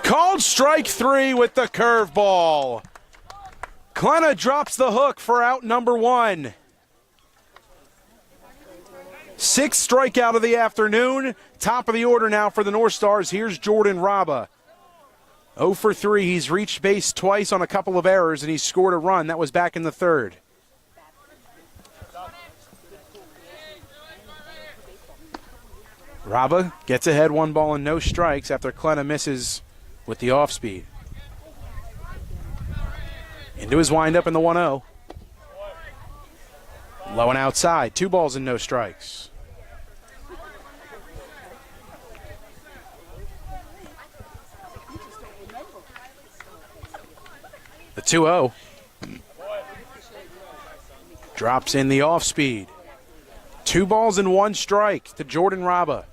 Called strike 3 with the curveball. Klena drops the hook for out number 1. 6th strikeout of the afternoon. Top of the order now for the Northstars. Here's Jordan Raba. 0 for 3. He's reached base twice on a couple of errors, and he scored a run. That was back in the 3rd. Raba gets ahead 1 ball and no strikes after Klena misses with the off speed. Into his windup in the 1-0. Low and outside. 2 balls and no strikes. The 2-0. Drops in the off speed. 2 balls and 1 strike to Jordan Raba.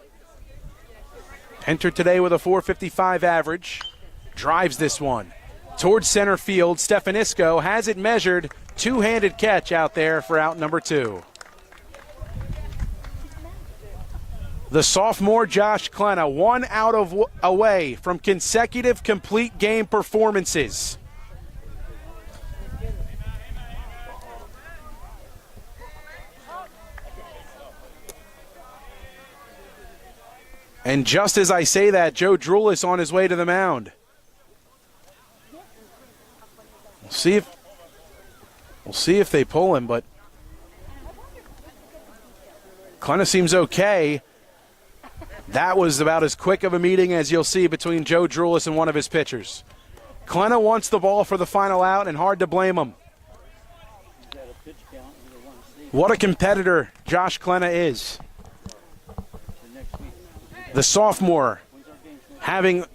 Entered today with a .455 average. Drives this one towards center field. Stefanisco has it measured. 2-handed catch out there for out number 2. The sophomore Josh Klena, 1 out away from consecutive complete game performances. And just as I say that, Joe Drulis on his way to the mound. We'll see if they pull him, but Klena seems okay. That was about as quick of a meeting as you'll see between Joe Drulis and one of his pitchers. Klena wants the ball for the final out, and hard to blame him. What a competitor Josh Klena is. The sophomore having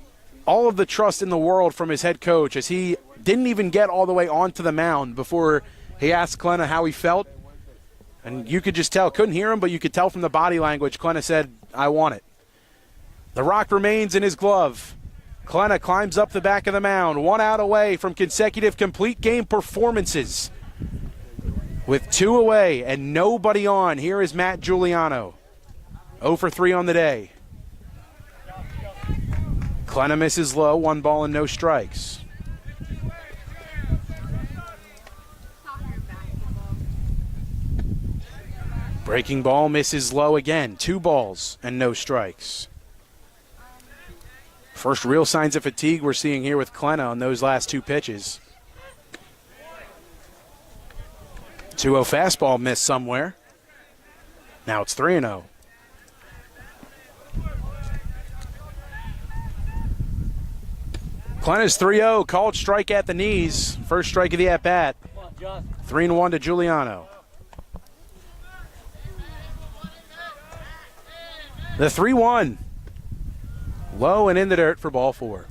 all of the trust in the world from his head coach, as he didn't even get all the way onto the mound before he asked Klena how he felt. And you could just tell, couldn't hear him, but you could tell from the body language, Klena said, I want it. The rock remains in his glove. Klena climbs up the back of the mound, 1 out away from consecutive complete game performances. With 2 away and nobody on, here is Matt Giuliano. 0 for 3 on the day. Klena misses low, 1 ball and no strikes. Breaking ball misses low again, 2 balls and no strikes. First real signs of fatigue we're seeing here with Klena on those last 2 pitches. 2-0 fastball missed somewhere. Now it's 3-0. Klena's 3-0, called strike at the knees. First strike of the at-bat. 3-1 to Giuliano. The 3-1. Low and in the dirt for ball 4.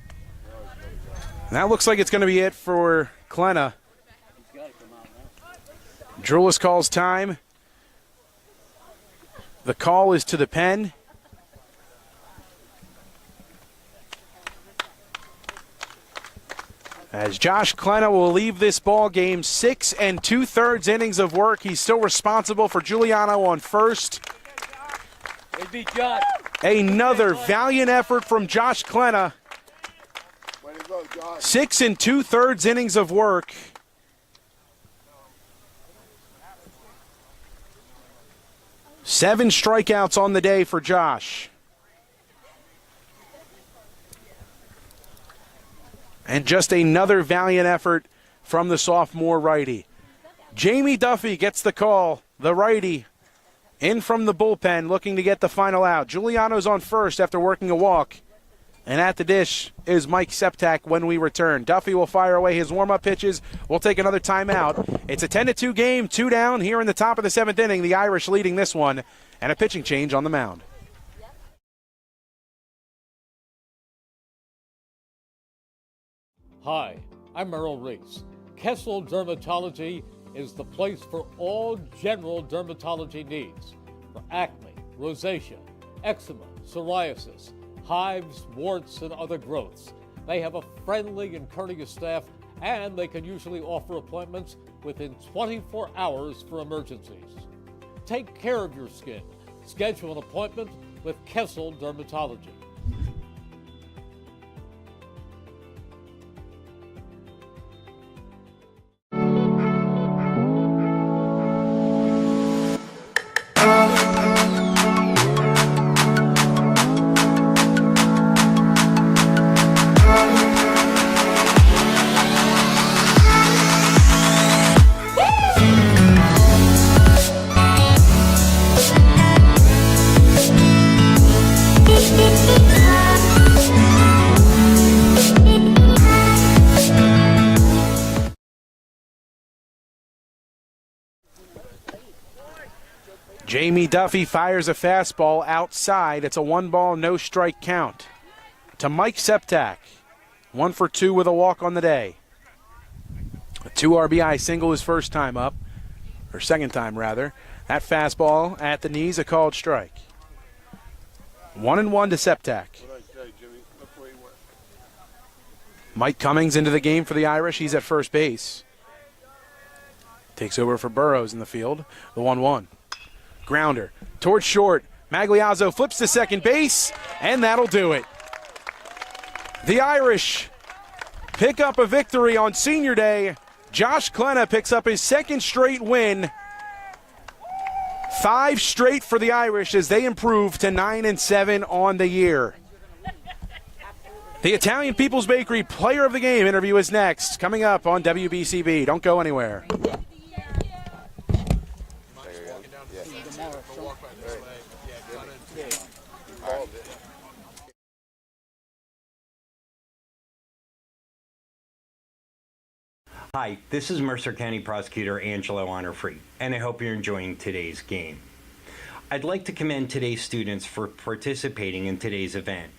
That looks like it's going to be it for Klenna. Drulis calls time. The call is to the pen. As Josh Klenna will leave this ball game 6 2/3 innings of work. He's still responsible for Giuliano on first. Another valiant effort from Josh Klenna. 6 2/3 innings of work. Seven strikeouts on the day for Josh. And just another valiant effort from the sophomore righty. Jamie Duffy gets the call, the righty, in from the bullpen looking to get the final out. Giuliano's on first after working a walk. And at the dish is Mike Septak when we return. Duffy will fire away his warm-up pitches. We'll take another timeout. It's a 10-2 game, 2 down here in the top of the 7th inning. The Irish leading this one, and a pitching change on the mound. Hi, I'm Merrill Reese. Kessel Dermatology is the place for all general dermatology needs for acne, rosacea, eczema, psoriasis, hives, warts, and other growths. They have a friendly and courteous staff, and they can usually offer appointments within 24 hours for emergencies. Take care of your skin. Schedule an appointment with Kessel Dermatology. Jamie Duffy fires a fastball outside. It's a 1-ball, no-strike count to Mike Septak. 1 for 2 with a walk on the day. A 2 RBI single his first time up, or second time rather. That fastball at the knees, a called strike. 1-1 to Septak. Mike Cummings into the game for the Irish. He's at first base. Takes over for Burrows in the field. The 1-1. Grounder towards short. Magliazzo flips to second base, and that'll do it. The Irish pick up a victory on Senior Day. Josh Klenna picks up his second straight win. 5 straight for the Irish as they improve to 9-7 on the year. The Italian People's Bakery Player of the Game interview is next, coming up on WBCB. Don't go anywhere. Hi, this is Mercer County Prosecutor Angelo Honorfree, and I hope you're enjoying today's game. I'd like to commend today's students for participating in today's event.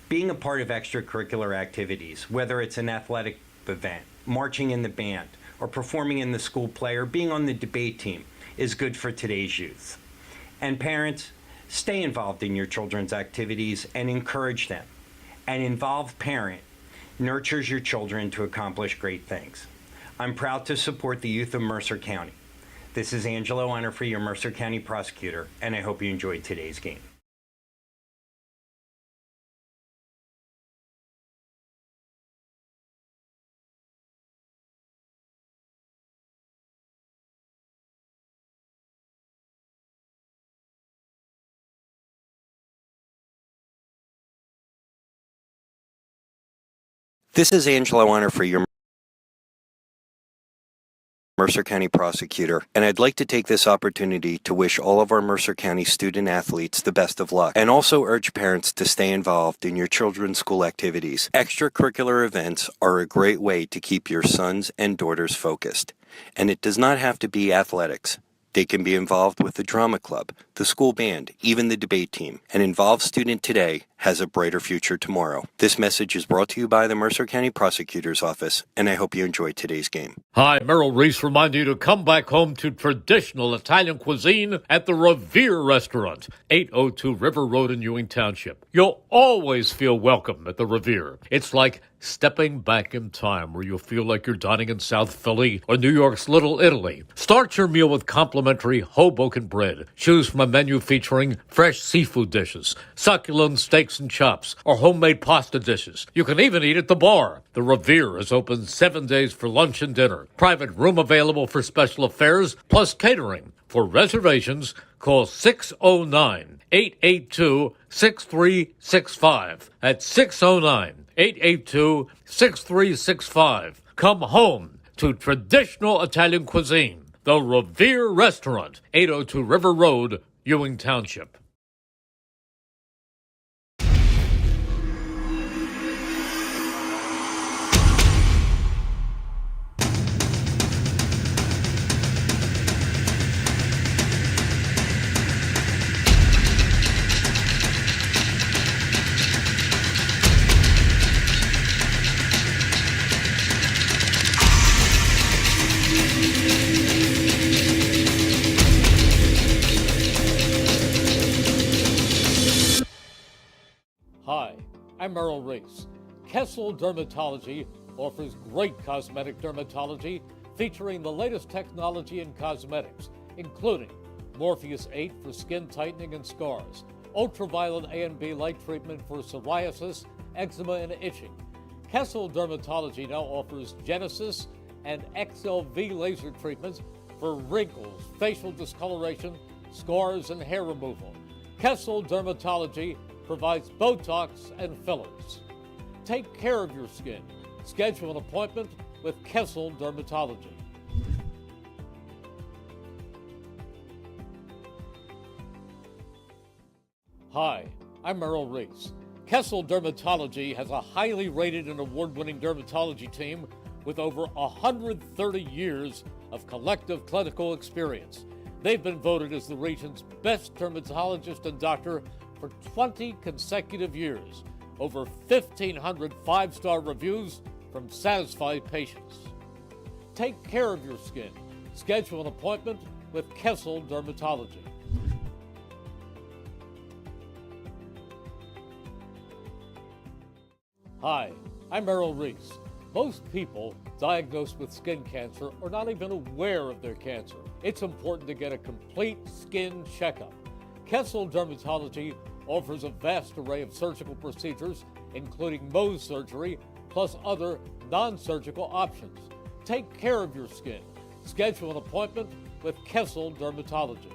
Being a part of extracurricular activities, whether it's an athletic event, marching in the band, or performing in the school play, or being on the debate team, is good for today's youth. And parents, stay involved in your children's activities and encourage them. An involved parent nurtures your children to accomplish great things. I'm proud to support the youth of Mercer County. This is Angelo Honorfree, your Mercer County Prosecutor, and I hope you enjoyed today's game. This is Angelo Honorfree, your Mercer County Prosecutor, and I'd like to take this opportunity to wish all of our Mercer County student athletes the best of luck, and also urge parents to stay involved in your children's school activities. Extracurricular events are a great way to keep your sons and daughters focused, and it does not have to be athletics. They can be involved with the drama club, the the school band, even the debate team. An involved student today has a brighter future tomorrow. This message is brought to you by the Mercer County Prosecutor's Office, and I hope you enjoyed today's game. Hi, Merrill Reese reminding you to come back home to traditional Italian cuisine at the Revere Restaurant, 802 River Road in Ewing Township. You'll always feel welcome at the Revere. It's like stepping back in time where you'll feel like you're dining in South Philly or New York's Little Italy. Start your meal with complimentary Hoboken bread. Choose from a menu featuring fresh seafood dishes, succulent steaks and chops, or homemade pasta dishes. You can even eat at the bar. The Revere is open 7 days for lunch and dinner. Private room available for special affairs, plus catering. For reservations, call 609-882-6365. That's 609-882-6365. Come home to traditional Italian cuisine. The Revere Restaurant, 802 River Road, Ewing Township. Hi, I'm Merrill Reese. Kessel Dermatology offers great cosmetic dermatology featuring the latest technology in cosmetics, including Morpheus 8 for skin tightening and scars, ultraviolet A and B light treatment for psoriasis, eczema, and itching. Kessel Dermatology now offers Genesis and XLV laser treatments for wrinkles, facial discoloration, scars, and hair removal. Kessel Dermatology provides Botox and fillers. Take care of your skin. Schedule an appointment with Kessel Dermatology. Hi, I'm Merrill Reese. Kessel Dermatology has a highly rated and award-winning dermatology team with over 130 years of collective clinical experience. They've been voted as the region's best dermatologist and doctor for 20 consecutive years. Over 1,500 five-star reviews from satisfied patients. Take care of your skin. Schedule an appointment with Kessel Dermatology. Hi, I'm Merrill Reese. Most people diagnosed with skin cancer are not even aware of their cancer. It's important to get a complete skin checkup. Kessel Dermatology offers a vast array of surgical procedures, including Mohs surgery, plus other non-surgical options. Take care of your skin. Schedule an appointment with Kessel Dermatology.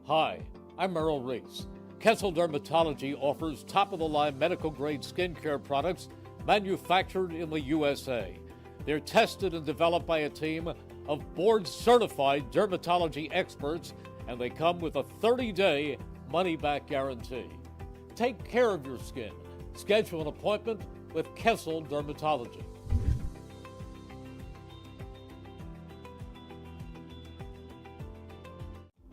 Hi, I'm Merrill Reese. Kessel Dermatology offers top-of-the-line medical-grade skincare products manufactured in the USA. They're tested and developed by a team of board-certified dermatology experts, and they come with a 30-day money-back guarantee. Take care of your skin. Schedule an appointment with Kessel Dermatology.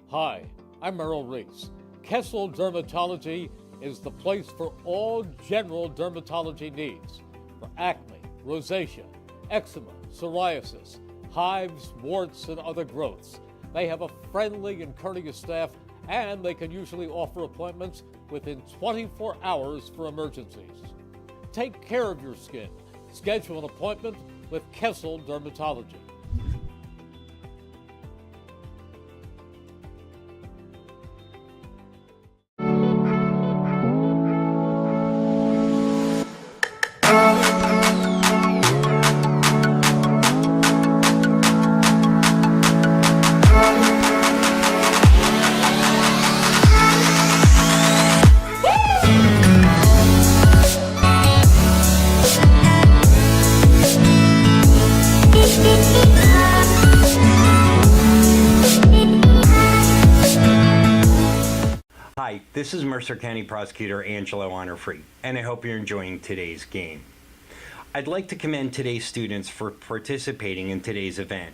Hi, I'm Merrill Reese. Kessel Dermatology is the place for all general dermatology needs for acne, rosacea, eczema, psoriasis, hives, warts, and other growths. They have a friendly and courteous staff, and they can usually offer appointments within 24 hours for emergencies. Take care of your skin. Schedule an appointment with Kessel Dermatology. Hi, this is Mercer County Prosecutor Angelo Honorfree, and I hope you're enjoying today's game. I'd like to commend today's students for participating in today's event.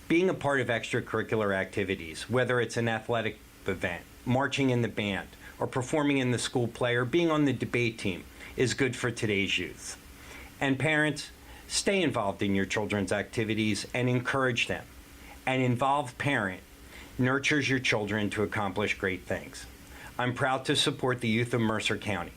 Being a part of extracurricular activities, whether it's an athletic event, marching in the band, or performing in the school play, or being on the debate team, is good for today's youth. And parents, stay involved in your children's activities and encourage them. An involved parent nurtures your children to accomplish great things. I'm proud to support the youth of Mercer County.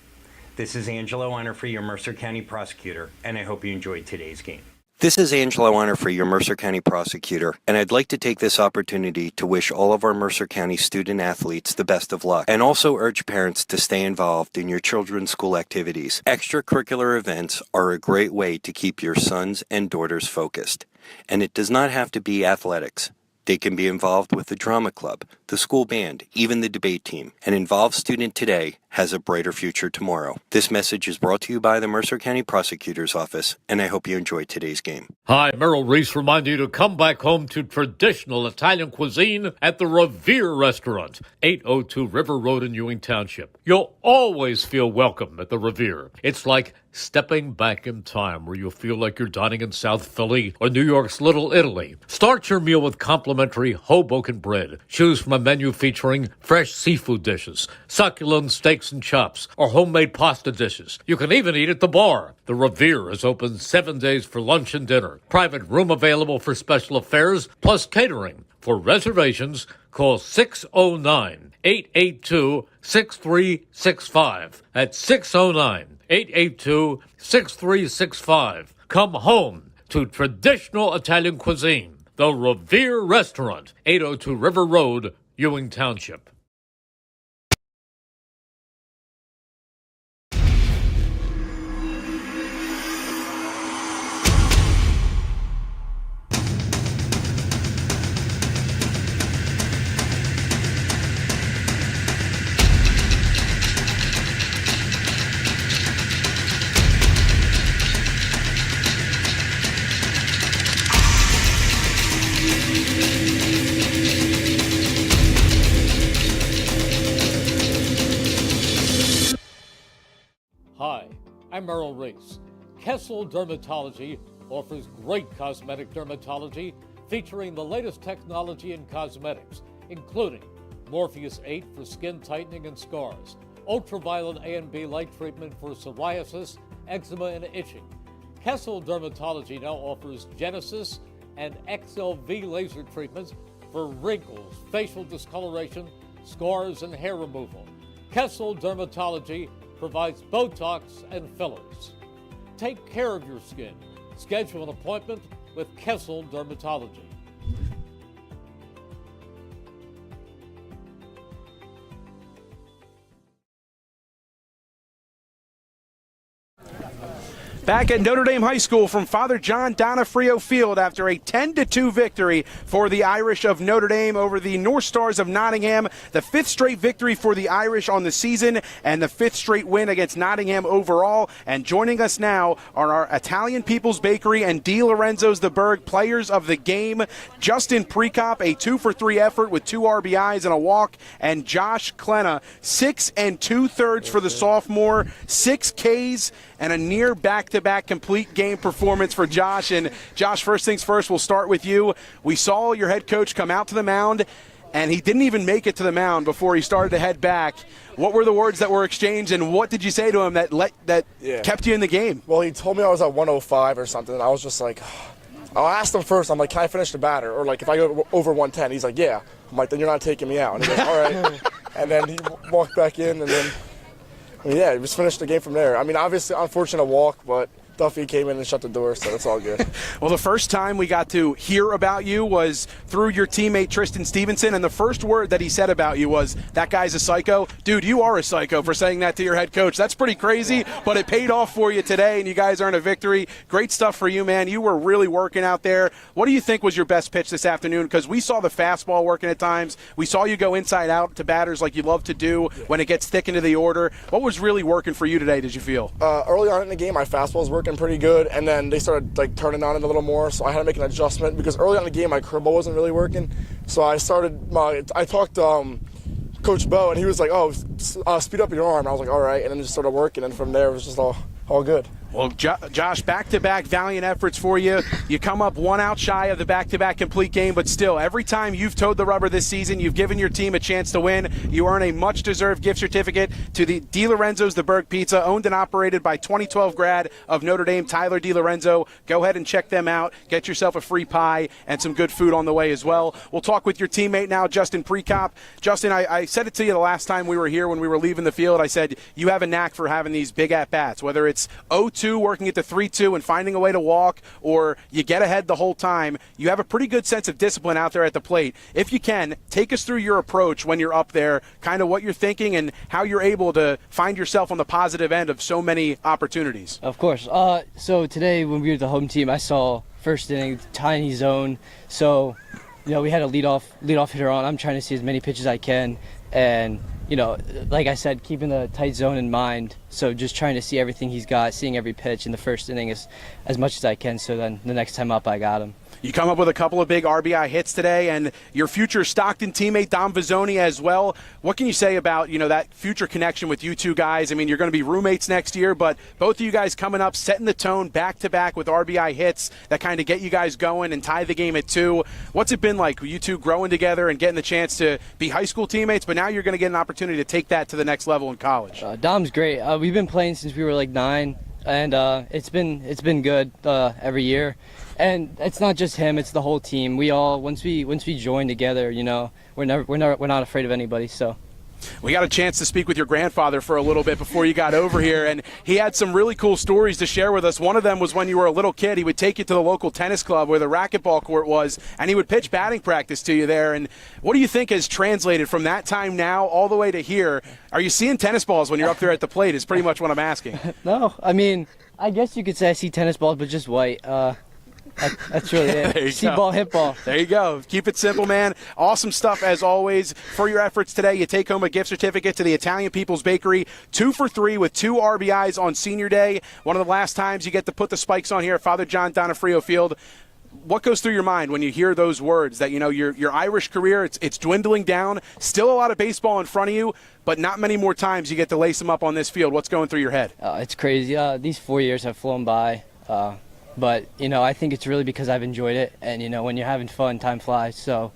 This is Angelo Onifrey, your Mercer County prosecutor, and I hope you enjoyed today's game. This is Angelo Onifrey, your Mercer County prosecutor, and I'd like to take this opportunity to wish all of our Mercer County student athletes the best of luck, and also urge parents to stay involved in your children's school activities. Extracurricular events are a great way to keep your sons and daughters focused, and it does not have to be athletics. They can be involved with the drama club, the school band, even the debate team. An involved student today has a brighter future tomorrow. This message is brought to you by the Mercer County Prosecutor's Office, and I hope you enjoyed today's game. Hi, Merrill Reese reminding you to come back home to traditional Italian cuisine at the Revere Restaurant, 802 River Road in Ewing Township. You'll always feel welcome at the Revere. It's like stepping back in time where you'll feel like you're dining in South Philly or New York's Little Italy. Start your meal with complimentary Hoboken bread. Choose from a menu featuring fresh seafood dishes, succulent steaks and chops, or homemade pasta dishes. You can even eat at the bar. The Revere is open 7 days for lunch and dinner. Private room available for special affairs, plus catering. For reservations, call 609-882-6365. That's 609-882-6365. Come home to traditional Italian cuisine. The Revere Restaurant, 802 River Road, Ewing Township. Hi, I'm Merrill Reese. Kessel Dermatology offers great cosmetic dermatology featuring the latest technology in cosmetics, including Morpheus 8 for skin tightening and scars, ultraviolet A and B light treatment for psoriasis, eczema, and itching. Kessel Dermatology now offers Genesis and XLV laser treatments for wrinkles, facial discoloration, scars, and hair removal. Kessel Dermatology provides Botox and fillers. Take care of your skin. Schedule an appointment with Kessel Dermatology. Back at Notre Dame High School from Father John Donofrio Field after a 10-2 victory for the Irish of Notre Dame over the Northstars of Nottingham. The fifth straight victory for the Irish on the season and the fifth straight win against Nottingham overall. And joining us now are our Italian People's Bakery and D. Lorenzo's the Berg players of the game. Justin Prekop, a 2-for-3 effort with 2 RBIs and a walk. And Josh Klena, 6 2/3 for the sophomore, 6 Ks and a near back-to-back complete game performance for Josh. And Josh, first things first, we'll start with you. We saw your head coach come out to the mound, and he didn't even make it to the mound before he started to head back. What were the words that were exchanged, and what did you say to him that kept you in the game? Well, he told me I was at 105 or something, and I was just like, I asked him first, I'm like, can I finish the batter? Or like, if I go over 110, he's like, yeah. I'm like, then you're not taking me out. And he goes, all right. And then he walked back in, and then, yeah, he just finished the game from there. I mean, obviously, unfortunate walk, but Duffy came in and shut the door, so it's all good. Well, the first time we got to hear about you was through your teammate Tristan Stevenson, and the first word that he said about you was, that guy's a psycho. Dude, you are a psycho for saying that to your head coach. That's pretty crazy, but it paid off for you today, and you guys earned a victory. Great stuff for you, man. You were really working out there. What do you think was your best pitch this afternoon? Because we saw the fastball working at times. We saw you go inside out to batters like you love to do when it gets thick into the order. What was really working for you today, did you feel? Early on in the game, my fastball was working pretty good, and then they started like turning on it a little more, so I had to make an adjustment because early on in the game my curveball wasn't really working. So I talked to Coach Bo, and he was like, "Oh, speed up your arm." I was like, "All right," and then just started working, and from there it was just all all good. Well, Josh, back-to-back valiant efforts for you. You come up one out shy of the back-to-back complete game, but still, every time you've towed the rubber this season, you've given your team a chance to win. You earn a much-deserved gift certificate to the DiLorenzo's The Berg Pizza, owned and operated by 2012 grad of Notre Dame, Tyler DiLorenzo. Go ahead and check them out. Get yourself a free pie and some good food on the way as well. We'll talk with your teammate now, Justin Prekop. Justin, I said it to you the last time we were here when we were leaving the field. I said you have a knack for having these big at-bats, whether it's 0-2 working at the 3-2 and finding a way to walk, or you get ahead the whole time. You have a pretty good sense of discipline out there at the plate. If you can, take us through your approach when you're up there, kind of what you're thinking and how you're able to find yourself on the positive end of so many opportunities. Of course. So today when we were the home team, I saw first inning, tiny zone. So, we had a leadoff hitter on. I'm trying to see as many pitches as I can. And, like I said, keeping the tight zone in mind. So just trying to see everything he's got, seeing every pitch in the first inning as much as I can. So then the next time up, I got him. You come up with a couple of big RBI hits today, and your future Stockton teammate, Dom Vizzoni, as well. What can you say about, that future connection with you two guys? I mean, you're going to be roommates next year, but both of you guys coming up, setting the tone back-to-back with RBI hits that kind of get you guys going and tie the game at 2. What's it been like, you two growing together and getting the chance to be high school teammates, but now you're going to get an opportunity to take that to the next level in college? Dom's great. We've been playing since we were like 9, and it's been good every year. And it's not just him; it's the whole team. We all once we join together, we're not afraid of anybody. So. We got a chance to speak with your grandfather for a little bit before you got over here, and he had some really cool stories to share with us. One of them was when you were a little kid, he would take you to the local tennis club where the racquetball court was, and he would pitch batting practice to you there. And what do you think has translated from that time now all the way to here? Are you seeing tennis balls when you're up there at the plate is pretty much what I'm asking. No, I mean, I guess you could say I see tennis balls, but just white. That's really it. See ball, hit ball. There you go. Keep it simple, man. Awesome stuff as always. For your efforts today, you take home a gift certificate to the Italian People's Bakery. 2 for 3 with 2 RBIs on Senior Day. One of the last times you get to put the spikes on here at Father John Donofrio Field. What goes through your mind when you hear those words that, your Irish career, it's dwindling down, still a lot of baseball in front of you, but not many more times you get to lace them up on this field. What's going through your head? It's crazy. These 4 years have flown by. But, I think it's really because I've enjoyed it. And, when you're having fun, time flies. So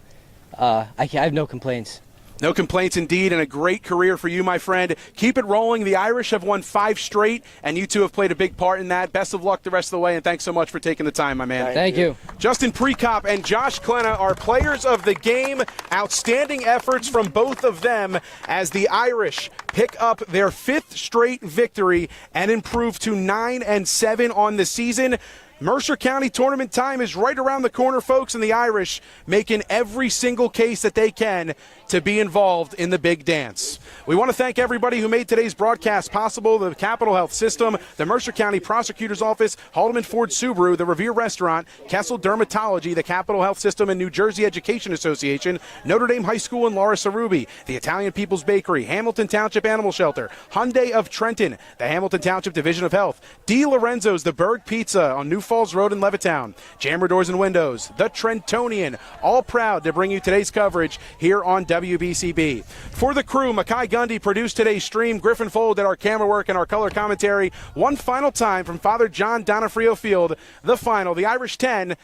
I have no complaints. No complaints indeed, and a great career for you, my friend. Keep it rolling. The Irish have won 5 straight, and you two have played a big part in that. Best of luck the rest of the way, and thanks so much for taking the time, my man. Thank you. Justin Prekop and Josh Klenna are players of the game. Outstanding efforts from both of them as the Irish pick up their 5th straight victory and improve to 9-7 on the season. Mercer County tournament time is right around the corner, folks, and the Irish making every single case that they can to be involved in the big dance. We want to thank everybody who made today's broadcast possible: the Capital Health System, the Mercer County Prosecutor's Office, Haldeman Ford Subaru, the Revere Restaurant, Kessel Dermatology, the Capital Health System and New Jersey Education Association, Notre Dame High School and Laura Sarubi, the Italian People's Bakery, Hamilton Township Animal Shelter, Hyundai of Trenton, the Hamilton Township Division of Health, DiLorenzo's The Berg Pizza on New Falls Road in Levittown, Jammer Doors and Windows, the Trentonian, all proud to bring you today's coverage here on WBCB. For the crew, Makai Gundy produced today's stream, Griffin Fold did our camera work and our color commentary. One final time from Father John Donofrio Field, the final, the Irish 10,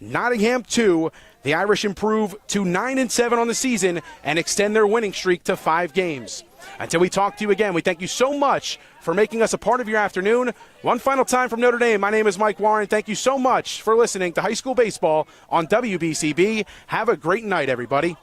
Nottingham 2. The Irish improve to 9-7 on the season and extend their winning streak to 5 games. Until we talk to you again, we thank you so much for making us a part of your afternoon. One final time from Notre Dame, my name is Mike Warren. Thank you so much for listening to High School Baseball on WBCB. Have a great night, everybody.